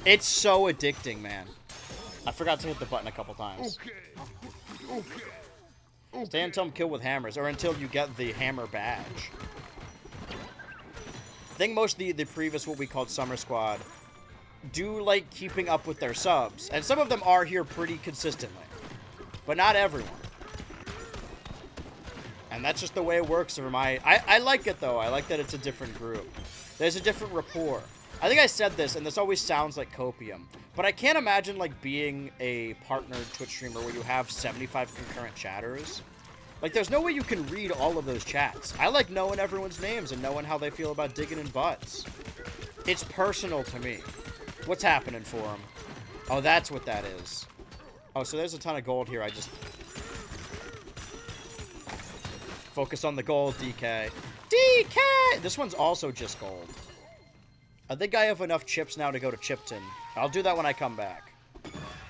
It's so addicting, man. I forgot to hit the button a couple times. Okay. Stay until I'm killed with hammers, or until you get the hammer badge. I think most of the previous, what we called Summer Squad, do like keeping up with their subs. And some of them are here pretty consistently. But not everyone. And that's just the way it works for my... I like it, though. I like that it's a different group. There's a different rapport. I think I said this, and this always sounds like copium. But I can't imagine, like, being a partnered Twitch streamer where you have 75 concurrent chatters. Like, there's no way you can read all of those chats. I like knowing everyone's names and knowing how they feel about digging in butts. It's personal to me. What's happening for them? Oh, that's what that is. Oh, so there's a ton of gold here. I just... Focus on the gold, DK. DK! This one's also just gold. I think I have enough chips now to go to Chipton. I'll do that when I come back.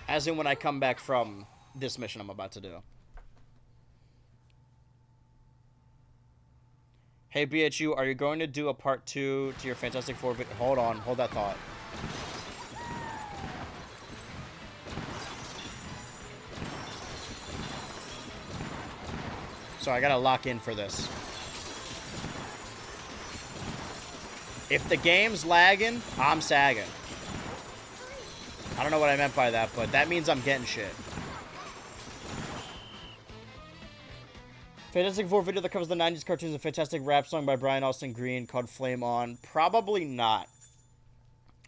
As in when I come back from this mission I'm about to do. Hey, BHU, are you going to do a part 2 to your Fantastic Four video? Hold on. Hold that thought. So I gotta lock in for this. If the game's lagging, I'm sagging. I don't know what I meant by that, but that means I'm getting shit. Fantastic Four video that covers the 90s cartoons, a fantastic rap song by Brian Austin Green called Flame On. Probably not.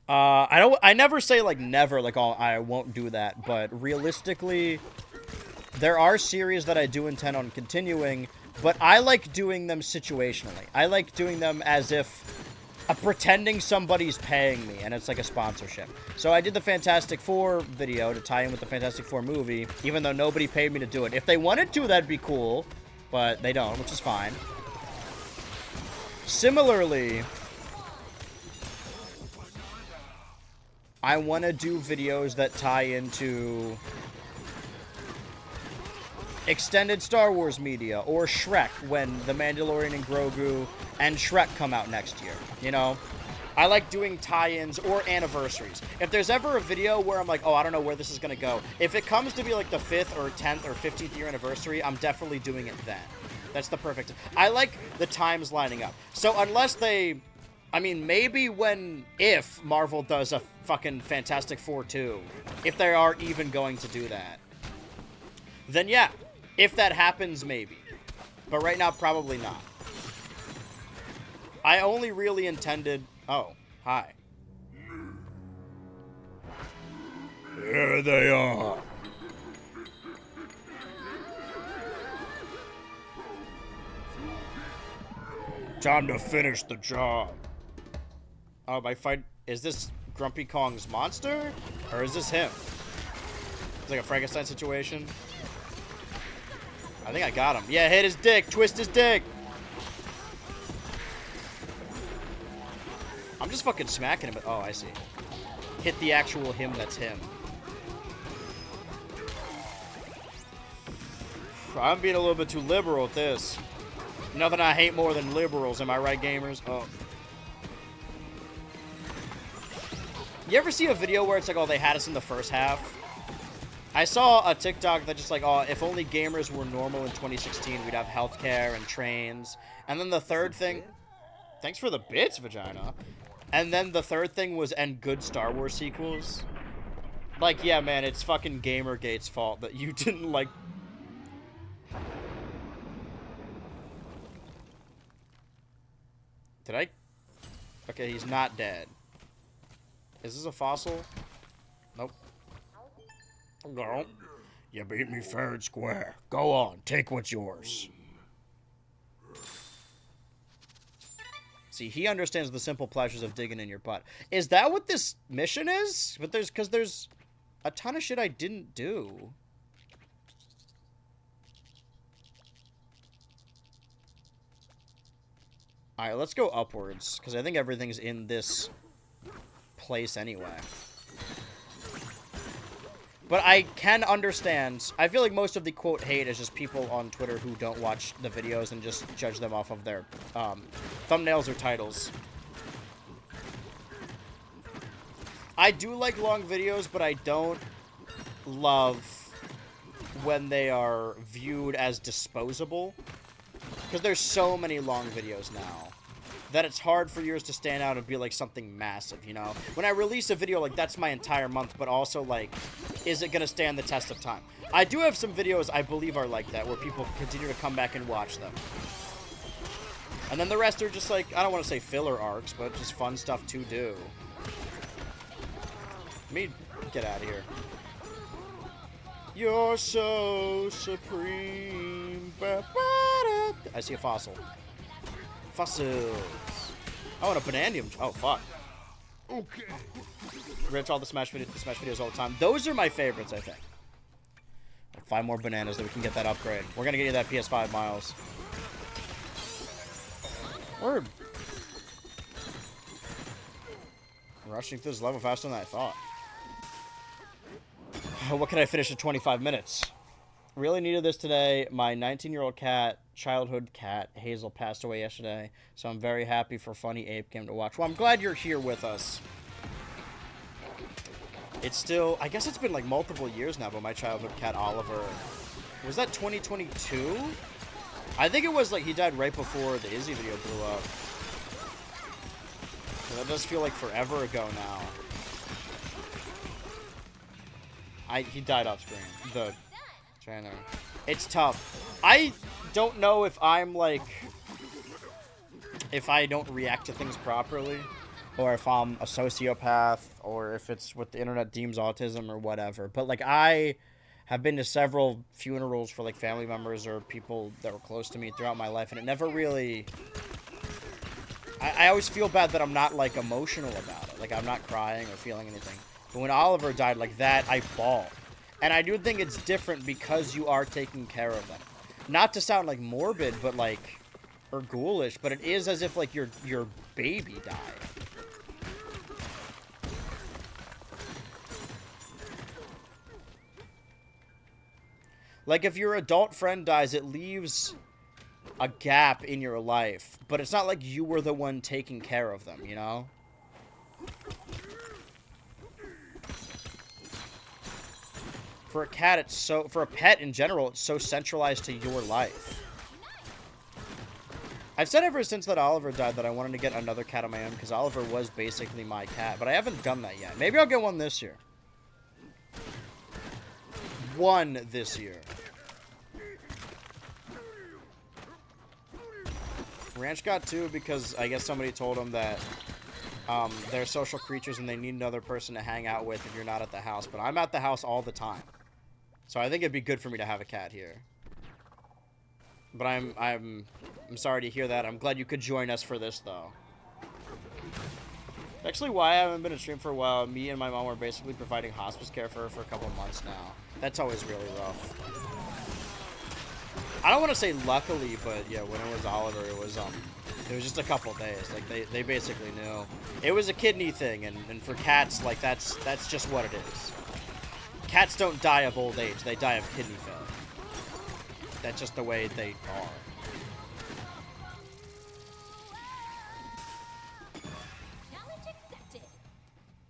I never say like never, like, oh, I won't do that, but realistically, there are series that I do intend on continuing, but I like doing them situationally. I like doing them as if pretending somebody's paying me, and it's like a sponsorship. So I did the Fantastic Four video to tie in with the Fantastic Four movie, even though nobody paid me to do it. If they wanted to, that'd be cool, but they don't, which is fine. Similarly, I want to do videos that tie into extended Star Wars media, or Shrek when The Mandalorian and Grogu and Shrek come out next year, you know? I like doing tie-ins or anniversaries. If there's ever a video where I'm like, oh, I don't know where this is going to go, if it comes to be like the 5th or 10th or 15th year anniversary, I'm definitely doing it then. That's the perfect... I like the times lining up. So unless they I mean, maybe if Marvel does a fucking Fantastic Four 2, if they are even going to do that, then yeah, if that happens, maybe. But right now, probably not. I only really intended... Oh, hi. Here they are. Time to finish the job. Oh, my fight... Is this Grumpy Kong's monster? Or is this him? It's like a Frankenstein situation. I think I got him. Yeah, hit his dick. Twist his dick. I'm just fucking smacking him. Oh, I see. Hit the actual him that's him. I'm being a little bit too liberal with this. Nothing I hate more than liberals. Am I right, gamers? Oh. You ever see a video where it's like, oh, they had us in the first half? I saw a TikTok that just like, oh, if only gamers were normal in 2016, we'd have healthcare and trains. And then the third thing... Thanks for the bits, vagina. And then the third thing was, and good Star Wars sequels. Like, yeah, man, it's fucking Gamergate's fault that you didn't like... Did I... Okay, he's not dead. Is this a fossil? Nope. No. You beat me fair and square. Go on, take what's yours. See, he understands the simple pleasures of digging in your butt. Is that what this mission is? But because there's a ton of shit I didn't do. Alright, let's go upwards, because I think everything's in this place anyway. But I can understand. I feel like most of the quote hate is just people on Twitter who don't watch the videos and just judge them off of their thumbnails or titles. I do like long videos, but I don't love when they are viewed as disposable. Because there's so many long videos now that it's hard for yours to stand out and be like something massive, you know? When I release a video, like, that's my entire month, but also, like, is it gonna stand the test of time? I do have some videos I believe are like that, where people continue to come back and watch them. And then the rest are just, like, I don't want to say filler arcs, but just fun stuff to do. Let me get out of here. You're so supreme. I see a fossil. Fossils. Oh, and a bananium. Oh, fuck. Okay. Rich all the Smash videos all the time. Those are my favorites, I think. Like 5 more bananas that we can get that upgrade. We're gonna get you that PS5, Miles. We're rushing through this level faster than I thought. What can I finish in 25 minutes? Really needed this today. My 19-year-old cat, childhood cat, Hazel, passed away yesterday. So I'm very happy for Funny Ape Game to watch. Well, I'm glad you're here with us. It's still... I guess it's been like multiple years now, but my childhood cat, Oliver... Was that 2022? I think it was like he died right before the Izzy video blew up. So that does feel like forever ago now. He died off screen. The trainer. It's tough. I don't know if I'm like... If I don't react to things properly. Or if I'm a sociopath. Or if it's what the internet deems autism or whatever. But like I have been to several funerals for like family members or people that were close to me throughout my life. And it never really... I always feel bad that I'm not like emotional about it. Like I'm not crying or feeling anything. But when Oliver died like that, I bawled. And I do think it's different because you are taking care of them. Not to sound like morbid, but like, or ghoulish, but it is as if like your baby died. Like if your adult friend dies, it leaves a gap in your life. But it's not like you were the one taking care of them, you know? For a cat, it's so... For a pet in general, it's so centralized to your life. I've said ever since that Oliver died that I wanted to get another cat of my own because Oliver was basically my cat, but I haven't done that yet. Maybe I'll get one this year. One this year. Ranch got two because I guess somebody told him that they're social creatures and they need another person to hang out with if you're not at the house. But I'm at the house all the time. So I think it'd be good for me to have a cat here. But I'm sorry to hear that. I'm glad you could join us for this, though. Actually, why I haven't been in stream for a while. Me and my mom were basically providing hospice care for her for a couple of months now. That's always really rough. I don't want to say luckily, but yeah, when it was Oliver, it was just a couple days. Like they basically knew. It was a kidney thing, and for cats, like that's just what it is. Cats don't die of old age; they die of kidney failure. That's just the way they are.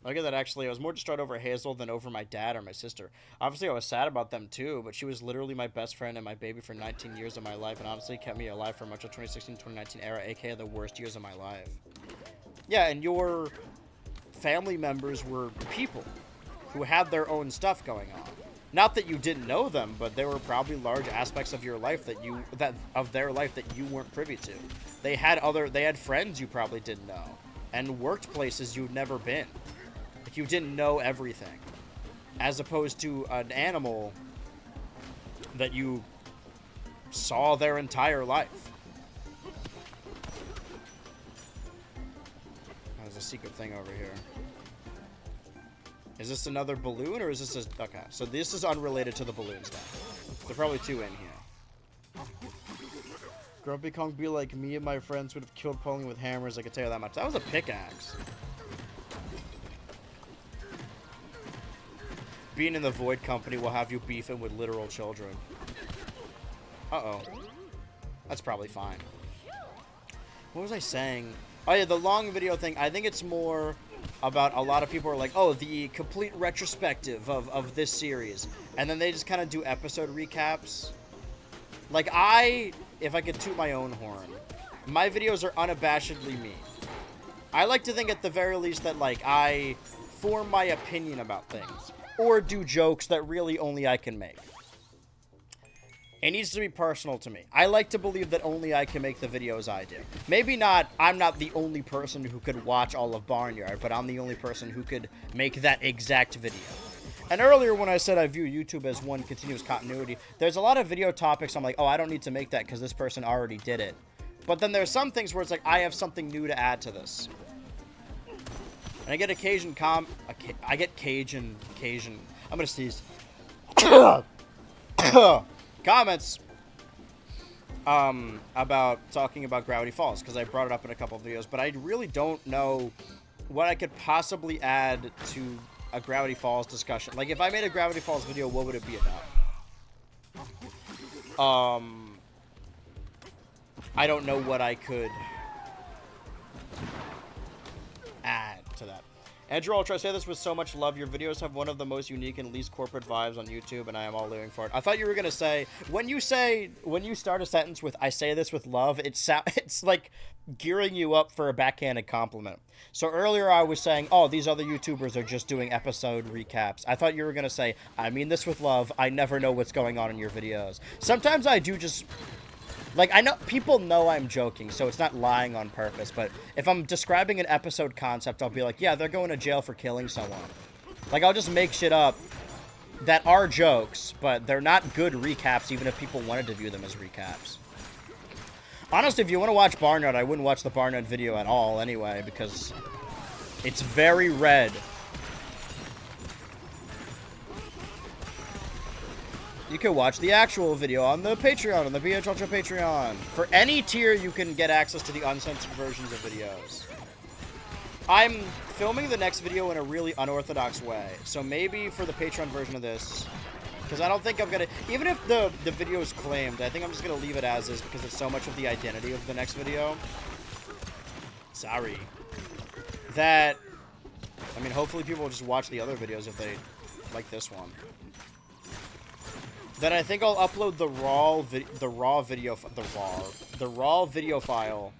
Look at that, actually. I was more distraught over Hazel than over my dad or my sister. Obviously, I was sad about them, too, but she was literally my best friend and my baby for 19 years of my life, and honestly kept me alive for much of 2016-2019 era, aka the worst years of my life. Yeah, and your family members were people who had their own stuff going on. Not that you didn't know them, but there were probably large aspects of your life of their life that you weren't privy to. They had friends you probably didn't know, and worked places you'd never been. Like you didn't know everything, as opposed to an animal that you saw their entire life. There's a secret thing over here. Is this another balloon, or is this a... Okay, so this is unrelated to the balloons, then. There are probably two in here. Grumpy Kong be like, me and my friends would have killed Pony with hammers, I can tell you that much. That was a pickaxe. Being in the Void Company will have you beefing with literal children. Uh-oh. That's probably fine. What was I saying? Oh, yeah, the long video thing. I think it's more... about a lot of people are like, oh, the complete retrospective of this series. And then they just kind of do episode recaps. Like, if I could toot my own horn, my videos are unabashedly me. I like to think at the very least that, like, I form my opinion about things. Or do jokes that really only I can make. It needs to be personal to me. I like to believe that only I can make the videos I do. Maybe not, I'm not the only person who could watch all of Barnyard, but I'm the only person who could make that exact video. And earlier when I said I view YouTube as one continuous continuity, there's a lot of video topics I'm like, oh, I don't need to make that because this person already did it. But then there's some things where it's like, I have something new to add to this. And I get Cajun, I'm gonna sneeze. Comments about talking about Gravity Falls, because I brought it up in a couple of videos, but I really don't know what I could possibly add to a Gravity Falls discussion. Like, if I made a Gravity Falls video, what would it be about? I don't know what I could add to that. Andrew Ultra, I say this with so much love. Your videos have one of the most unique and least corporate vibes on YouTube, and I am all living for it. I thought you were going to say, when you start a sentence with, I say this with love, it's like gearing you up for a backhanded compliment. So earlier I was saying, oh, these other YouTubers are just doing episode recaps. I thought you were going to say, I mean this with love. I never know what's going on in your videos. Sometimes I do just... Like, I know, people know I'm joking, so it's not lying on purpose, but if I'm describing an episode concept, I'll be like, yeah, they're going to jail for killing someone. Like, I'll just make shit up that are jokes, but they're not good recaps, even if people wanted to view them as recaps. Honestly, if you want to watch Barnyard, I wouldn't watch the Barnyard video at all anyway, because it's very red. You can watch the actual video on the Patreon, on the BH Ultra Patreon. For any tier, you can get access to the uncensored versions of videos. I'm filming the next video in a really unorthodox way, so maybe for the Patreon version of this, because I don't think I'm going to... Even if the video is claimed, I think I'm just going to leave it as is, because it's so much of the identity of the next video. Sorry. That... I mean, hopefully people will just watch the other videos if they like this one. then I think I'll upload the raw video file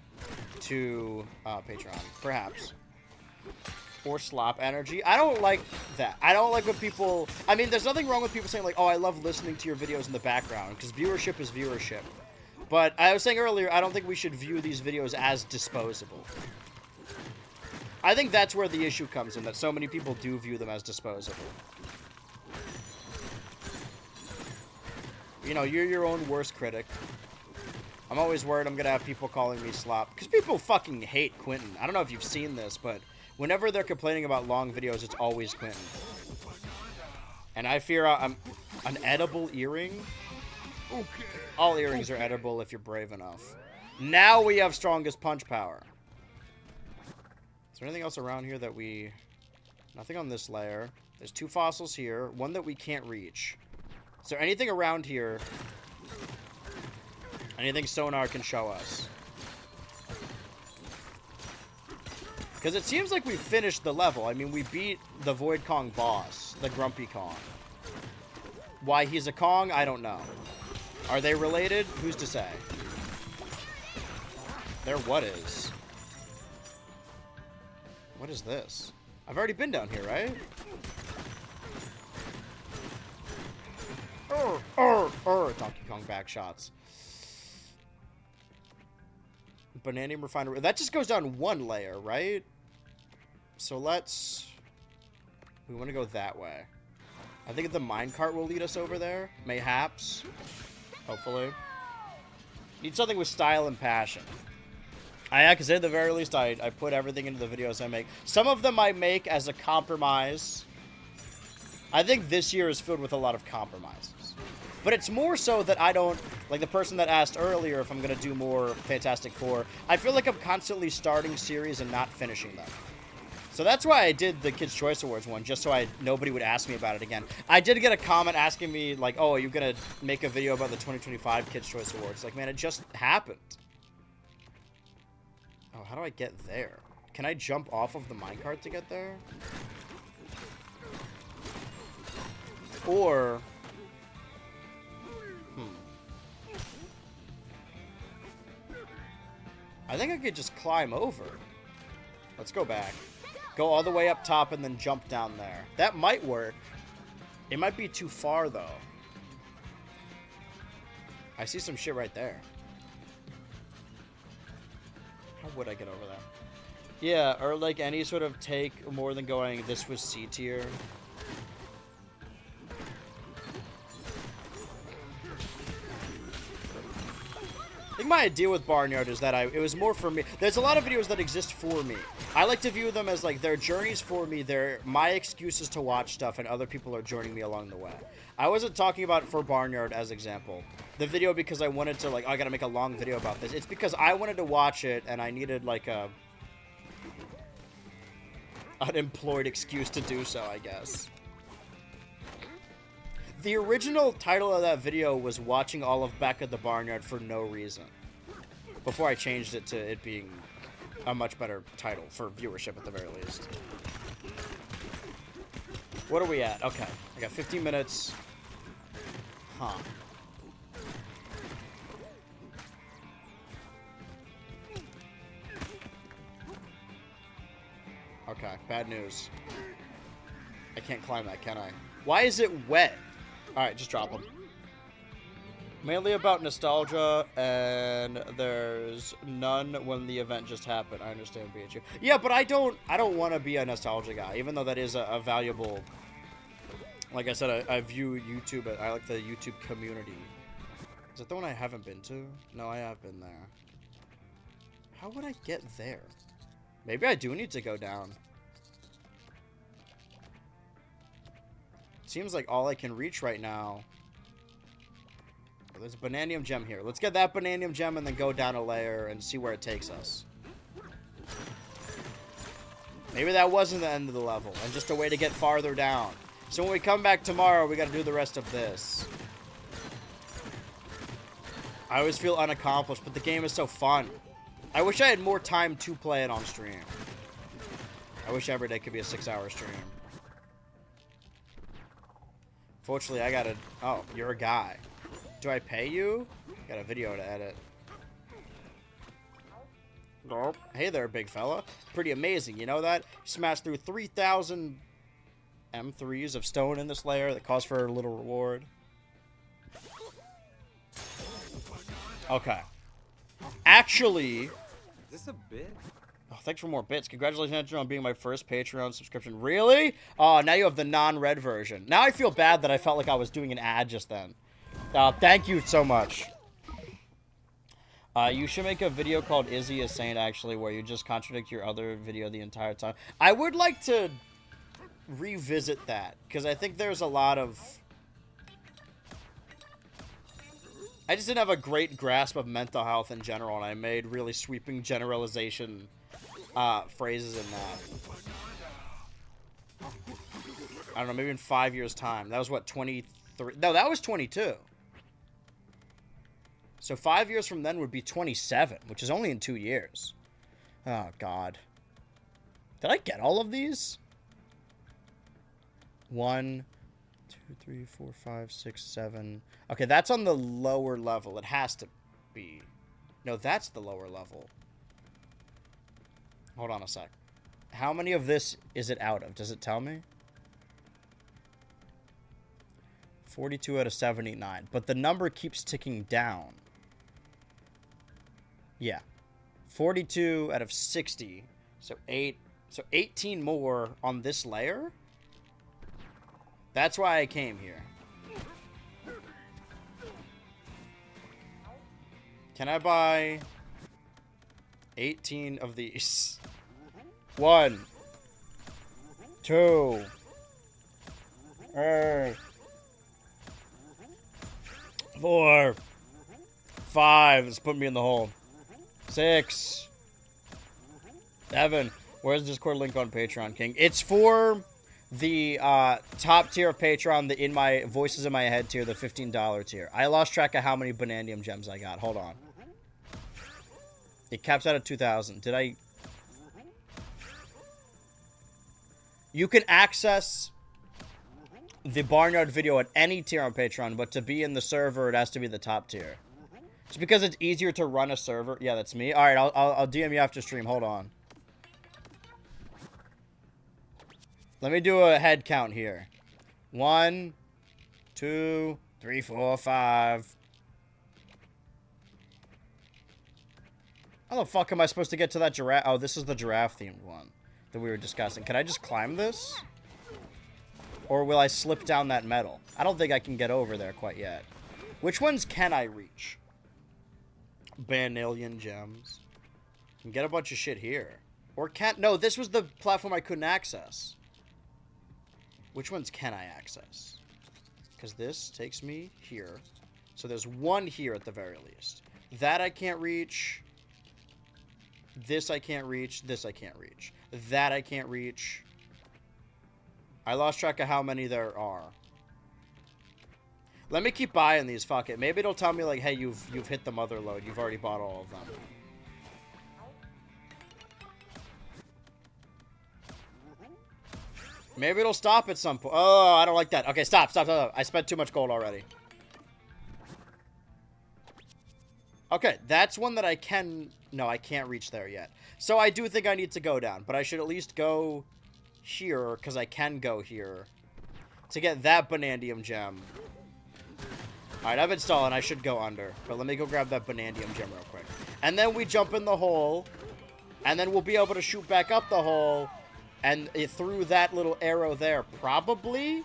to Patreon, perhaps. Or slop energy. I don't like that. I don't like when people... I mean, there's nothing wrong with people saying, like, oh, I love listening to your videos in the background, because viewership is viewership. But I was saying earlier, I don't think we should view these videos as disposable. I think that's where the issue comes in, that so many people do view them as disposable. You know, you're your own worst critic. I'm always worried I'm gonna have people calling me slop, because people fucking hate Quentin. I don't know if you've seen this, but whenever they're complaining about long videos, it's always Quentin. And I fear I'm an edible earring. Okay. All earrings are edible if you're brave enough. Now we have strongest punch power. Is there anything else around here that we... Nothing on this layer. There's 2 fossils here. One that we can't reach. Is there anything around here? Anything sonar can show us? Because it seems like we finished the level. I mean, we beat the Void Kong boss. The Grumpy Kong. Why he's a Kong, I don't know. Are they related? Who's to say? There what is? What is this? I've already been down here, right? Donkey Kong back shots. Bananium refinery. That just goes down 1 layer, right? So let's... We want to go that way. I think the minecart will lead us over there. Mayhaps. Hopefully. Need something with style and passion. Yeah, because at the very least, I put everything into the videos I make. Some of them I make as a compromise. I think this year is filled with a lot of compromises. But it's more so that I don't... Like the person that asked earlier if I'm going to do more Fantastic Four. I feel like I'm constantly starting series and not finishing them. So that's why I did the Kids' Choice Awards one, just so nobody would ask me about it again. I did get a comment asking me, like, oh, are you going to make a video about the 2025 Kids' Choice Awards? Like, man, it just happened. Oh, how do I get there? Can I jump off of the minecart to get there? Or... I think I could just climb over. Let's go back. Go all the way up top and then jump down there. That might work. It might be too far, though. I see some shit right there. How would I get over there? Yeah, or like any sort of take more than going, this was C tier. I think my idea with Barnyard is that it was more for me. There's a lot of videos that exist for me. I like to view them as like they're journeys for me. They're my excuses to watch stuff, and other people are joining me along the way. I wasn't talking about for Barnyard as example. The video because I wanted to like, oh, I gotta make a long video about this. It's because I wanted to watch it and I needed like an employed excuse to do so, I guess. The original title of that video was watching all of Back at the Barnyard for no reason. Before I changed it to it being a much better title for viewership at the very least. What are we at? Okay. I got 15 minutes. Huh. Okay, bad news. I can't climb that, can I? Why is it wet? Alright, just drop them. Mainly about nostalgia, and there's none when the event just happened. I understand BHU. Yeah, but I don't want to be a nostalgia guy, even though that is a valuable... Like I said, I view YouTube, I like the YouTube community. Is that the one I haven't been to? No, I have been there. How would I get there? Maybe I do need to go down. Seems like all I can reach right now. There's a Bananium gem here. Let's get that Bananium gem and then go down a layer and see where it takes us. Maybe that wasn't the end of the level and just a way to get farther down. So when we come back tomorrow, we gotta do the rest of this. I always feel unaccomplished, but the game is so fun. I wish I had more time to play it on stream. I wish every day could be a 6-hour stream. Fortunately, I gotta... Oh, you're a guy. Do I pay you? Got a video to edit. Nope. Hey there, big fella. Pretty amazing, you know that? Smashed through 3,000 M3s of stone in this layer that calls for a little reward. Okay. Actually... Is this a bit? Oh, thanks for more bits. Congratulations Andrew, on being my first Patreon subscription. Really? Oh, now you have the non-red version. Now I feel bad that I felt like I was doing an ad just then. Thank you so much. You should make a video called Izzy a Saint, actually, where you just contradict your other video the entire time. I would like to revisit that, because I think there's a lot of... I just didn't have a great grasp of mental health in general, and I made really sweeping generalization phrases in that. I don't know, maybe in 5 years' time. That was, what, 23? No, that was 22. So 5 years from then would be 27, which is only in 2 years. Oh, God. Did I get all of these? 1, 2, 3, 4, 5, 6, 7. Okay, that's on the lower level. It has to be. No, that's the lower level. Hold on a sec. How many of this is it out of? Does it tell me? 42 out of 79. But the number keeps ticking down. Yeah. 42 out of 60. So 18 more on this layer? That's why I came here. Can I buy 18 of these? 1, 2, 4, 5. It's putting me in the hole. 6, 7. Where's the Discord link on Patreon, King? It's for the top tier of Patreon, the in my voices in my head tier, the $15 tier. I lost track of how many Banandium gems I got. Hold on. It caps out at 2,000. Did I? You can access the Barnyard video at any tier on Patreon, but to be in the server, it has to be the top tier. It's because it's easier to run a server. Yeah, that's me. All right, I'll DM you after stream. Hold on. Let me do a head count here. 1, 2, 3, 4, 5. How the fuck am I supposed to get to that giraffe? Oh, this is the giraffe-themed one that we were discussing. Can I just climb this? Or will I slip down that metal? I don't think I can get over there quite yet. Which ones can I reach? Banillion gems. Can get a bunch of shit here. Or can't... No, this was the platform I couldn't access. Which ones can I access? Because this takes me here. So there's one here at the very least. That I can't reach. This I can't reach. This I can't reach. That I can't reach. I lost track of how many there are. Let me keep buying these. Fuck it. Maybe it'll tell me like, hey, you've hit the mother load. You've already bought all of them. Maybe it'll stop at some point. Oh, I don't like that. Okay, stop. I spent too much gold already. Okay, that's one that I can... No, I can't reach there yet. So I do think I need to go down, but I should at least go here, because I can go here, to get that Banandium gem. Alright, I've been stalling. I should go under, but let me go grab that Banandium gem real quick. And then we jump in the hole, and then we'll be able to shoot back up the hole, and through that little arrow there, probably,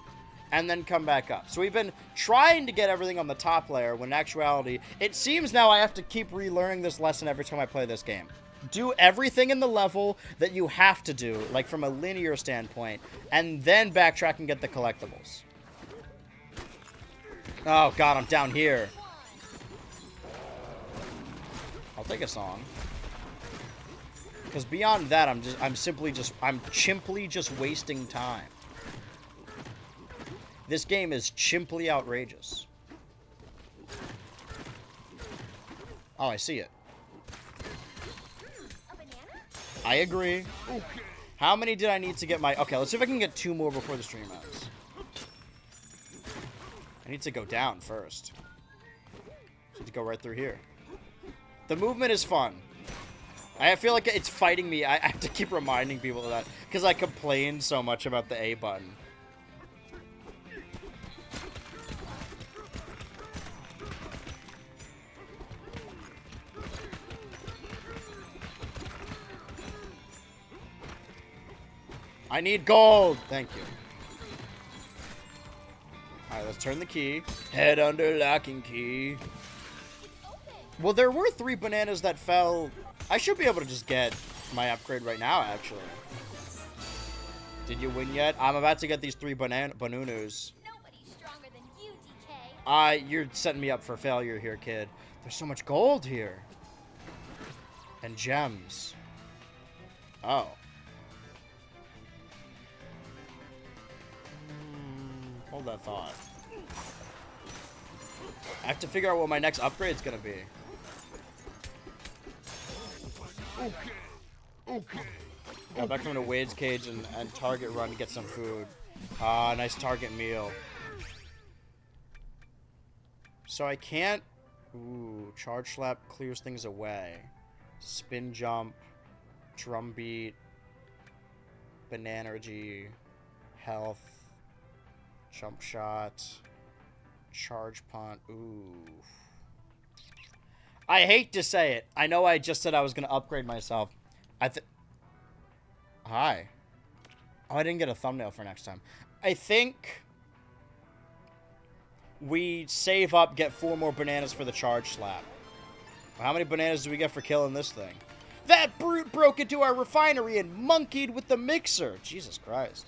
and then come back up. So we've been trying to get everything on the top layer, when in actuality, it seems now I have to keep relearning this lesson every time I play this game. Do everything in the level that you have to do, like from a linear standpoint, and then backtrack and get the collectibles. Oh god, I'm down here. I'll take a song. Because beyond that, I'm simply just wasting time. This game is chimply outrageous. Oh, I see it. I agree. How many did I need to get my... Okay, let's see if I can get 2 more before the stream ends. I need to go down first. I need to go right through here. The movement is fun. I feel like it's fighting me. I have to keep reminding people of that because I complain so much about the A button. I need gold! Thank you. Alright, let's turn the key. Head under lock and key. Well, there were 3 bananas that fell. I should be able to just get my upgrade right now, actually. Did you win yet? I'm about to get these 3 banunus. Nobody's stronger than you, DK. You're setting me up for failure here, kid. There's so much gold here. And gems. Oh. Hold that thought. I have to figure out what my next upgrade's gonna be. Okay. Okay. Got back from the Wade's cage and Target run to get some food. Ah, nice Target meal. So I can't... Ooh, Charge Slap clears things away. Spin Jump. Drum Beat. Bananergy. Health. Jump Shot. Charge Punt. Ooh. I hate to say it. I know I just said I was going to upgrade myself. Hi. Oh, I didn't get a thumbnail for next time. I think we save up, get 4 more bananas for the Charge Slap. How many bananas do we get for killing this thing? That brute broke into our refinery and monkeyed with the mixer. Jesus Christ.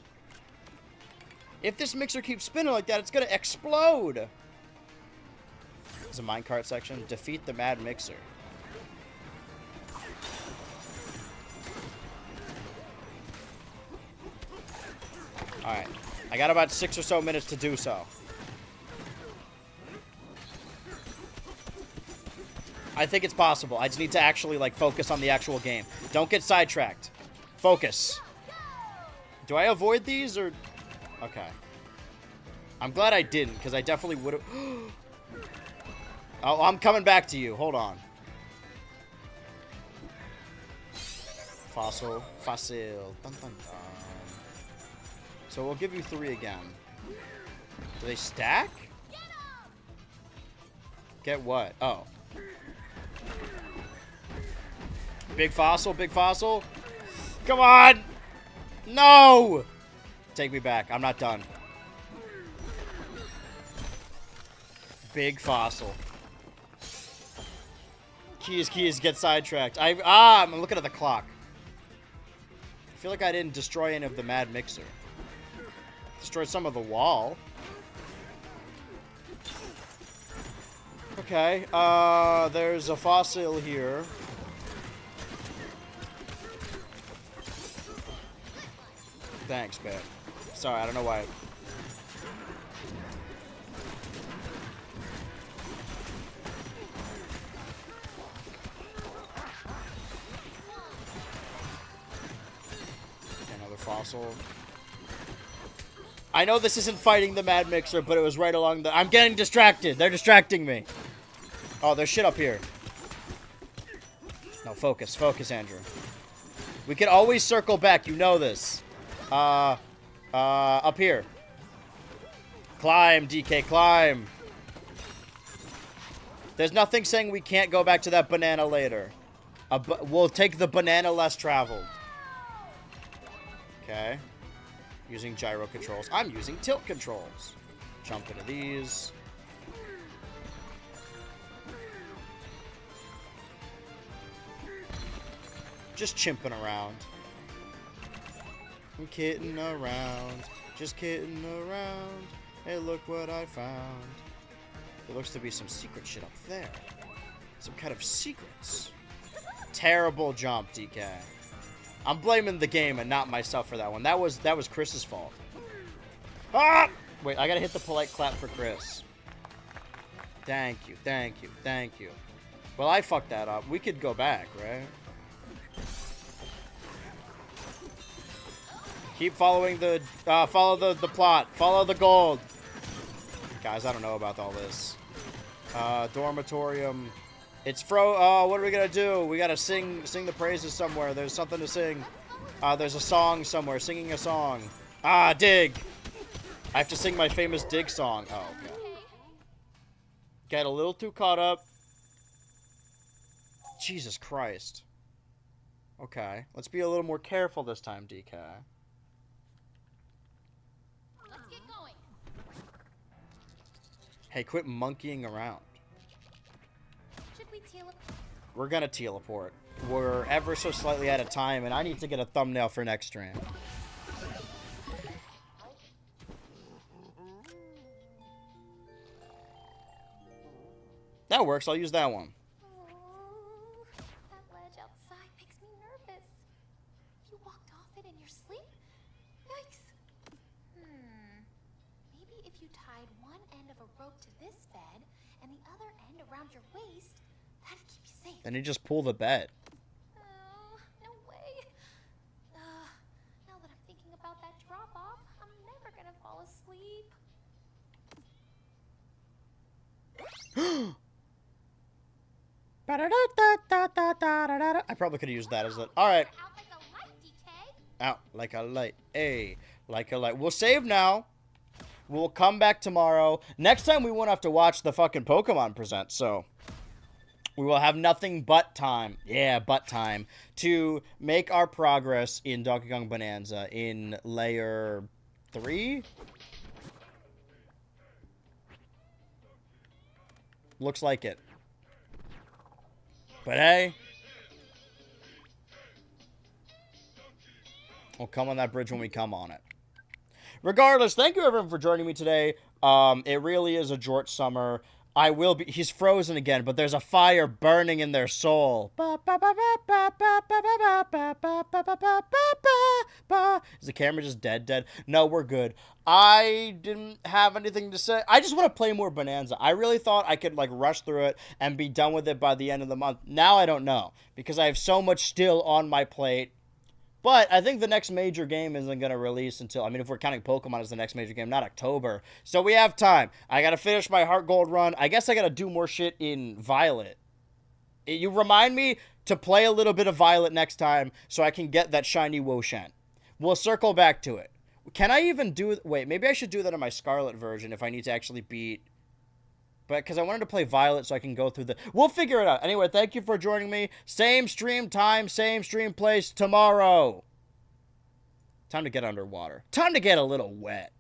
If this mixer keeps spinning like that, it's going to explode. There's a minecart section. Defeat the mad mixer. Alright. I got about 6 or so minutes to do so. I think it's possible. I just need to actually, like, focus on the actual game. Don't get sidetracked. Focus. Do I avoid these, or... Okay. I'm glad I didn't, because I definitely would have... Oh, I'm coming back to you. Hold on. Fossil. Fossil. Dun, dun, dun. So we'll give you 3 again. Do they stack? Get what? Oh. Big fossil, big fossil. Come on! No! Take me back. I'm not done. Big fossil. Keys, get sidetracked. I'm looking at the clock. I feel like I didn't destroy any of the mad mixer. Destroyed some of the wall. Okay, there's a fossil here. Thanks, babe. Sorry, I don't know why. Another fossil. I know this isn't fighting the Mad Mixer, but it was right along the... I'm getting distracted. They're distracting me. Oh, there's shit up here. No, focus. Focus, Andrew. We can always circle back. You know this. Up here. Climb, DK, climb. There's nothing saying we can't go back to that banana later. We'll take the banana less traveled. Okay. Using gyro controls. I'm using tilt controls. Jump into these. Just chimping around. I'm kidding around. Just kidding around. Hey, look what I found. There looks to be some secret shit up there. Some kind of secrets. Terrible jump, DK. I'm blaming the game and not myself for that one. That was Chris's fault. Ah! Wait, I gotta hit the polite clap for Chris. Thank you, thank you, thank you. Well, I fucked that up. We could go back, right? Keep following the, follow the plot. Follow the gold. Guys, I don't know about all this. Dormitorium. It's oh, what are we gonna do? We gotta sing the praises somewhere. There's something to sing. There's a song somewhere. Singing a song. Dig. I have to sing my famous dig song. Oh, okay. Get a little too caught up. Jesus Christ. Okay. Let's be a little more careful this time, DK. Let's get going. Hey, quit monkeying around. Should we teleport? We're gonna teleport. We're ever so slightly out of time, and I need to get a thumbnail for next stream. That works. I'll use that one. Oh, that ledge outside makes me nervous. You walked off it in your sleep? Yikes. Maybe if you tied one end of a rope to this bed and the other end around your waist, that'd keep you safe. Then you just pull the bed. Oh, no way. Now that I'm thinking about that drop-off, I'm never gonna fall asleep. I probably could have used that as it. Alright. Out like a light, DK. Out like a light. Hey, like a light. We'll save now. We'll come back tomorrow. Next time we won't have to watch the fucking Pokemon present, so we will have nothing but time. Yeah, but time to make our progress in Donkey Kong Bonanza in layer 3. Looks like it. But hey, we'll come on that bridge when we come on it. Regardless, thank you everyone for joining me today. It really is a Jort summer. I will be. He's frozen again, but there's a fire burning in their soul. Is the camera just dead? No, we're good. I didn't have anything to say. I just want to play more Bonanza. I really thought I could like rush through it and be done with it by the end of the month. Now I don't know because I have so much still on my plate. But I think the next major game isn't going to release until, I mean, if we're counting Pokemon as the next major game, not October. So we have time. I got to finish my Heart Gold run. I guess I got to do more shit in Violet. You remind me to play a little bit of Violet next time so I can get that shiny Woshan. We'll circle back to it. Can I even do, wait, maybe I should do that in my Scarlet version if I need to actually beat, but because I wanted to play Violet so I can go through the... We'll figure it out. Anyway, thank you for joining me. Same stream time, same stream place tomorrow. Time to get underwater. Time to get a little wet.